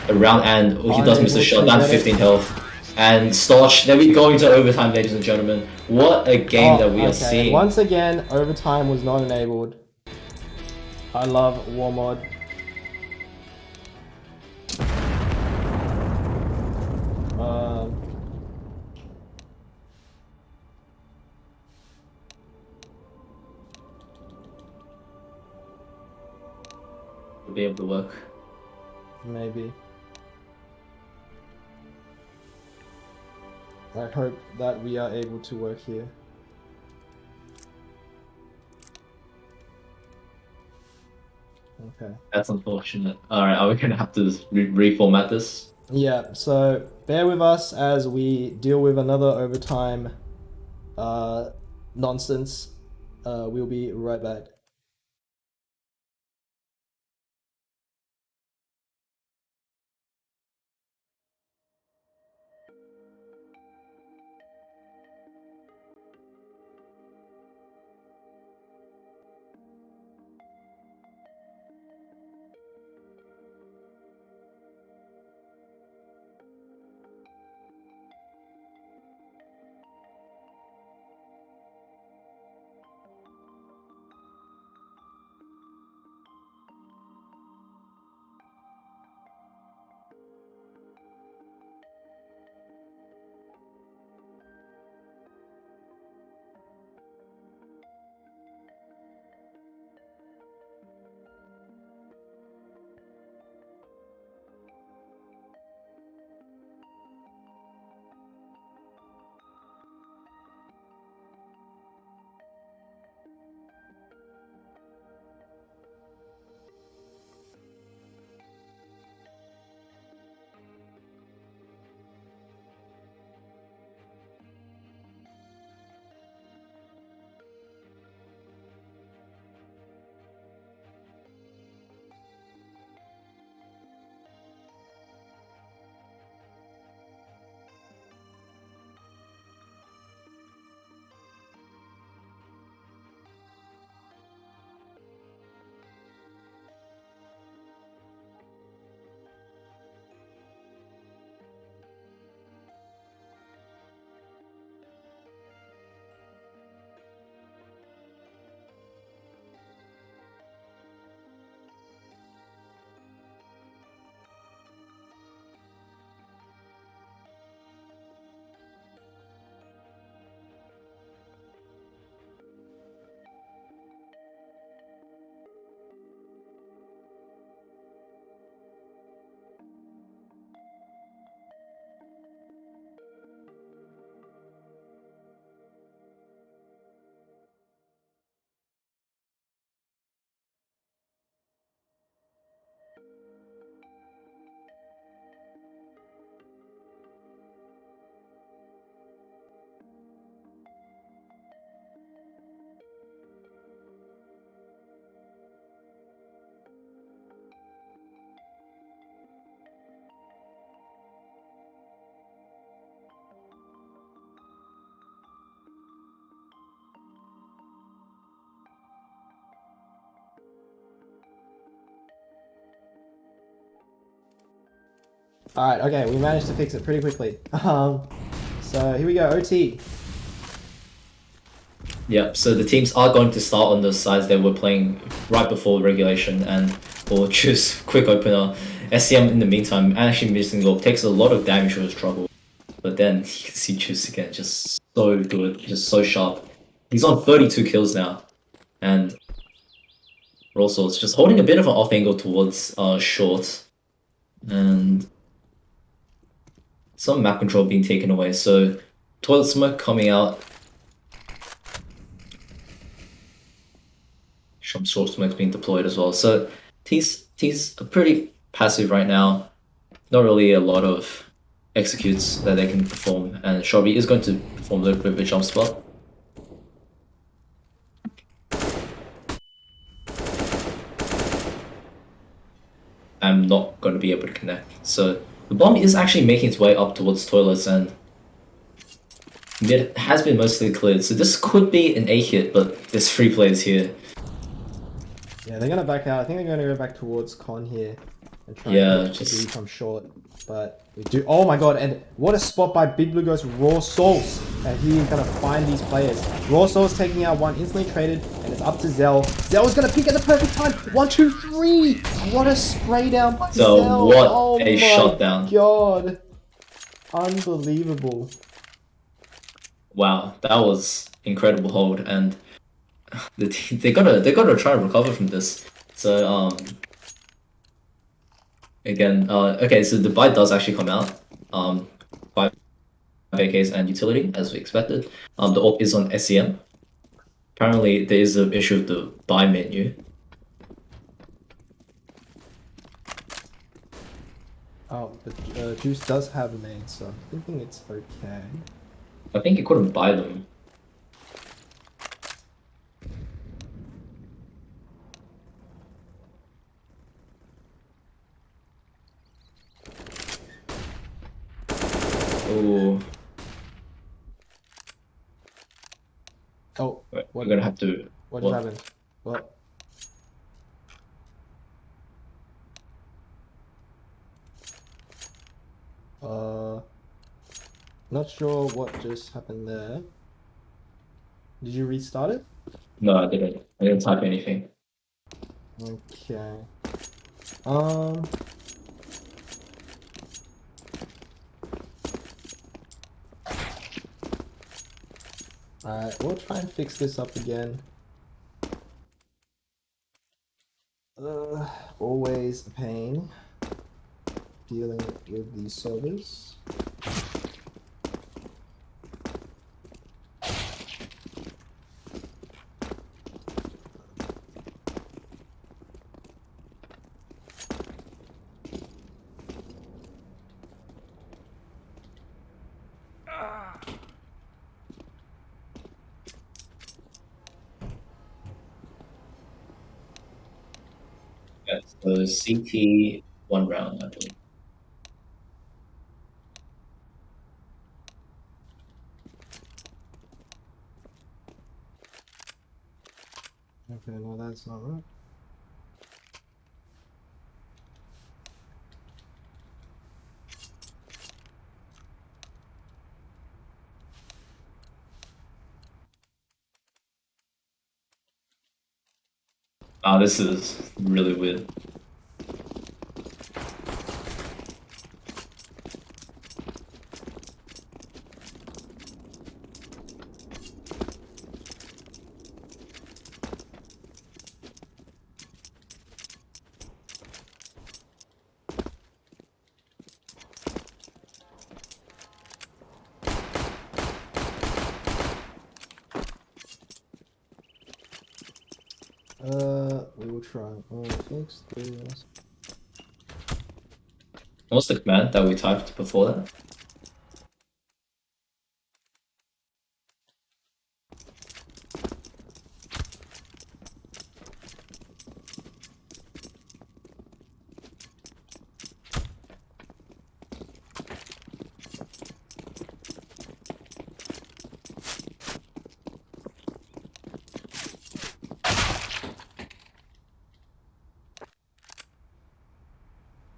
around, and he does miss a shot, down to 15 health. And Stosh, then we go into overtime, ladies and gentlemen. What a game that we are seeing. Once again, overtime was not enabled. I love War Mod. Will be able to work. Maybe. I hope that we are able to work here. Okay. That's unfortunate. Alright, are we gonna have to reformat this? Yeah, so bear with us as we deal with another overtime nonsense. We'll be right back. Alright, okay, we managed to fix it pretty quickly. So here we go, OT. Yeah, so the teams are going to start on the sides they were playing right before regulation and will choose quick opener. SCM in the meantime, actually missing the takes a lot of damage for his trouble. But then you can see Juice again, just so good, just so sharp. He's on 32 kills now. And also it's just holding a bit of an off angle towards short. And some map control being taken away. So toilet smoke coming out. Some short smoke's being deployed as well. So T's are pretty passive right now. Not really a lot of executes that they can perform, and Shrubby is going to perform a little bit of a jump spot. I'm not going to be able to connect. So the bomb is actually making its way up towards toilets, and mid has been mostly cleared. So this could be an A hit, but there's 3 players here. Yeah, they're gonna back out. I think they're gonna go back towards Con here and try Yeah, and just from short. But we do. Oh my god! And what a spot by Big Blue Ghost Raw Souls. And he is gonna find these players. Raw Souls taking out one, instantly traded, and it's up to Zell. Zell is gonna pick at the perfect time. 1, 2, 3. What a spray down by So Zell. what Oh a my shutdown. God! Unbelievable. Wow, that was incredible hold, and they gotta try and recover from this. So again, okay, so the buy does actually come out. 5 AKs and utility as we expected. The AWP is on SCM. Apparently there is an issue with the buy menu. Oh, but Juice does have a main, so I'm thinking it's okay. I think you couldn't buy them. Oh. Oh, we're gonna have to. What just happened? What? Not sure what just happened there. Did you restart it? No, I didn't. I didn't type anything. Okay. Alright, we'll try and fix this up again. Always a pain dealing with these servers. Yeah, so CT 1 round, I believe. Okay, no, that's not right. This is really weird. We will try. Fix this. What's the command that we typed before that?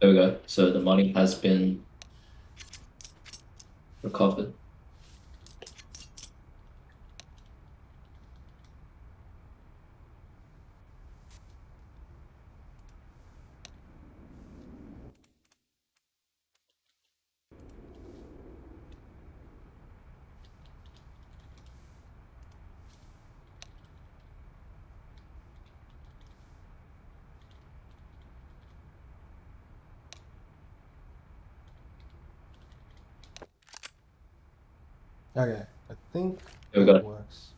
There we go. So the money has been recovered. Okay, I think Here we go. that works.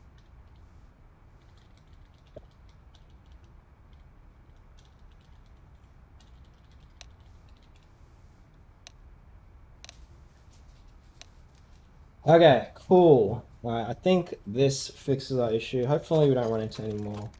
Okay, cool. Alright, I think this fixes our issue. Hopefully we don't run into any more.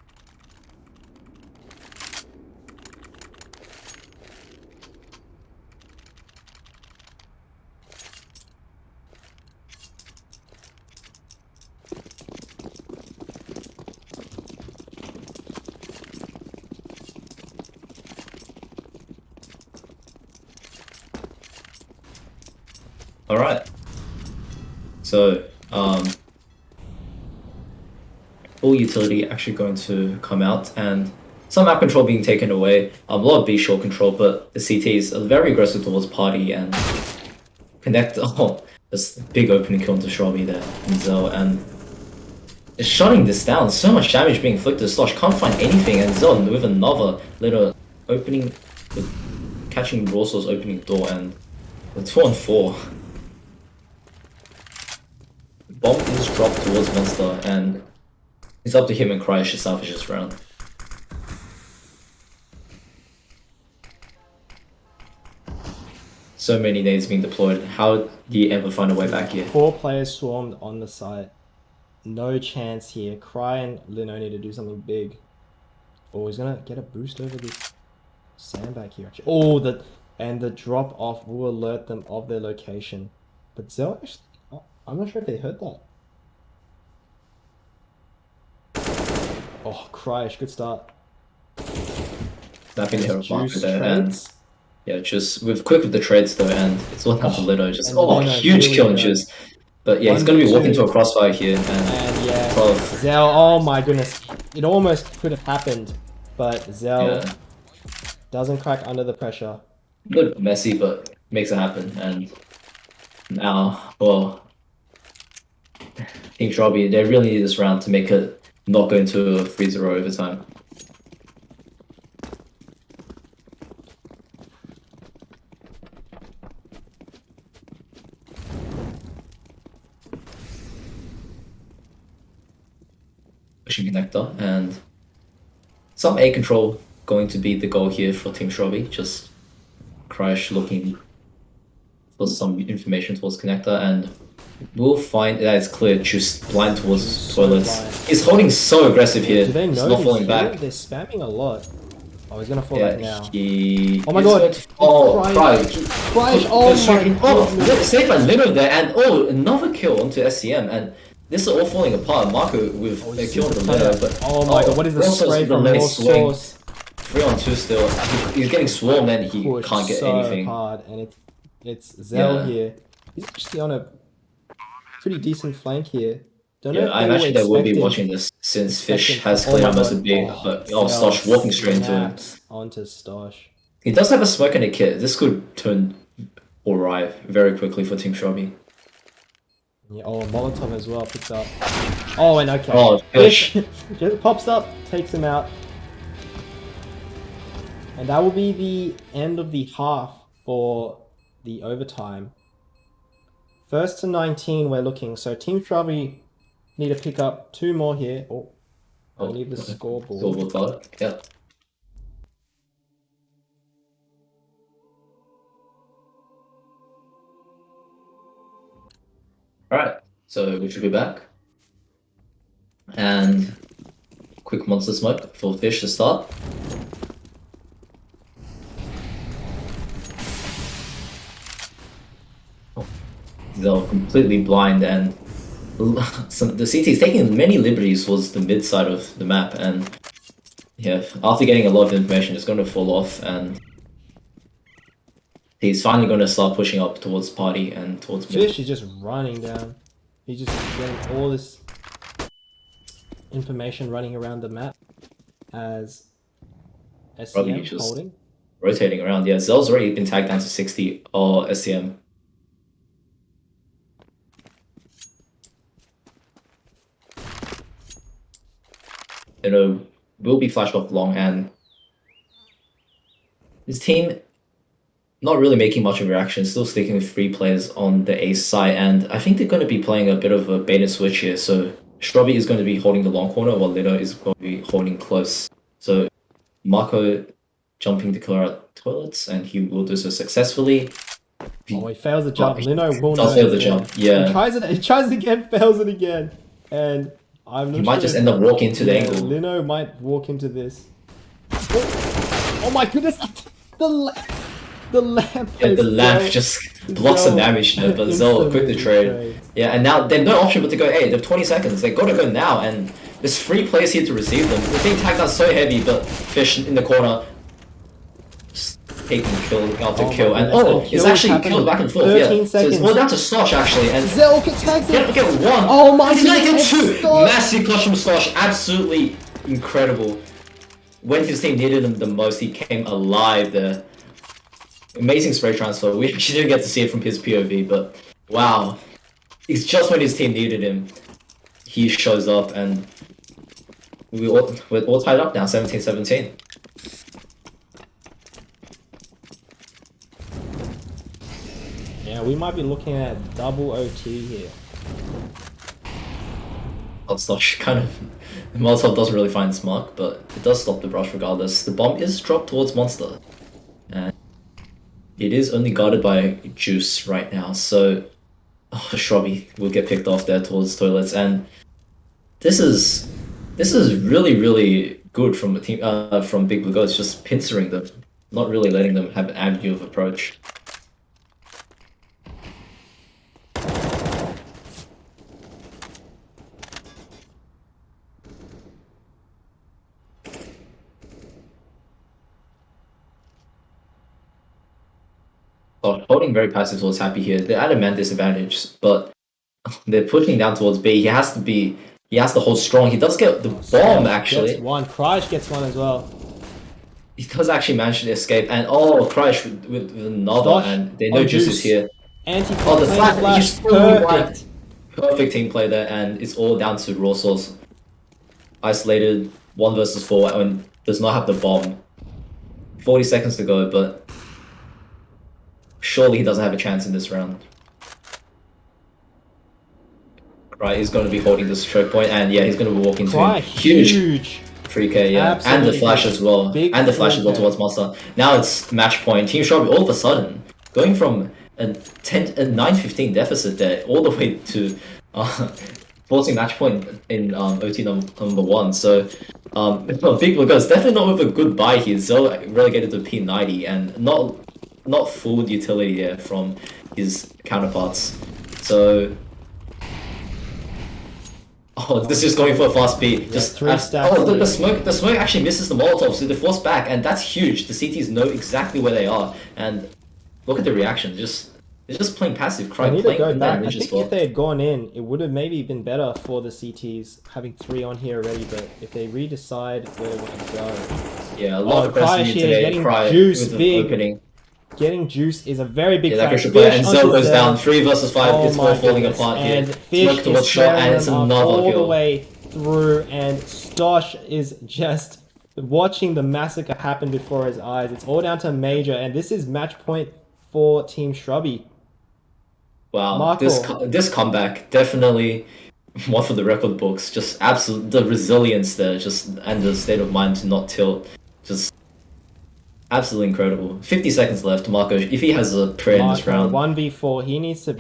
All right. So, full utility actually going to come out, and some map control being taken away. A lot of B short control, but the CTs are very aggressive towards party and connect. Oh, this big opening kill into Shroby there, and Zell, and it's shutting this down. So much damage being inflicted. Slosh can't find anything, and Zell with another little opening, catching Raw Soul's opening door, and the 2-on-4. Bomb is dropped towards Monster, and it's up to him and Crash to salvage this round. So many nades being deployed. How do you ever find a way back here? 4 players swarmed on the site. No chance here. Cry and Lino need to do something big. Oh, he's gonna get a boost over this sandbag here. Actually. Oh, the drop off will alert them of their location. But Zell actually, I'm not sure if they heard that. Oh, Crash, good start. Snapping the hero marker Juice there, and trades. yeah, just quick with the trades though, and it's all down to Lino. Just Lino huge really kill and good. juice. But yeah, he's gonna be walking to a crossfire here, and Yeah, well, Zell, oh my goodness. It almost could have happened, but Zell yeah, doesn't crack under the pressure. a little bit messy, but makes it happen. And now, well, Team Shroby, they really need this round to make it not go into a 3-0 overtime. Pushing connector, and some A control going to be the goal here for Team Shroby. Just Crash looking for some information towards connector, and we'll find that it's clear. Just blind towards toilets. He's holding so aggressive here. Do they He's know not he's falling here? back. They're spamming a lot. Oh, he's gonna fall Yeah, back now. he. Oh my is god! going to- Oh, Crash! Crash! Oh my Oh, goodness! saved by Lino there, and oh, another kill onto SCM, and this is all falling apart. Marco with a kill on the Lino, but Oh my god, what is the also spray from late Raw swing. Source? 3-on-2 still. He's getting swarmed and he Pushed can't get so anything. hard, and it's Zell Yeah. here. He's actually on a pretty decent flank here. Don't know Yeah, if I they were imagine they will be expecting- watching this since Fish expecting- has oh cleared my out most god. of B, but Stosh walking straight into him. snaps onto Stosh. He does have a smoke in a kit. This could turn alright very quickly for Team Shroby. Yeah, oh, Molotov as well picked up. Oh, and okay. Oh, Fish just pops up, takes him out. And that will be the end of the half for the overtime. First to 19 we're looking. So Team Shroby need to pick up 2 more here. Oh, I need the scoreboard. Scoreboard card, yeah. Alright, so we should be back. And quick monster smoke for Fish to start. They're completely blind, and the CT is taking many liberties towards the mid side of the map, and yeah, after getting a lot of information, it's going to fall off, and he's finally going to start pushing up towards party and towards mid. Fish is just running down. He's just getting all this information running around the map as Probably SCM just holding. rotating around. Yeah, Zell's already been tagged down to 60 or SCM. Will be flashed off long, and his team not really making much of a reaction, still sticking with 3 players on the ace side, and I think they're going to be playing a bit of a bait and switch here. So Strawby is going to be holding the long corner, while Lito is going to be holding close. So Marco jumping to clear out toilets, and he will do so successfully. Oh, he fails the jump. Lino will does know fail the he's jump. there. Yeah, He tries it again, fails it again, and I'm not he might sure just if- end up walking into the yeah, angle. Lino might walk into this. Oh my goodness! The lamp. Yeah, the lamp Zell- just blocks the Zell damage there, but Zell quick to instantly trade. trades. Yeah, and now they have no option but to go A. They have 20 seconds. They gotta go now, and there's 3 players here to receive them. They're being tagged out so heavy, but Fish in the corner just taking kill after Oh kill, my and goodness, the it's kills actually happened killed back and forth. 13 Yeah, so seconds. it's all down to Slosh actually, and Zell tags it. get 1. Oh my He's gonna get goodness, 2. Slosh. Massive clutch from Slosh, absolutely incredible. When his team needed him the most, he came alive there. Amazing spray transfer. We actually didn't get to see it from his POV, but wow. It's just when his team needed him, he shows up, and we're all tied up now, 17-17. Yeah, we might be looking at double OT here. That's not kind of... Molotov doesn't really find this mark, but it does stop the brush regardless. The bomb is dropped towards Monster, and it is only guarded by Juice right now, so Shrubby will get picked off there towards toilets, and this is really good from a team from Big Blue Ghost, just pincering them, not really letting them have an avenue of approach. Holding very passive towards Happy here. They're at a man disadvantage, but they're pushing down towards B. He has to hold strong. He does get the bomb actually. Gets one. Crysh gets one as well. He does actually manage to escape, and Crysh with another, Slosh and they know on Juice Juice. is here. Anti The flat, he's fully perfect. perfect team play there, and it's all down to Raw Sauce. Isolated 1 versus 4, and does not have the bomb. 40 seconds to go, but surely he doesn't have a chance in this round. Right, he's going to be holding this choke point, and yeah, he's going to be walking to him. Huge 3k, yeah. Absolutely And the flash as well. big And the flash as well 3K. towards Monster. Now it's match point. Team Shrubby all of a sudden going from a 9-15 deficit there all the way to forcing match point in OT number 1. So Big Blue Ghost definitely not with a good buy here. Zell relegated to P90 and not full utility here from his counterparts. So this is going for a fast beat. Just 3 stacks. the smoke actually misses the Molotov, so they force back, and that's huge. The CTs know exactly where they are, and look at the reaction. They're just playing passive. They Cry need to playing go in back. that I ninja think spot. if they had gone in, it would have maybe been better for the CTs having 3 on here already. But if they redecide where they want to go, Yeah, a lot of pressing Crysh today. getting Cry Juice with the big. opening. Getting Juice is a very big Yeah, that factor. crucial player, and Fish Zell onto goes Zell. down. 3 versus 5. Oh It's all my falling goodness. apart here. And Fish Smoke towards is shot, and it's squaring them up another all the kill. way through, and Stosh is just watching the massacre happen before his eyes. It's all down to Major, and this is match point for Team Shrubby. Wow, Marco. this comeback definitely one for the record books. Just absolute the resilience there, just and the state of mind to not tilt, just absolutely incredible. 50 seconds left. Marco, if he has a prayer in this round, 1v4, he needs to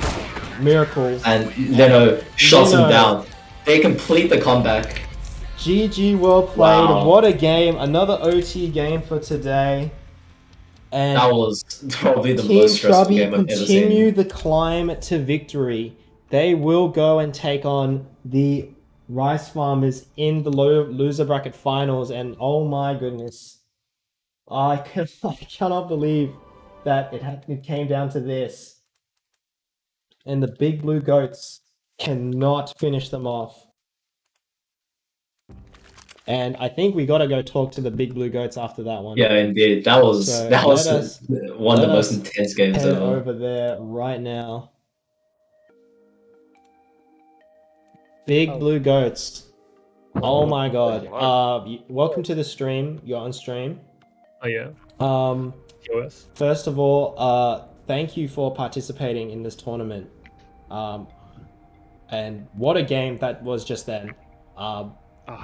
miracle. and Leno shuts him Leno. down. They complete the comeback. GG, well played. Wow. What a game. Another OT game for today. And That was probably the Team most stressful Shrubby game I've ever continue seen. the climb to victory. They will go and take on the Rice Farmers in the loser bracket finals, and oh my goodness, I cannot believe that it came down to this. And the big blue goats cannot finish them off. And I think we gotta go talk to the big blue goats after that one. Yeah, indeed. That was So that was let us- one of the let most us intense games head ever. over there right now. Big blue goats. Oh my god. Welcome to the stream. You're on stream. Oh yeah. US. First of all, thank you for participating in this tournament. And what a game that was just then.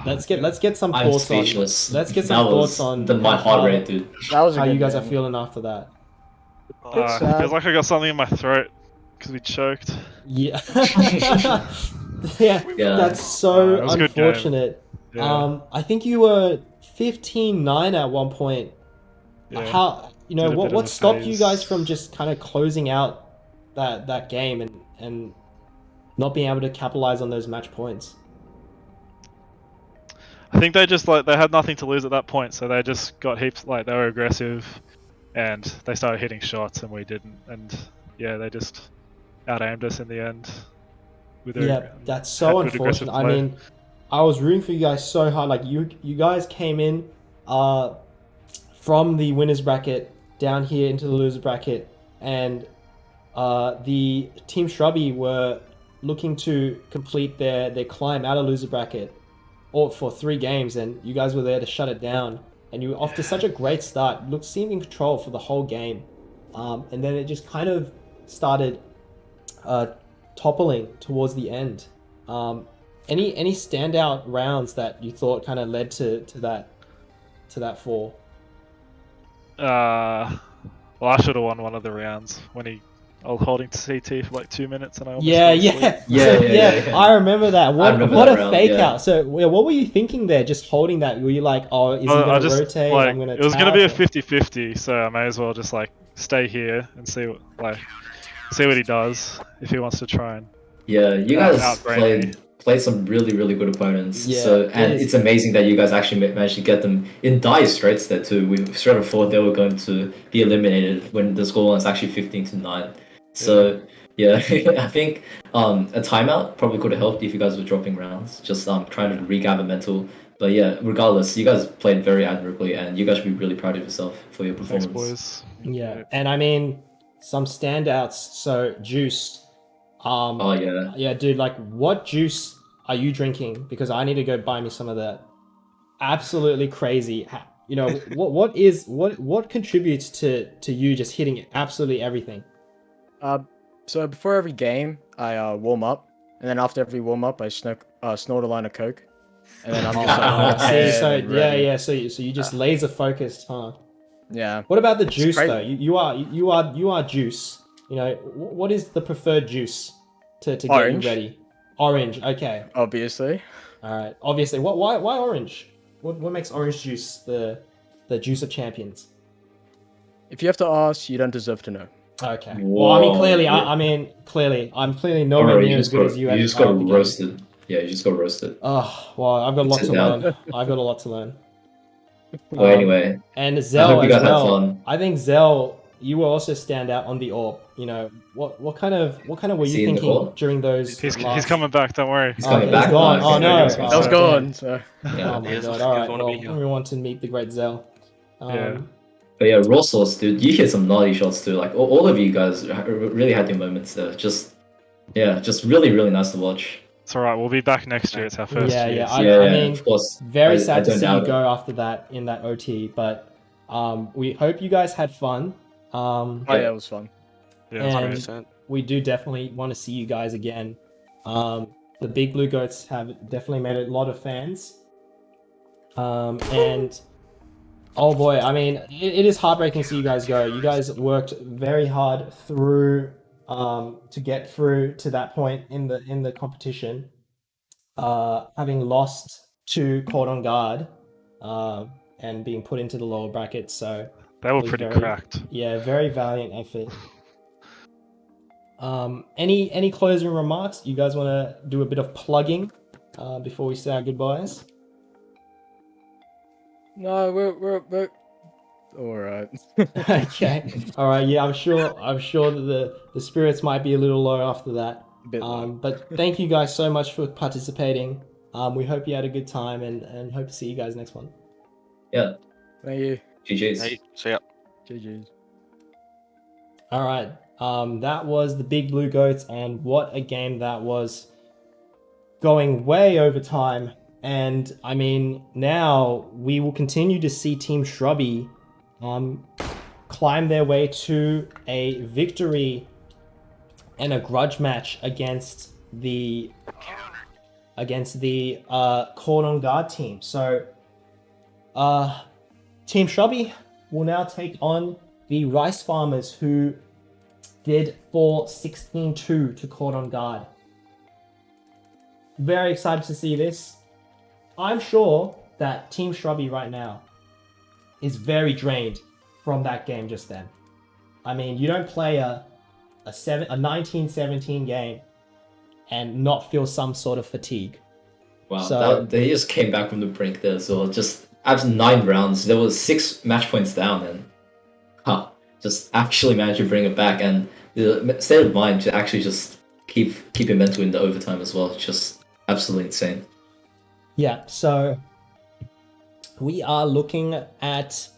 Let's get some I'm thoughts speechless. on. Let's get some That thoughts was on my heart rate, dude. That was a how good you guys game. are feeling after that. Feels like I got something in my throat because we choked. Yeah. yeah, that's so it was a good game. unfortunate. Yeah. I think you were 15-9 at one point. Yeah. How Did a bit of what a stopped you phase. guys from just kind of closing out that game and not being able to capitalize on those match points? I think they just they had nothing to lose at that point, so they just got heaps they were aggressive, and they started hitting shots, and we didn't, and yeah, they just out-aimed us in the end. With their, that's so had good aggressive unfortunate. I play. mean, I was rooting for you guys so hard. Like you guys came in from the winners bracket down here into the loser bracket, and the Team Shrubby were looking to complete their climb out of loser bracket or for 3 games, and you guys were there to shut it down. And you were off to such a great start. You seemed in control for the whole game, and then it just kind of started toppling towards the end. Any standout rounds that you thought kind of led to that fall? Well, I should have won one of the rounds when I was holding CT for like 2 minutes and I almost Yeah. I remember that. What a round, fake yeah. out. So what were you thinking there? Just holding that? Were you like, oh, is he gonna rotate? I'm gonna. It was gonna be a tap? 50-50, so I may as well just stay here and see what he does if he wants to try and. Yeah, you guys outbrain me. played some really good opponents. Yeah, So it's amazing that you guys actually managed to get them in dire straits there too. We straight up thought they were going to be eliminated when the score was actually 15-9. So yeah, I think a timeout probably could have helped if you guys were dropping rounds, just trying to regather mental. But yeah, regardless, you guys played very admirably, and you guys should be really proud of yourself for your performance. Thanks, boys. Yeah, and I mean some standouts. So Juice. Oh yeah. Yeah, dude. Like, what juice are you drinking? Because I need to go buy me some of that. Absolutely crazy. You know what contributes to you just hitting absolutely everything? So before every game, I warm up, and then after every warm up, I snort a line of coke, and then I'm just So you just laser focused, huh? Yeah. What about the juice crazy. though? You are juice. You know, what is the preferred juice to get Orange. you ready? Orange. Okay. Obviously. All right. Obviously. Why orange? What makes orange juice the juice of champions? If you have to ask, you don't deserve to know. Okay. Whoa. Well, I mean, clearly, I'm clearly nowhere near as good as you. You just got roasted. Yeah, you just got roasted. Oh, well, I've got a lot to learn. I've got a lot to learn. Well, anyway. And I Zell hope you as guys had well. fun. I think Zell, you will also stand out on the AWP. You know, what kind of were you See you in the thinking court? during those? He's coming back. Don't worry. He's coming back. He's gone. Nice. Oh no, He's That was damn. gone. So. Yeah. Oh my god! All right, well, we want to meet the great Zell. Yeah. But yeah, raw sauce, dude. You hit some naughty shots too. Like all of you guys really had your moments there. Just really nice to watch. It's alright. We'll be back next year. It's our first year. Yeah. so- I mean, of course. very sad to don't see you doubt it. go after that in that OT, but we hope you guys had fun. Oh yeah, it was fun. Yeah, it's and great. 100%. we do definitely want to see you guys again. The Big Blue Goats have definitely made a lot of fans. And oh boy, I mean, it is heartbreaking to see you guys go. You guys worked very hard through to get through to that point in the competition, having lost to Cordon Guard and being put into the lower bracket. So They were it was pretty very- cracked. Yeah, very valiant effort. Any closing remarks? You guys want to do a bit of plugging before we say our goodbyes? No, we're Alright. Okay. All right. Yeah, I'm sure. I'm sure that the spirits might be a little low after that. A bit low. But thank you guys so much for participating. We hope you had a good time and hope to see you guys next one. Yeah. Thank you. GG's. Hey, see ya. GG's. All right. That was the Big Blue Goats, and what a game that was. Going way over time. And I mean, now we will continue to see Team Shrubby climb their way to a victory and a grudge match against the Caught on Guard team. So Team Shrubby will now take on the Rice Farmers, who did fall 16-2 to Caught on Guard. Very excited to see this. I'm sure that Team Shrubby right now is very drained from that game just then. I mean, you don't play a 19-17 game and not feel some sort of fatigue. Wow, So they just came back from the brink there. So just after 9 rounds, there was 6 match points down, and just actually managed to bring it back. And the state of mind to actually just keep your mental in the overtime as well. Just absolutely insane. yeah, so we are looking at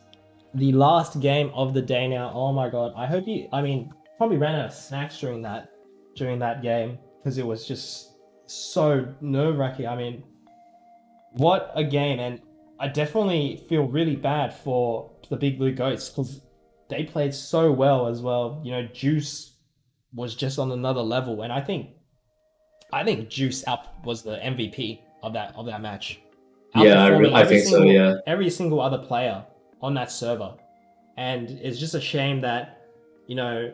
the last game of the day now. Oh my god, probably ran out of snacks during that game because it was just so nerve-wracking. I mean, what a game. And I definitely feel really bad for the Big Blue Goats because they played so well as well. You know, Juice was just on another level, and I think Juice was the MVP of that match. Yeah, Outperforming I think so. Yeah. every single other player on that server, and it's just a shame that, you know,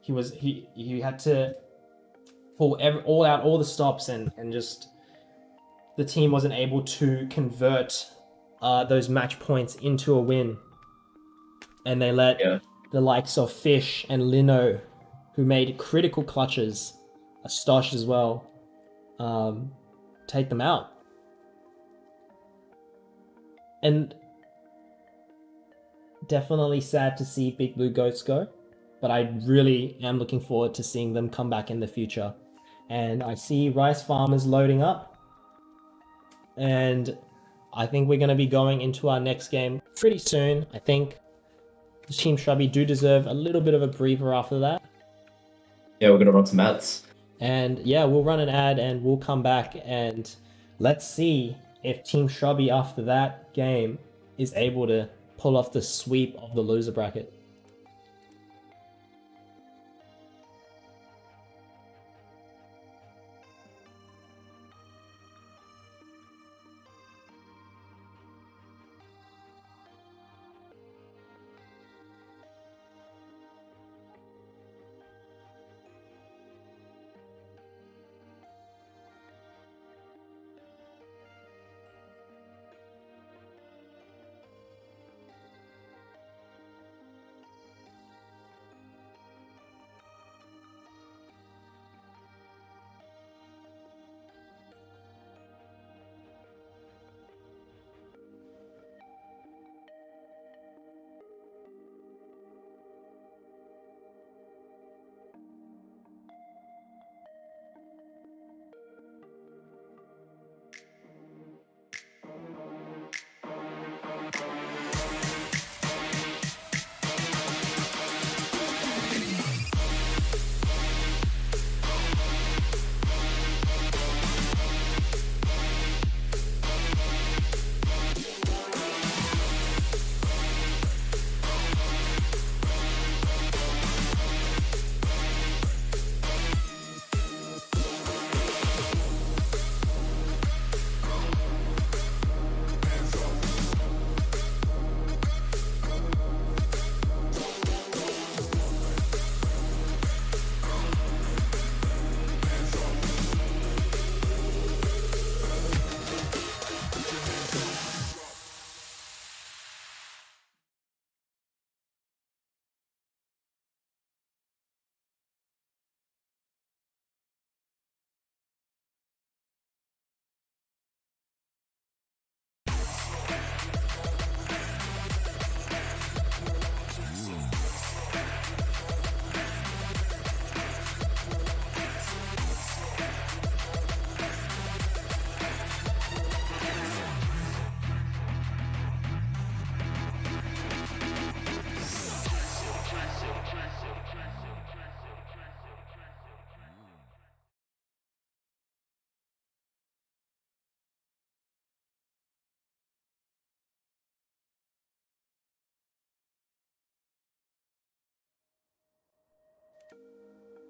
he had to pull all the stops, and just the team wasn't able to convert those match points into a win, and they let the likes of Fish and Lino, who made critical clutches, Stosh as well, take them out. And definitely sad to see Big Blue Goats go, but I really am looking forward to seeing them come back in the future. And I see Rice Farmers loading up, and I think we're going to be going into our next game pretty soon. I think Team Shrubby do deserve a little bit of a breather after that. Yeah, we're gonna run some ads. And yeah, we'll run an ad and we'll come back, and let's see if Team Shrubby after that game is able to pull off the sweep of the loser bracket.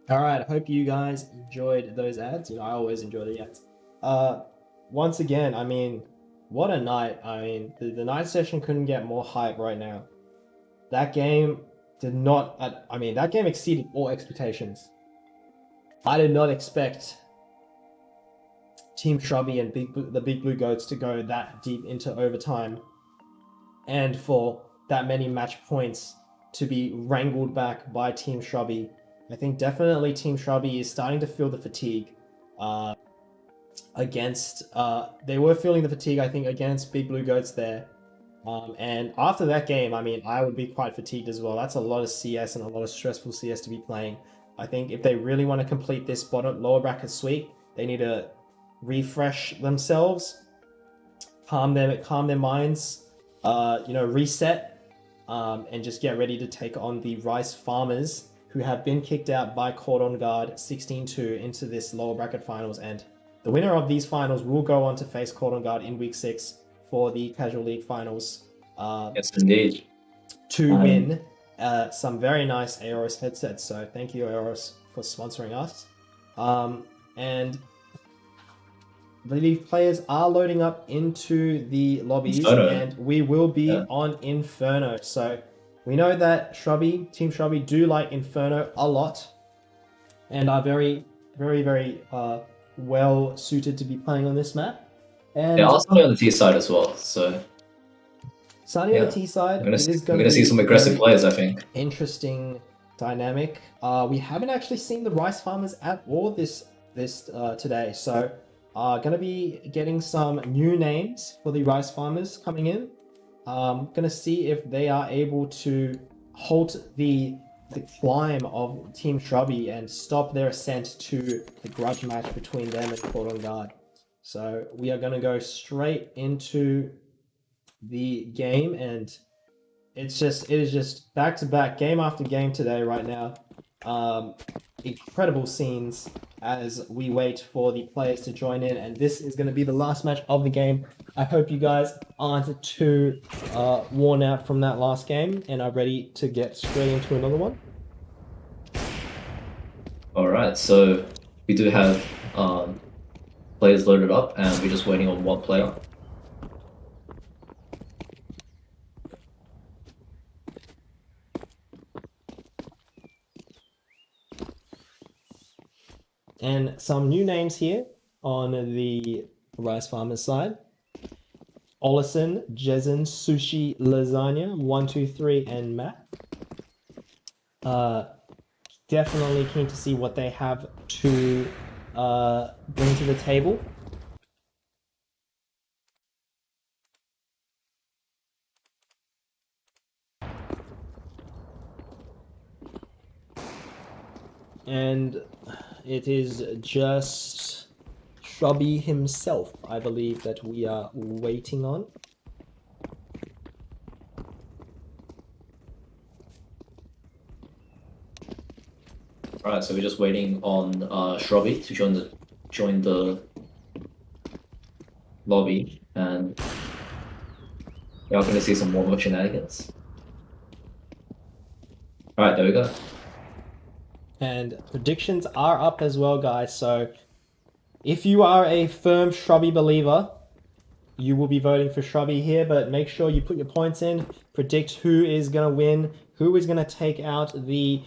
All right, I hope you guys enjoyed those ads. You know, I always enjoy the ads. Once again, I mean, what a night. I mean, the night session couldn't get more hype right now. That game did not, I mean, that game exceeded all expectations. I did not expect Team Shrubby and the Big Blue Goats to go that deep into overtime and for that many match points to be wrangled back by Team Shrubby. I think definitely Team Shrubby is starting to feel the fatigue they were feeling the fatigue, I think, against Big Blue Goats there. And after that game, I mean, I would be quite fatigued as well. That's a lot of CS and a lot of stressful CS to be playing. I think if they really want to complete this lower bracket sweep, they need to refresh themselves, calm their minds, reset, and just get ready to take on the Rice Farmers, who have been kicked out by Cordon Guard 16-2 into this lower bracket finals. And the winner of these finals will go on to face Cordon Guard in week 6 for the Casual League finals. Yes, indeed. To win some very nice Aoros headsets. So thank you, Aoros, for sponsoring us. And I believe players are loading up into the lobbies, Inferno. and we will be on Inferno. So we know that Team Shrubby do like Inferno a lot, and are very, very, very well suited to be playing on this map. And Yeah, I'll start on the T side as well. So starting on the T side, we're it is gonna going to see be some aggressive very players, I think. interesting dynamic. We haven't actually seen the Rice Farmers at all this today, so gonna be getting some new names for the Rice Farmers coming in. Gonna see if they are able to halt the climb of Team Shrubby and stop their ascent to the grudge match between them and Cordon Guard. So we are gonna go straight into the game, and it is just back to back, game after game today right now. Incredible scenes as we wait for the players to join in, and this is going to be the last match of the game. I hope you guys aren't too worn out from that last game and are ready to get straight into another one. Alright, so we do have players loaded up, and we're just waiting on one player. And some new names here on the Rice Farmers side. Olison, Jezen, Sushi, Lasagna, 123, and Matt. Definitely keen to see what they have to bring to the table. And it is just Shrubby himself, I believe, that we are waiting on. Alright, so we're just waiting on Shrubby to join the lobby, and we are going to see some more shenanigans. Alright, there we go. And predictions are up as well, guys. So if you are a firm Shrubby believer, you will be voting for Shrubby here, but make sure you put your points in, predict who is going to win, who is going to take out the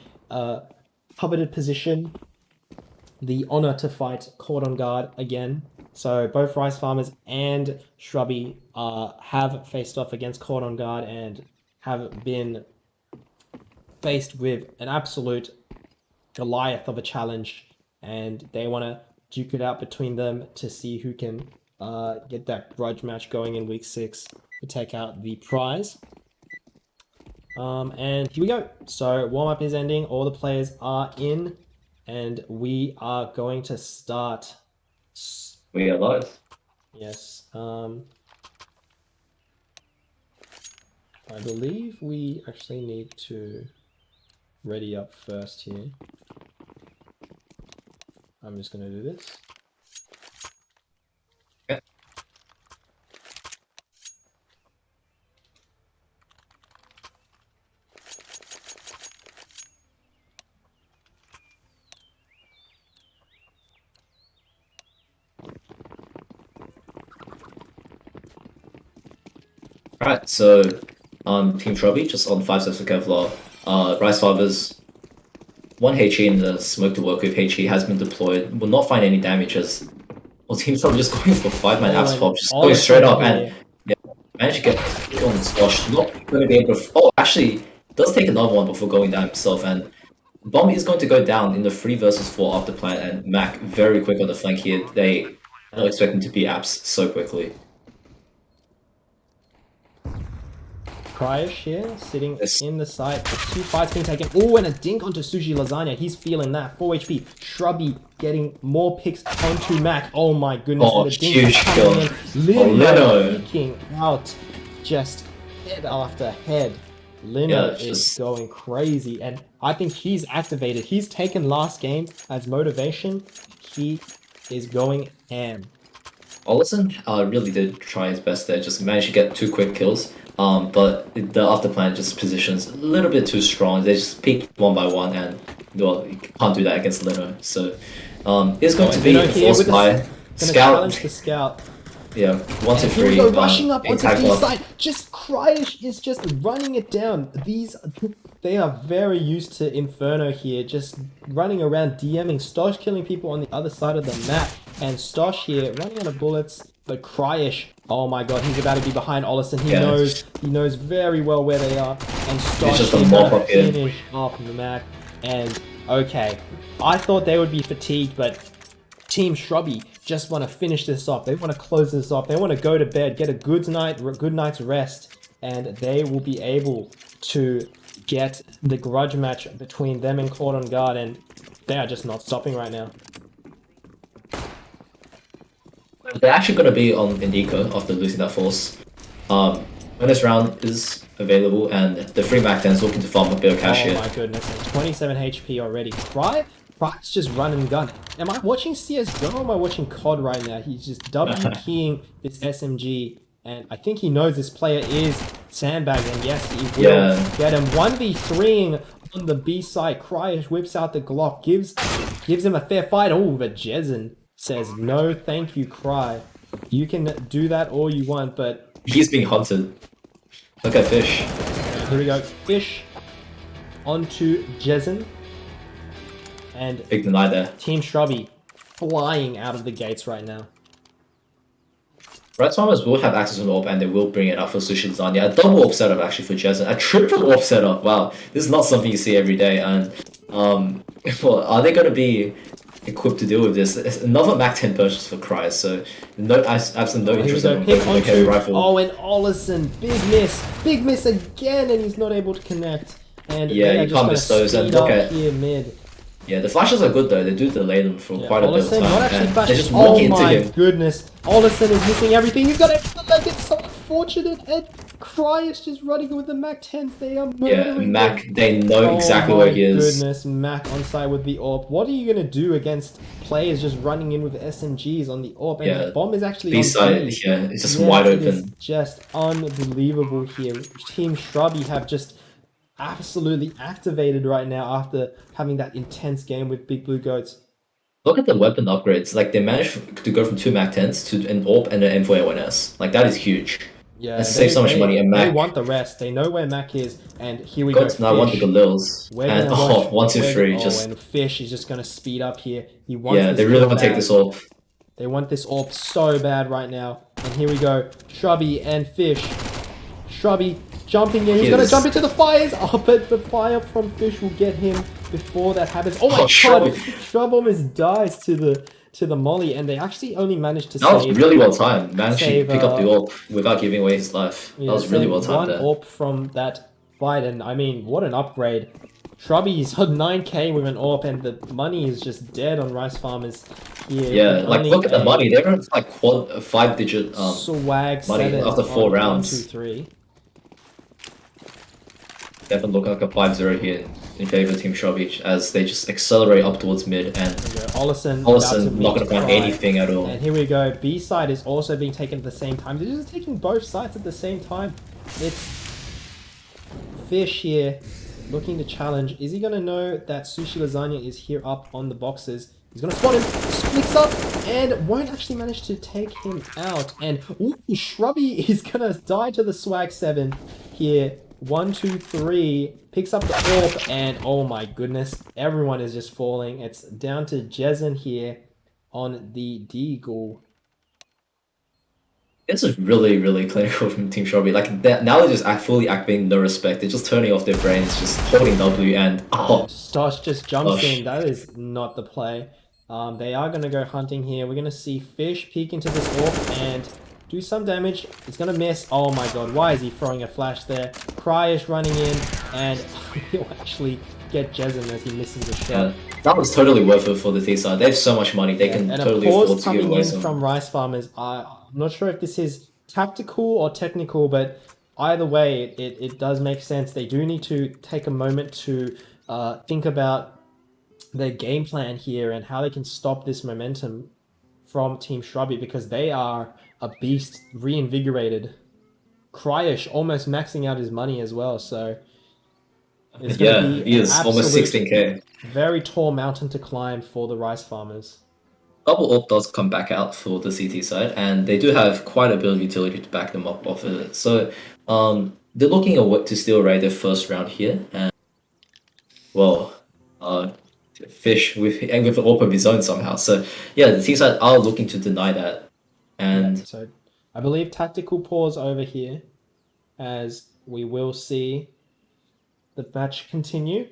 coveted position, the honor to fight Cordon Guard again. So both Rice Farmers and Shrubby have faced off against Cordon Guard and have been faced with an absolute Goliath of a challenge, and they want to duke it out between them to see who can get that grudge match going in week 6 to take out the prize. And here we go. So warm-up is ending, all the players are in, and we are going to start. We are live. Yes. I believe we actually need to ready up first here. I'm just going to do this. Okay. Alright, so Team Shrubby just on 5 steps of Kevlar. Rice Fibers 1 HE in the smoke to work with. HE has been deployed. Will not find any damage as well. Team Shrubby just going for 5-man abs pop, just going straight up and managed to get on the Stosh. Not going to be able to. Oh, actually, does take another one before going down himself. And Bomb is going to go down in the 3 versus 4 after plant. And Mac very quick on the flank here. They are not expecting to be apps so quickly. Kryish here, sitting in the site. 2 fights being taken. Oh, and a dink onto Sushi Lasagna. He's feeling that. 4 HP. Shrubby getting more picks onto Mac. Oh my goodness. Oh, and the dink huge kill. Lino picking out just head after head. Lino is going crazy. And I think he's activated. He's taken last game as motivation. He is going ham. Olsen really did try his best there. Just managed to get 2 quick kills. But the after plan just positions a little bit too strong. They just peeked 1 by 1 and well, you can't do that against Lino. So it's going to be forced by Scout. The Scout. Yeah, 1 to 3. Here we go, rushing up onto the side. Just Kryish is just running it down. They are very used to Inferno here, just running around DMing. Stosh killing people on the other side of the map. And Stosh here running out of bullets. But Kryish, oh my god, he's about to be behind Olsen. He knows very well where they are. And Stosh is going to finish off the map. And okay, I thought they would be fatigued, but Team Shrubby just want to finish this off. They want to close this off. They want to go to bed, get a good night's rest, and they will be able to get the grudge match between them and Cordon Guard, and they are just not stopping right now. They're actually going to be on Indico after losing that force. Bonus round is available, and the free Mac 10 is looking to farm a bit of cash here. Oh my goodness, 27 HP already. Cry's just run and gun. Am I watching CSGO or am I watching COD right now? He's just W keying this SMG, and I think he knows this player is sandbagging. And yes, he will get him 1v3ing on the B side. Kryish whips out the Glock, gives him a fair fight. Oh, but Jezen says no, thank you, Cry. You can do that all you want, but he's being hunted. Look at Fish. Here we go, Fish onto Jezen. And big deny there. Team Shrubby flying out of the gates right now. Red Farmers will have access to an AWP and they will bring it up for Sushi Lasagna. A double AWP setup actually for Jezen. A triple AWP setup. Wow, this is not something you see every day. And well, are they going to be equipped to deal with this? It's another Mac 10 purchase for Cry, so absolutely no interest in the heavy rifle. Oh, and Olsen, big miss again, and he's not able to connect. And yeah, you can't miss those. And look at here mid. Yeah, the flashes are good though. They do delay them for quite a bit of time. Not actually they just oh walk into my him. Goodness, Olsen is missing everything. He's got it. Like it's so unfortunate. And Cry is just running with the Mac 10s. They are murdering Mac. They know exactly where he is. Oh my goodness, Mac on side with the AWP. What are you gonna do against players just running in with SMGs on the AWP? And the bomb is actually B side. Yeah, it's just wide open. It is just unbelievable here. Team Shrubby have just absolutely activated right now after having that intense game with Big Blue Goats. Look at the weapon upgrades. Like they managed to go from 2 Mac 10s to an AWP and an M4A1S. Like that is huge. Yeah, that saves so much money. And Mac, they want the rest. They know where Mac is, and here we go. Now want the Galils. And 1, 2, 3. Just and Fish is just gonna speed up here. He wants. Yeah, they really want to take this AWP. They want this AWP so bad right now. And here we go. Shrubby and Fish. Shrubby jumping in. He's going to jump into the fires. Oh, but the fire from Fish will get him before that happens. Oh my god. Shrub almost dies to the molly, and they actually only managed to save. That was really well timed. Managed to pick up the AWP without giving away his life. Yeah, that was really well timed there. One AWP from that fight, and I mean, what an upgrade. Shrubby's on 9k with an AWP, and the money is just dead on Rice Farmers here. Yeah, like look at the money. They're like 5-digit swag money after 4 rounds. 1, 2, 3. Definitely looking like a 5-0 here in favor of Team Shrubby as they just accelerate up towards mid, and Olsen not going to find anything at all. And here we go. B side is also being taken at the same time. They're just taking both sides at the same time. It's Fish here looking to challenge. Is he going to know that Sushi Lasagna is here up on the boxes? He's gonna spot him, splits up, and won't actually manage to take him out. And ooh, Shrubby is gonna die to the Swag 7 here. 1, 2, 3, picks up the AWP, and oh my goodness, everyone is just falling. It's down to Jezen here on the Deagle. This is really, really clinical from Team Shrubby. Like, now they're just fully acting no respect. They're just turning off their brains, just holding W, and Stosh just jumps in. That is not the play. They are going to go hunting here. We're going to see Fish peek into this AWP and do some damage. It's going to miss. Oh my god, why is he throwing a flash there? Cryish running in, and he'll actually get Jezen as he misses a shot. Yeah, that was totally worth it for the T side. They have so much money, they can totally afford to give away some. From Rice Farmers. I'm not sure if this is tactical or technical, but either way, it does make sense. They do need to take a moment to think about their game plan here and how they can stop this momentum from Team Shrubby, because they are a beast, reinvigorated. Cryish almost maxing out his money as well, so it's going to be he is almost 16k. Very tall mountain to climb for the Rice Farmers. Double AWP does come back out for the CT side, and they do have quite a bit of utility to back them up off of it. So they're looking at what to steal right their first round here, and well, Fish with an AWP of his own somehow. So yeah, the T side are looking to deny that, and so I believe tactical pause over here, as we will see the match continue.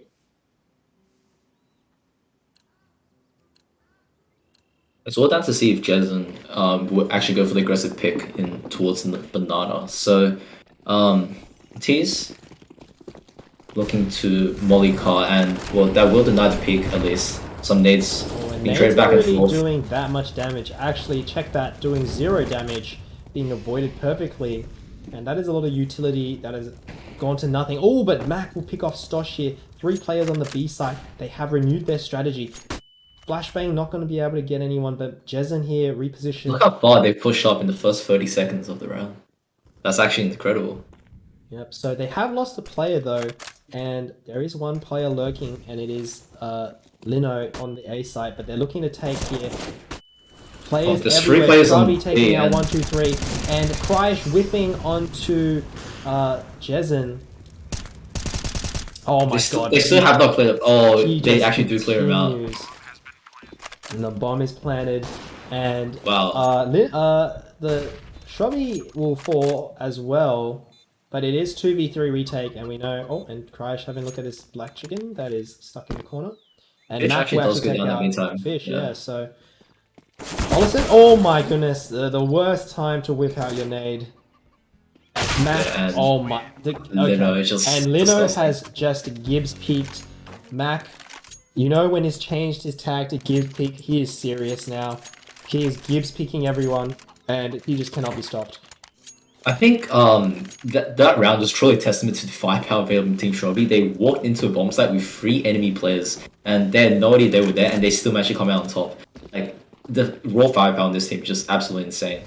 it's all down to see if Jezen will actually go for the aggressive pick in towards the banana. So T's looking to Molly Car, and well, that will deny the peek at least. Some nades being traded back and forth. Doing that much damage. Actually, check that, doing 0 damage, being avoided perfectly, and that is a lot of utility that has gone to nothing. Oh, but Mac will pick off Stosh here. 3 players on the B side. They have renewed their strategy. Flashbang not going to be able to get anyone, but Jezen here repositioned. Look how far they pushed up in the first 30 seconds of the round. That's actually incredible. Yep, so they have lost a player though, and there is one player lurking, and it is Lino on the A side, but they're looking to take here. Players there's everywhere. 3 players Shrubby on taking B, out and 1, 2, 3, and Cryish whipping onto Jezen. Oh my god. They still have not cleared up. Oh, they actually do clear him out. And the bomb is planted, and wow. The Shrubby will fall as well, but it is 2v3 retake, and we know. Oh, and Cryish having a look at this black chicken that is stuck in the corner, and Fish Mac actually will does actually go take down out that meantime. Fish. Yeah, so Olison. Oh my goodness, the worst time to whip out your nade. Mac, yeah, oh my, okay. Lino And Lino has just Gibbs peaked. Mac, you know when he's changed his tag to Gibbs peak, he is serious now. He is Gibbs peaking everyone, and he just cannot be stopped. I think that round was truly a testament to the firepower available in Team Shrubby. They walked into a bomb site with 3 enemy players, and they had no idea they were there, and they still managed to come out on top. Like, the raw firepower on this team is just absolutely insane.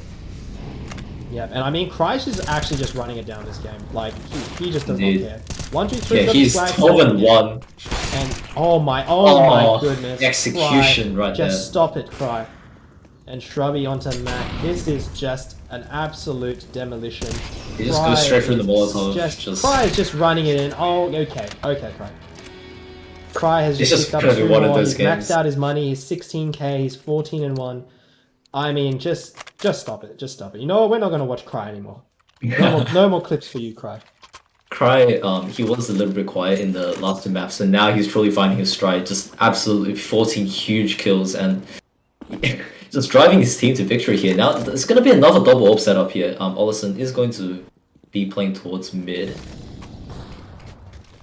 Yeah, and I mean, Cryish is actually just running it down this game. Like, he just does not care. 1, 2, 3. Yeah, he's 12-1. And oh my goodness. Execution Cry. right there. Just stop it, Cry. And Shrubby onto Mac. This is just an absolute demolition. He just goes straight through the Molotov. Cry is just running it in. Oh, okay, Cry. Cry has just picked up 2 more. He's maxed out his money. He's 16k. He's 14-1. I mean, just stop it. Just stop it. You know what? We're not going to watch Cry anymore. No more clips for you, Cry. Cry, he was a little bit quiet in the last 2 maps, and now he's truly finding his stride. Just absolutely 14 huge kills, and just driving his team to victory here. Now, it's going to be another double AWP setup here. Olison is going to be playing towards mid.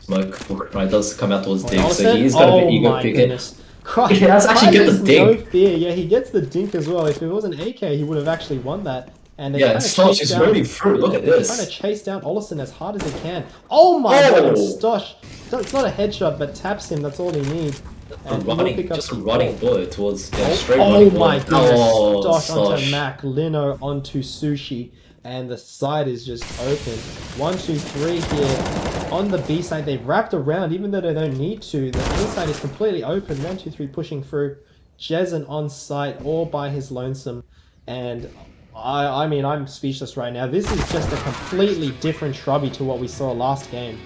Smoke for Cry does come out towards Dig, so he's going to be ego picking. Cry, he has actually get the dink. No fear. Yeah, he gets the dink as well. If it was an AK, he would have actually won that. And yeah, Stosh is running through. Look at this. They're trying to chase down Olison as hard as they can. Oh my god, Stosh. It's not a headshot, but taps him. That's all he needs. And just a running bullet towards straight running bullet. Oh my goodness. Stosh Stosh onto Mac, Lino onto Sushi, and the side is just open. 1, 2, 3 here. On the B side, they've wrapped around, even though they don't need to. The A side is completely open. 1, 2, 3 pushing through. Jezen on site all by his lonesome, and I mean, I'm speechless right now. This is just a completely different Shrubby to what we saw last game.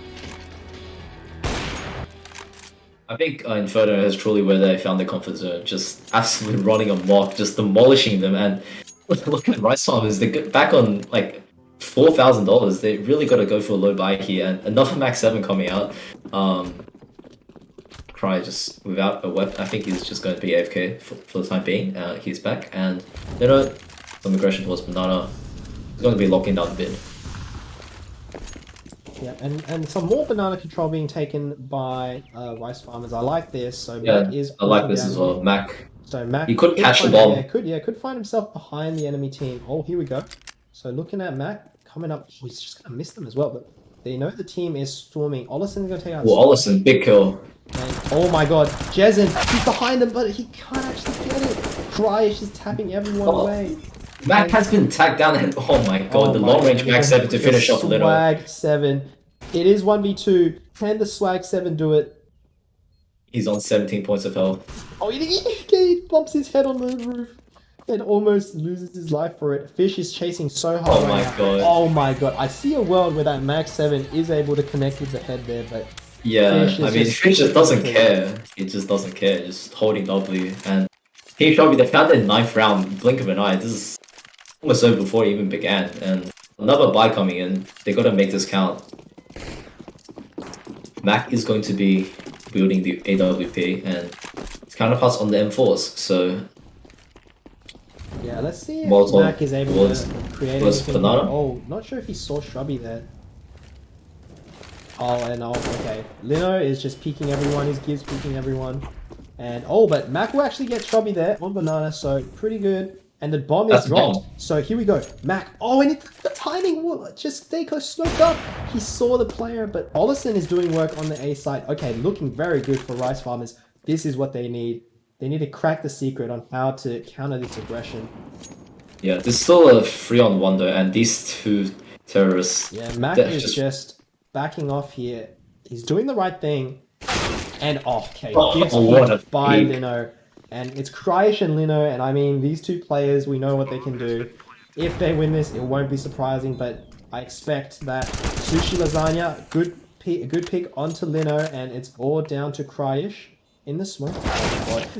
I think Inferno is truly where they found their comfort zone, just absolutely running amok, just demolishing them. And look at Rice Farmers, they get back on like $4,000. They really got to go for a low buy here, and another Max 7 coming out. Cry just without a weapon. I think he's just going to be AFK for the time being. He's back, and some aggression towards Banana. He's going to be locking down the bid. Yeah, and some more banana control being taken by Rice Farmers. I like this. So Yeah, Mac is I like pushing this down as well. here. Mac. So Mac He could catch the find- bomb. could find himself behind the enemy team. Oh, here we go. So looking at Mac coming up, he's just gonna miss them as well. But they know the team is storming. Olison's gonna take out. Well, Ollison, big kill. And, oh my God, Jezen, he's behind him, but he can't actually get it. Cryish is tapping everyone away. Mac has been tagged down, and oh my God, the long range Mac 7 to finish off a little. Swag 7. It is 1v2. Can the Swag 7 do it? He's on 17 points of health. Oh, he bumps his head on the roof and almost loses his life for it. Fish is chasing so hard. Oh my God. Oh my God. I see a world where that Max 7 is able to connect with the head there, but Yeah, Fish just doesn't care. He just doesn't care, just holding W. And he showed me they found their 9th round, blink of an eye. This is almost over before it even began. And another buy coming in. They gotta make this count. Mac is going to be building the AWP, and his counterparts on the M4s, so... Yeah, let's see if Molotov Mac is able was- to create was anything. Banana? Oh, not sure if he saw Shrubby there. Oh, and okay. Lino is just peeking everyone. He's Gibbs peeking everyone. And, but Mac will actually get Shrubby there on Banana, so pretty good. And the bomb is That's dropped. bomb. So here we go. Mac. Oh, and the timing. Just Deco smoked up. He saw the player, but Ollison is doing work on the A side. Okay, looking very good for Rice Farmers. This is what they need. They need to crack the secret on how to counter this aggression. Yeah, there's still a 3-on-1 though, and these two terrorists... Yeah, Mac they're is just backing off here. He's doing the right thing. And okay, gets what a peeked by peek. Lino. And it's Cryish and Lino, and I mean, these two players, we know what they can do. If they win this, it won't be surprising, but I expect that Sushi Lasagna, good pick onto Lino, and it's all down to Cryish in the smoke.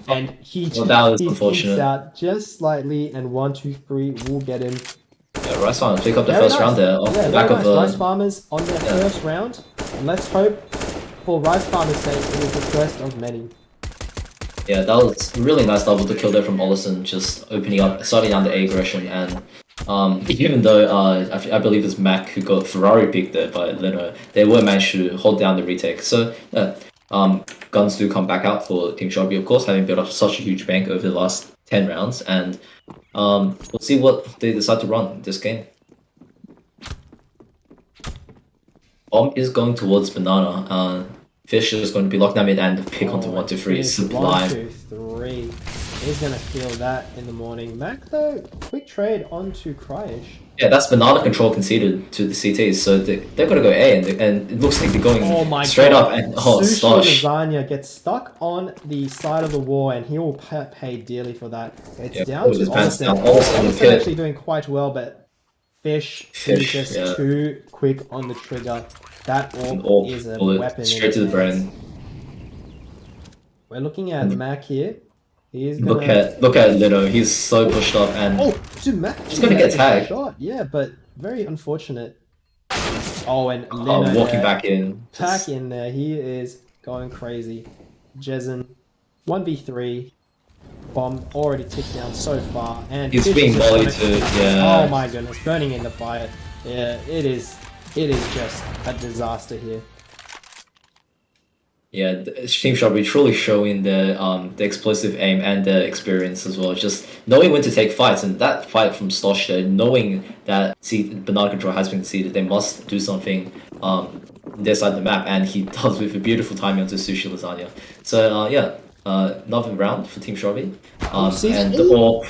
And he that was he unfortunate. peeks out just slightly, and 1, 2, 3 will get him. Yeah, Rice Farmers pick up the Very first nice. round there off Yeah, the back very of nice. Rice Farmers on their first round. And let's hope, for Rice Farmers' sake, it is the first of many. Yeah, that was a really nice double to kill there from Ollison, just opening up, starting down the A aggression, and even though I believe it's Mac who got Ferrari picked there by Leno, they were managed to hold down the retake. So yeah, guns do come back out for Team Sharpie, of course, having built up such a huge bank over the last 10 rounds, and we'll see what they decide to run this game. Bomb is going towards Banana. Fish is going to be locked down mid and pick onto 1, 2, 3. Sublime. 1, 2, 3. He's gonna feel that in the morning. Mac though, quick trade onto Cryish. Yeah, that's Banana control conceded to the CTs, so they're gonna go A, and it looks like they're going straight up. And Sushi Stosh. Lasagna gets stuck on the side of the wall, and he will pay dearly for that. It's Yeah, down pulls to his pants Ollison. down. Ollison in the Ollison pit. actually doing quite well, but Fish is just yeah. too quick on the trigger. That An orb orb is a bullet weapon. in straight his to the hands. brain. We're looking at Mac here. He's gonna... Look at Lino. He's so pushed up, and Dude, Mac he's gonna get tagged. shot. Yeah, but very unfortunate. Oh, and Lino walking there. back in. Back in there. He is going crazy. Jezen, 1v3. Bomb already ticked down so far, and He's Fish being is just volleyed gonna- to- yeah. Oh my goodness, burning in the fire. Yeah, it is just a disaster here. Yeah, Team Sharpie truly showing the explosive aim and the experience as well. Just knowing when to take fights, and that fight from Stosh there, knowing that Banana control has been conceded, they must do something their side of the map, and he does with a beautiful timing onto Sushi Lasagna. So yeah, another round for Team Sharpie. And the orb.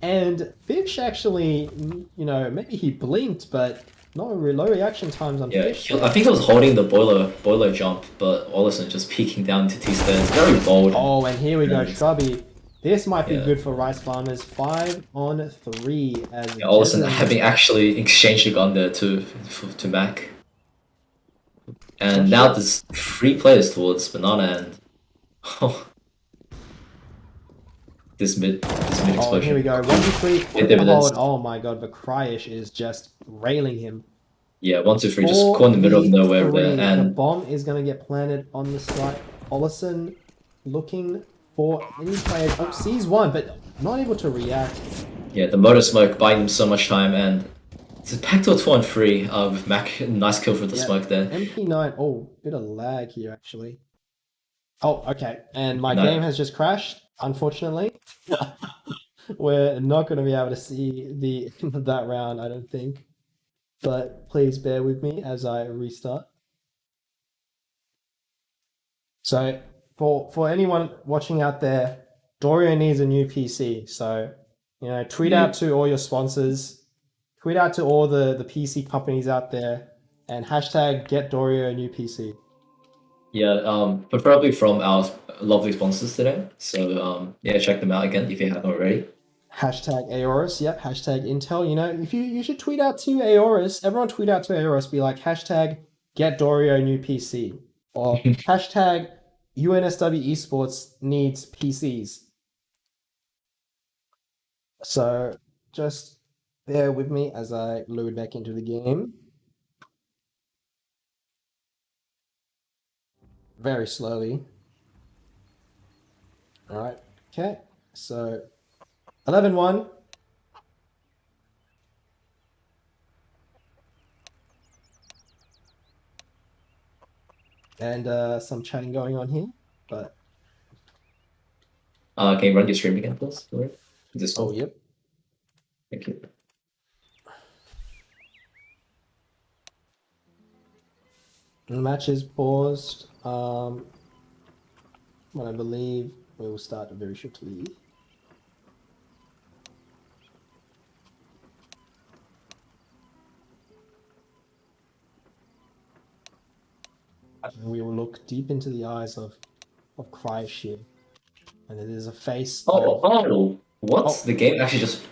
And Fish actually, you know, maybe he blinked, but no low reaction times on Yeah, Fish. I think he was holding the boiler jump, but Ollison just peeking down to T stairs. Very bold. Oh, and here we go, Shrubby. This might be Yeah. good for Rice Farmers. 5-on-3 as Yeah, all of a sudden Jason- having actually exchanged a gun there to Mac. And Not now sure. there's 3 players towards Banana and this mid explosion. Oh, here we go. 1-2-3. Mid dividends. Hold. Oh my god, but Cryish is just railing him. Yeah, 1-2-3 just caught in the middle of nowhere there, 4v3. and The bomb is going to get planted on the site. Ollison looking for any players. Oh, sees one, but not able to react. yeah, the motor smoke buying him so much time, and it's a Pt.2 2-on-3 with Mac. Nice kill for the Yep. smoke there. MP9. Oh, bit of lag here actually. Oh, okay. And my No. game has just crashed, unfortunately. We're not going to be able to see that round, I don't think. But please bear with me as I restart. So for anyone watching out there, Dorio needs a new PC. So, tweet out to all your sponsors, tweet out to all the PC companies out there, and hashtag get Dorio a new PC. Yeah, preferably from our lovely sponsors today. So yeah, check them out again if you haven't already. Hashtag Aorus, yep, hashtag Intel. If you should tweet out to Aorus, everyone tweet out to Aorus, be like hashtag get Dorio new PC. Or hashtag UNSW Esports needs PCs. So just bear with me as I load back into the game. Very slowly. Alright, okay. So 11-1. And some chatting going on here, but Can you run your stream again, please? This one. oh yep. Thank you. The match is paused. But I believe we will start very shortly. And we will look deep into the eyes of Cryish here. And it is a face of... What? Oh. The game actually just...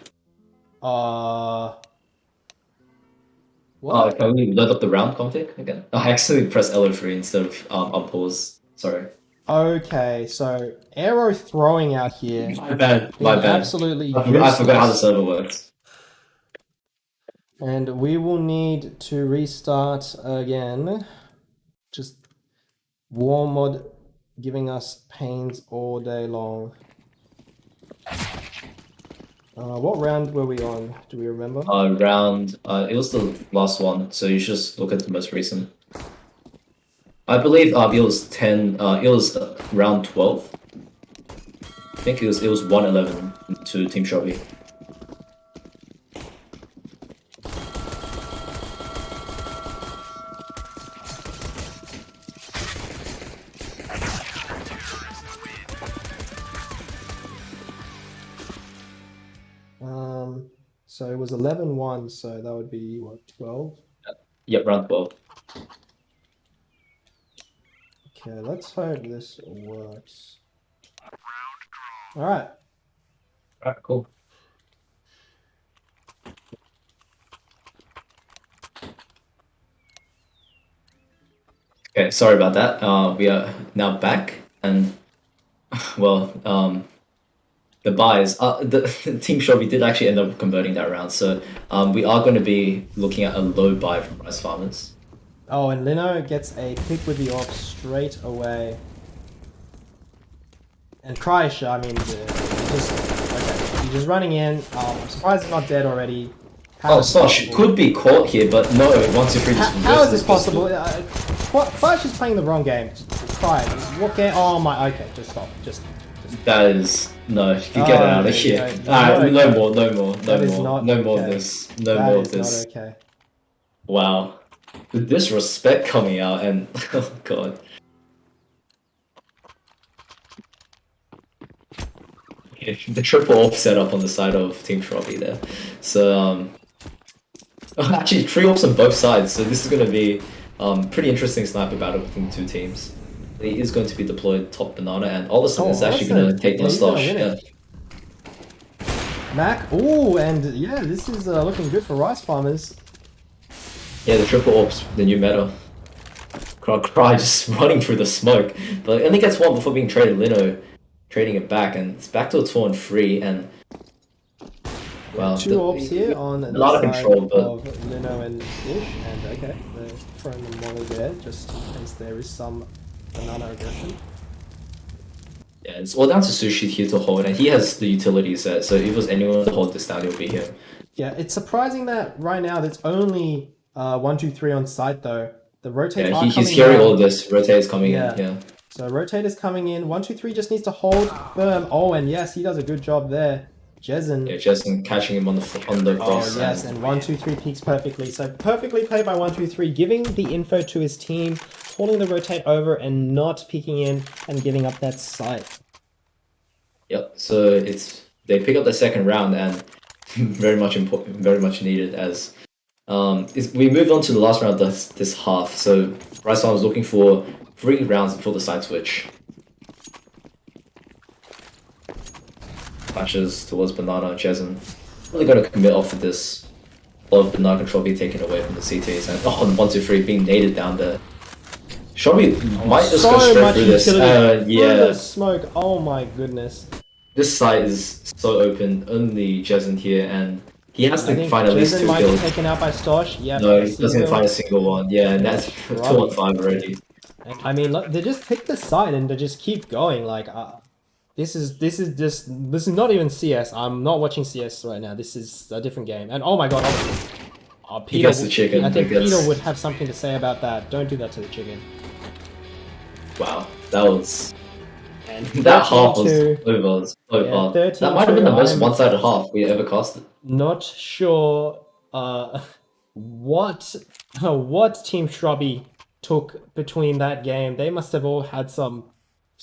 What? Can we load up the round config again? I accidentally pressed L3 instead of unpause. Sorry. Okay, so arrow throwing out here. My bad. My bad. Absolutely I forgot how the useless. server works. And we will need to restart again. Just war mod giving us pains all day long. What round were we on? Do we remember? It was the last one, so you should just look at the most recent. I believe it was 10. It was round 12. I think it was 1-11 to Team Shelby. So it was 11-1, so that would be what, 12? Yep, round 12. Okay, let's hope this works. Alright. Alright, cool. Okay, sorry about that. We are now back, and well, the buys. The Team Shelby did actually end up converting that round, so we are going to be looking at a low buy from Rice Farmers. Oh, and Lino gets a pick with the AWP straight away. And Cryish, I mean, he's just running in. I'm surprised he's not dead already. Slosh could be caught here, but no, 1-2-3 just How is this possible? Cryish is playing the wrong game. Cryish, what game? Oh my, okay, just stop. Just. That is, no, you get it out of here. No more of this. No more of this. Not okay. Wow. The disrespect coming out, and oh god. The triple AWP setup on the side of Team Shrubby there. So actually 3 AWPs on both sides, so this is going to be pretty interesting sniper battle between the two teams. He is going to be deployed top Banana, and Ollison is actually going to take on Slosh. Yeah. Mac. Ooh, and yeah, this is looking good for rice farmers. Yeah, the triple orbs, the new meta. Cry just running through the smoke, but only gets one before being traded. Lino trading it back, and it's back to a 2-on-3, and well, Two orbs here on a the lot of side control, but of Lino and Fish, and okay, they're throwing the molly there just in case there is some banana aggression. yeah, it's all down to Sushi here to hold, and he has the utility set, so if it was anyone to hold this down, it would be him. Yeah, it's surprising that right now there's only 1, 2, 3 on site though. The rotates Yeah, are he's coming hearing in. all of this. Rotate's coming in. Yeah. So rotator's coming in. 1, 2, 3 just needs to hold firm. Oh, and yes, he does a good job there. Jezen. Yeah, Jezen catching him on the cross. Oh yes, and 1, 2, 3 peaks perfectly. So perfectly played by 1, 2, 3, giving the info to his team, holding the rotate over and not peeking in and giving up that sight. Yep. So they pick up the second round, and very much important, very much needed as we move on to the last round of this half. So Rice was looking for 3 rounds before the side switch. Flashes towards Banana. Jezen really got to commit off of this. A lot of Banana control being taken away from the CTs, and 1, 2, 3 being naded down there. Shelby might just go straight through this. Yeah. The smoke. Oh my goodness. This site is so open. Only Jezen here, and he has to find at least 2 might kills. Get taken out by Stosh. Yeah. No, he doesn't find a single one. Yeah, and that's 2 on 5 already. I mean, look, they just pick the side and they just keep going. Like, this is not even CS. I'm not watching CS right now. This is a different game. And oh my god, He gets the chicken. I think Peter would have something to say about that. Don't do that to the chicken. Wow, that was. That half was over. That might have been the most one-sided half we ever casted. Not sure what Team Shrubby took between that game. They must have all had some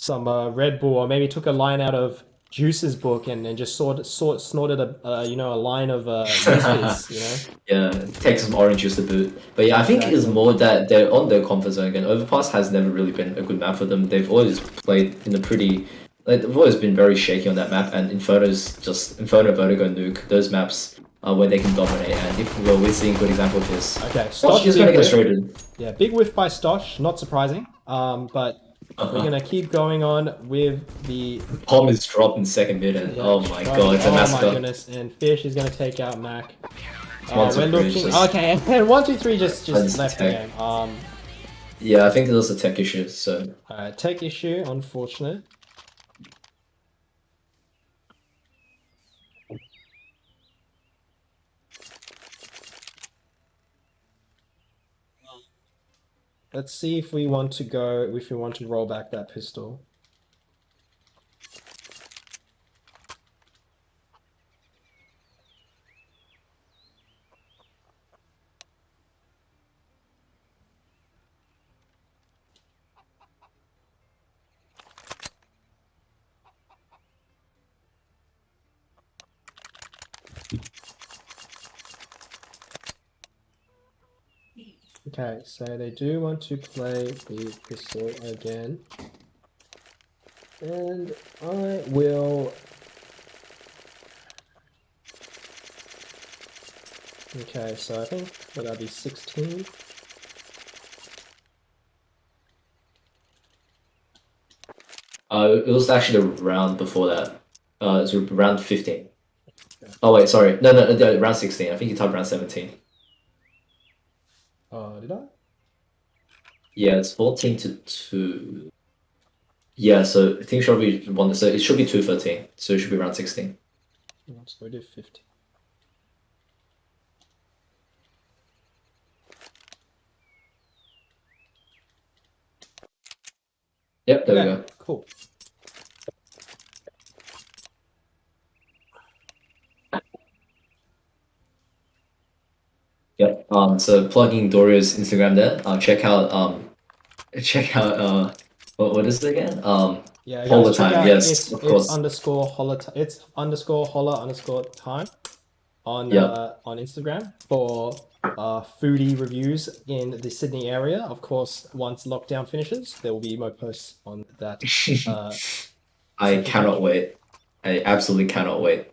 Red Bull, or maybe took a line out of Juice's book and just snorted a line of Misfits, you know. Yeah, take some orange juice to boot. But yeah, I think it's more that they're on their comfort zone again. Overpass has never really been a good map for them. They've always played in a pretty, they've always been very shaky on that map. And Inferno, Vertigo, Nuke, those maps are where they can dominate. And if we're seeing a good example of this, okay, Stosh is going to get straighted. Yeah, big whiff by Stosh, not surprising. But we're gonna keep going on with the bomb is dropped in second mid, and oh my god, it's a massacre. Oh my goodness, and Fish is gonna take out Mac. We're looking. Okay, and 1, 2, 3 just left the game. Yeah, I think it was a tech issue. So tech issue, unfortunate. Let's see if we want to roll back that pistol. Okay, so they do want to play the pistol again. And I will... Okay, so I think that'll be 16. It was actually the round before that. It was round 15. Oh wait, sorry. No, round 16. I think you typed round 17. Did I? Yeah, it's 14-2. Yeah, so Team Shelby won, so it should be 2-13. So it should be round 16. So we do 15. Yep, there we go. Cool. Yep. So plugging Dorio's Instagram there. Check out what is it again? Yeah, Holla time. Yes, it's, of course. It's underscore holla. It's underscore holla underscore time on on Instagram for foodie reviews in the Sydney area. Of course, once lockdown finishes, there will be more posts on that. I cannot wait. I absolutely cannot wait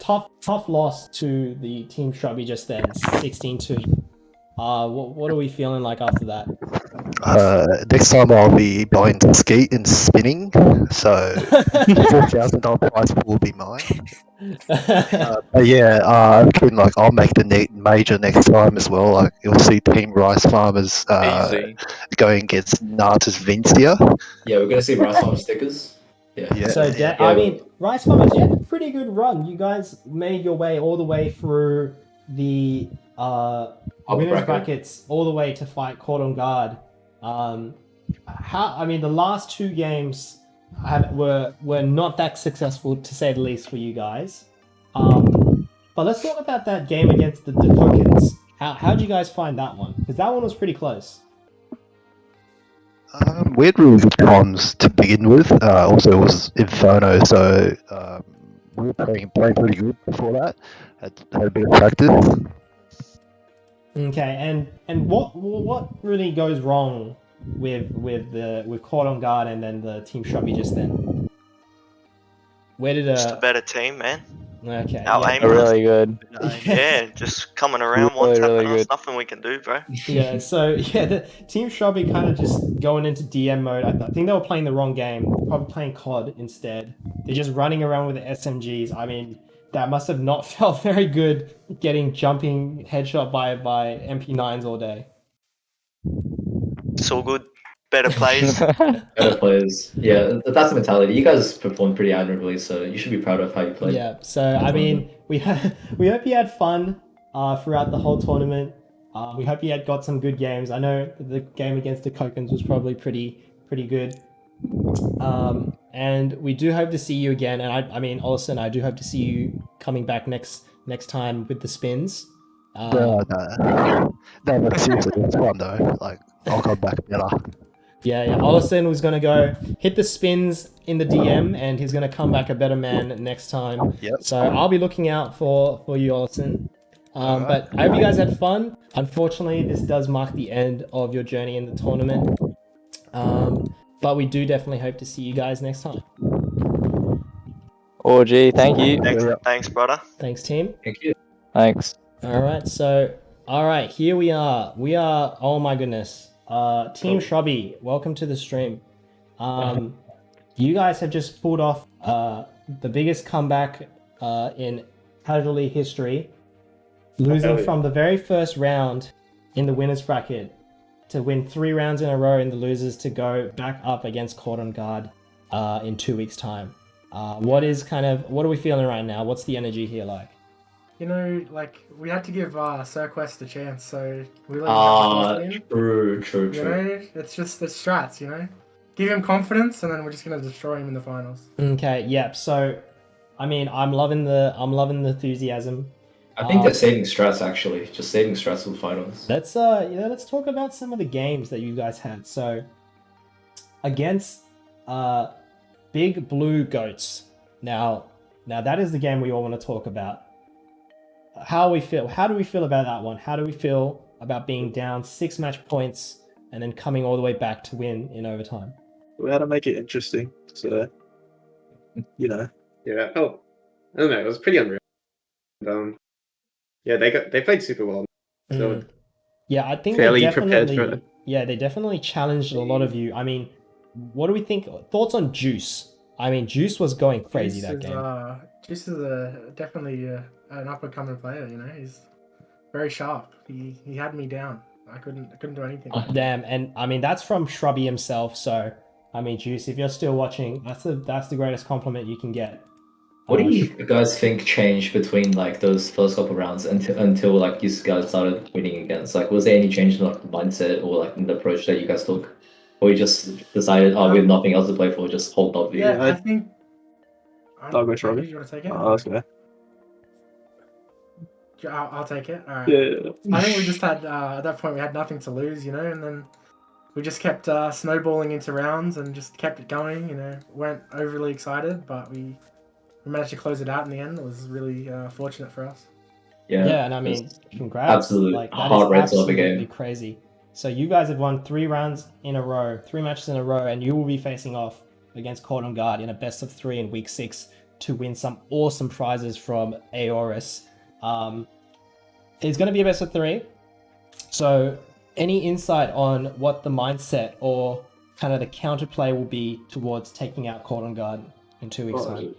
tough loss to the Team Shrubby just then, 16-2. What are we feeling like after that? Next time I'll be buying skeet and spinning, so $4,000 prize will be mine. But yeah, I reckon like I'll make the major next time as well. Like you'll see Team Rice Farmers going against Natas Vincia. Yeah, we're gonna see Rice Farm stickers. Yeah. So I mean, Rice Farmers, you had a pretty good run. You guys made your way all the way through the winners brackets, all the way to fight Cordon Guard. I mean, the last 2 games were not that successful, to say the least, for you guys. But let's talk about that game against the Tokens. How did you guys find that one? Because that one was pretty close. We had really good comms to begin with. Also, it was Inferno, so we were playing pretty good before that. Had a bit of practice. Okay, and what really goes wrong with Cordon Guard and then the Team Shrubby just then? Where did Just a better team, man. Okay, Our yeah. aim was- Really good. Yeah, just coming around, one tapping us, nothing we can do, bro. Yeah, so yeah, the Team Shrubby kind of just going into DM mode. I think they were playing the wrong game. Probably playing COD instead. They're just running around with the SMGs. I mean, that must have not felt very good, getting jumping headshot by MP9s all day. It's all good. Better plays. Better players. Yeah, that's the mentality. You guys performed pretty admirably, so you should be proud of how you played. Yeah, so I mean, we hope you had fun throughout the whole tournament. We hope you had got some good games. I know the game against the Kokens was probably pretty good. And we do hope to see you again. And I mean, Olsen, I do hope to see you coming back next time with the spins. No, but seriously, it's fun though. Like, I'll come back better. Yeah. Olsen was going to go hit the spins in the DM, and he's going to come back a better man next time. Yep. So I'll be looking out for you, Olsen. But I hope you guys had fun. Unfortunately, this does mark the end of your journey in the tournament. But we do definitely hope to see you guys next time. Oh, gee, thank you. Thanks, brother. Thanks, team. Thank you. Thanks. All right, here we are. Oh my goodness. Team Shrubby, welcome to the stream. You guys have just pulled off the biggest comeback in Casual League history, losing from the very first round in the winners bracket to win 3 rounds in a row in the losers to go back up against Cordon Guard in 2 weeks' time. What are we feeling right now? What's the energy here like? You know, like, we had to give Sir Quest a chance, so we let him True. You know, it's just the strats, you know? Give him confidence, and then we're just going to destroy him in the finals. Okay, yep, so, I mean, I'm loving the enthusiasm. I think they're saving strats, actually. Just saving strats for the finals. Let's talk about some of the games that you guys had. So, against Big Blue Goats. Now that is the game we all want to talk about. How do we feel about that one? How do we feel about being down 6 match points and then coming all the way back to win in overtime? We had to make it interesting, so you know. Yeah, I don't know. It was pretty unreal. Yeah, they played super well. So yeah, I think fairly prepared for it. Yeah, they definitely challenged a lot of you. I mean, what do we think? Thoughts on Juice? I mean, Juice was going crazy that game. Juice is definitely an up-and-coming player. You know, he's very sharp. He had me down. I couldn't do anything. Damn, and I mean that's from Shrubby himself. So I mean, Juice, if you're still watching, that's the greatest compliment you can get. What do you guys think changed between like those first couple rounds until like you guys started winning against? Like, was there any change in like the mindset or like in the approach that you guys took, or you just decided, we have nothing else to play for, just hold W? Yeah, I think. I'll go Shrubby. You want to take it? Let's go. I'll take it. All right. Yeah. I think we just had at that point we had nothing to lose, you know, and then we just kept snowballing into rounds and just kept it going. You know, weren't overly excited, but we managed to close it out in the end. It was really fortunate for us. Yeah, and I mean, congrats. Absolutely, like, that heart is rates of the absolutely game. Crazy. So you guys have won 3 rounds in a row, 3 matches in a row, and you will be facing off against Cordon Guard in a best of 3 in week 6 to win some awesome prizes from Aorus. It's going to be a best of 3. So any insight on what the mindset or kind of the counterplay will be towards taking out Court on Guard in 2 weeks' time?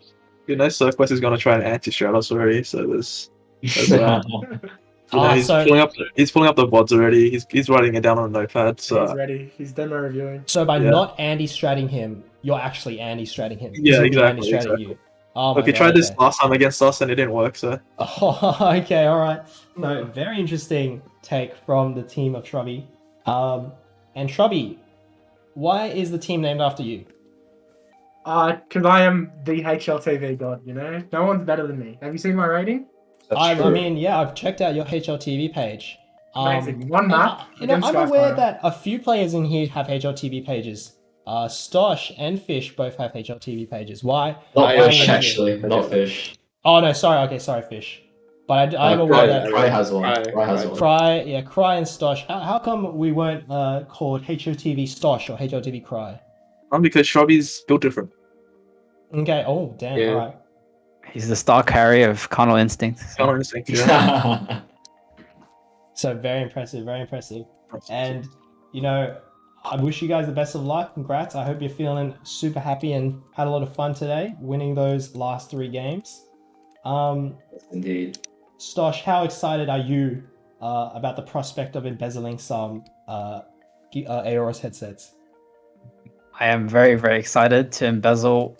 You know, Surfquest is going to try and anti-strat us already, so there's that. You know, he's pulling up the VODs already. He's writing it down on a notepad. So He's ready. He's demo reviewing. So by not anti-stratting him, you're actually anti-stratting him. Yeah, He'll be exactly. anti-stratting you. Oh Look, my he tried God, this okay. last time against us and it didn't work. So. Oh, okay, all right. So very interesting take from the team of Shrubby. And Shrubby, why is the team named after you? Because I am the HLTV god, you know? No one's better than me. Have you seen my rating? I mean, yeah, I've checked out your HLTV page. Amazing. One map. You know, against I'm aware Skyfire. that a few players in here have HLTV pages. Stosh and Fish both have HLTV pages. Why? Not Why Fish, are you- actually. Not Fish. Oh no, sorry. Okay, sorry, Fish. But I'm aware that Cry has one. Cry has one. Cry and Stosh. How come we weren't called HOTV Stosh or HOTV Cry? Because Shrubby's built different. Okay. Oh, damn. Yeah. All right. He's the star carrier of Carnal Instinct. Carnal Instinct, yeah. So very impressive, very impressive. And you know, I wish you guys the best of luck. Congrats. I hope you're feeling super happy and had a lot of fun today, winning those last 3 games. Indeed. Stosh, how excited are you about the prospect of embezzling some Aorus headsets? I am very, very excited to embezzle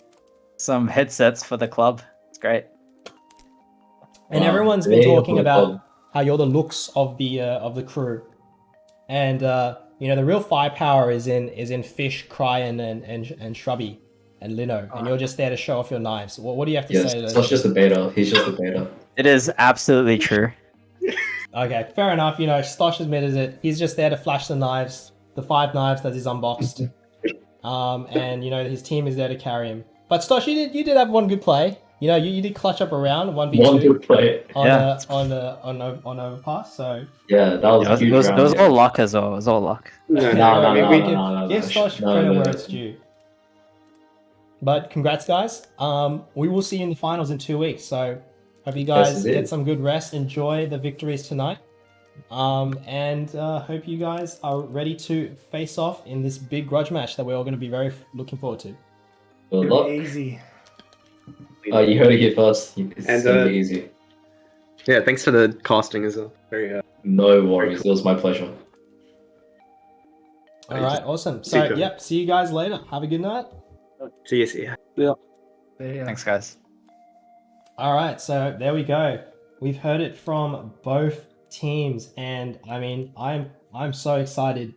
some headsets for the club. It's great. And everyone's been talking about how you're the looks of the crew, and you know the real firepower is in Fish, Cry, and Shrubby, and Lino, and you're just there to show off your knives. What do you have to say to those? Stosh just a beta. He's just a beta. It is absolutely true. Okay, fair enough. You know, Stosh admitted it. He's just there to flash the knives, the 5 knives that he's unboxed, and you know his team is there to carry him. But Stosh, you did have one good play. You know, you did clutch up around 1v2. One good play. On overpass. So yeah, that was a huge it was round. all luck as well. It was all luck. We give Stosh credit where it's due. But congrats, guys. We will see you in the finals in 2 weeks. So hope you guys get some good rest. Enjoy the victories tonight. And hope you guys are ready to face off in this big grudge match that we're all going to be very looking forward to. Good luck. Easy. You heard it here first. It's gonna be easy. Yeah, thanks for the casting as well. Very. No worries. It was my pleasure. All right, awesome. So, yep, see you guys later. Have a good night. See you. Yeah. Thanks, guys. All right, so there we go. We've heard it from both teams, and I mean, I'm so excited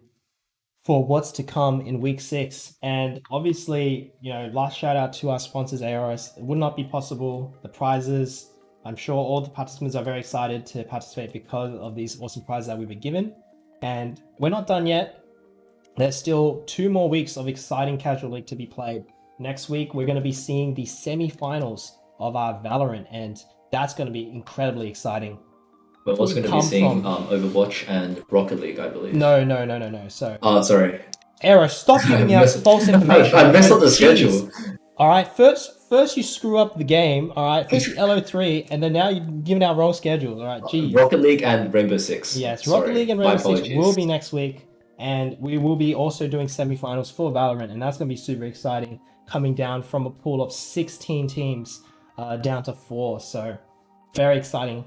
for what's to come in week 6. And obviously, you know, last shout out to our sponsors, ARS. It would not be possible. The prizes, I'm sure all the participants are very excited to participate because of these awesome prizes that we've been given. And we're not done yet. There's still 2 more weeks of exciting casual league to be played. Next week, we're going to be seeing the semi-finals of our Valorant, and that's going to be incredibly exciting. We're also going to be seeing Overwatch and Rocket League, I believe. No. So. Sorry. Error, stop giving out false information. I messed up the schedule. All right, first you screw up the game. All right, first you LO3, and then now you're giving out wrong schedule. All right, geez. Rocket League and Rainbow Six. Yes, Rocket League and Rainbow Six will be next week, and we will be also doing semifinals for Valorant, and that's going to be super exciting. Coming down from a pool of 16 teams down to 4, so very exciting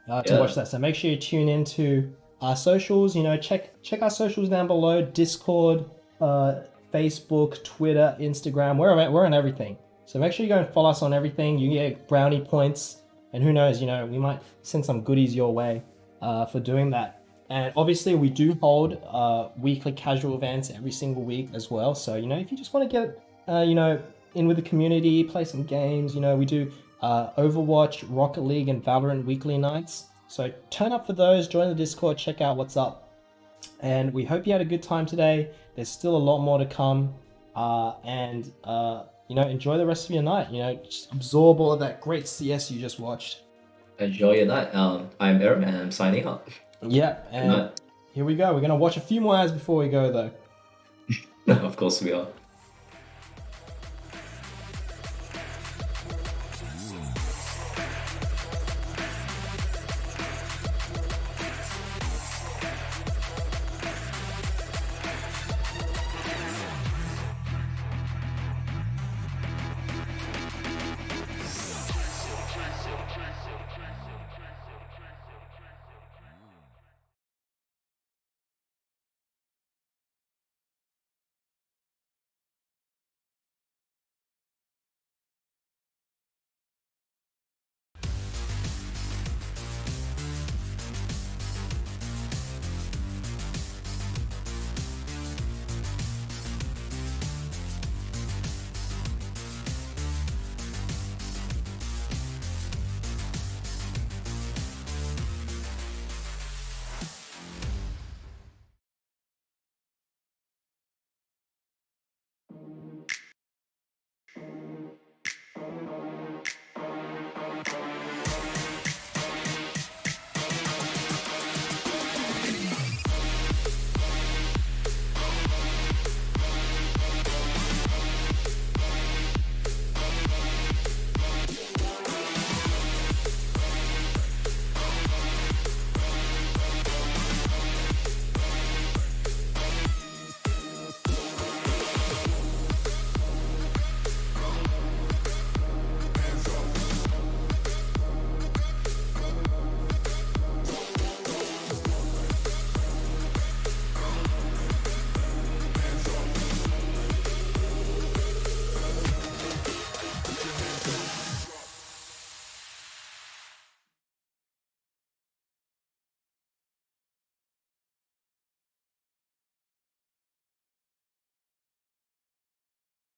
to watch that. So make sure you tune into our socials. You know, check our socials down below: Discord, Facebook, Twitter, Instagram. We're on everything. So make sure you go and follow us on everything. You get brownie points, and who knows? You know, we might send some goodies your way for doing that. And obviously, we do hold weekly casual events every single week as well. So you know, if you just want to get you know, in with the community, play some games. You know, we do Overwatch, Rocket League, and Valorant weekly nights. So turn up for those, join the Discord, check out what's up. And we hope you had a good time today. There's still a lot more to come. And you know, enjoy the rest of your night. You know, just absorb all of that great CS you just watched. Enjoy your night. I'm Aaron, and I'm signing up. Yeah, and here we go. We're going to watch a few more ads before we go, though. Of course we are.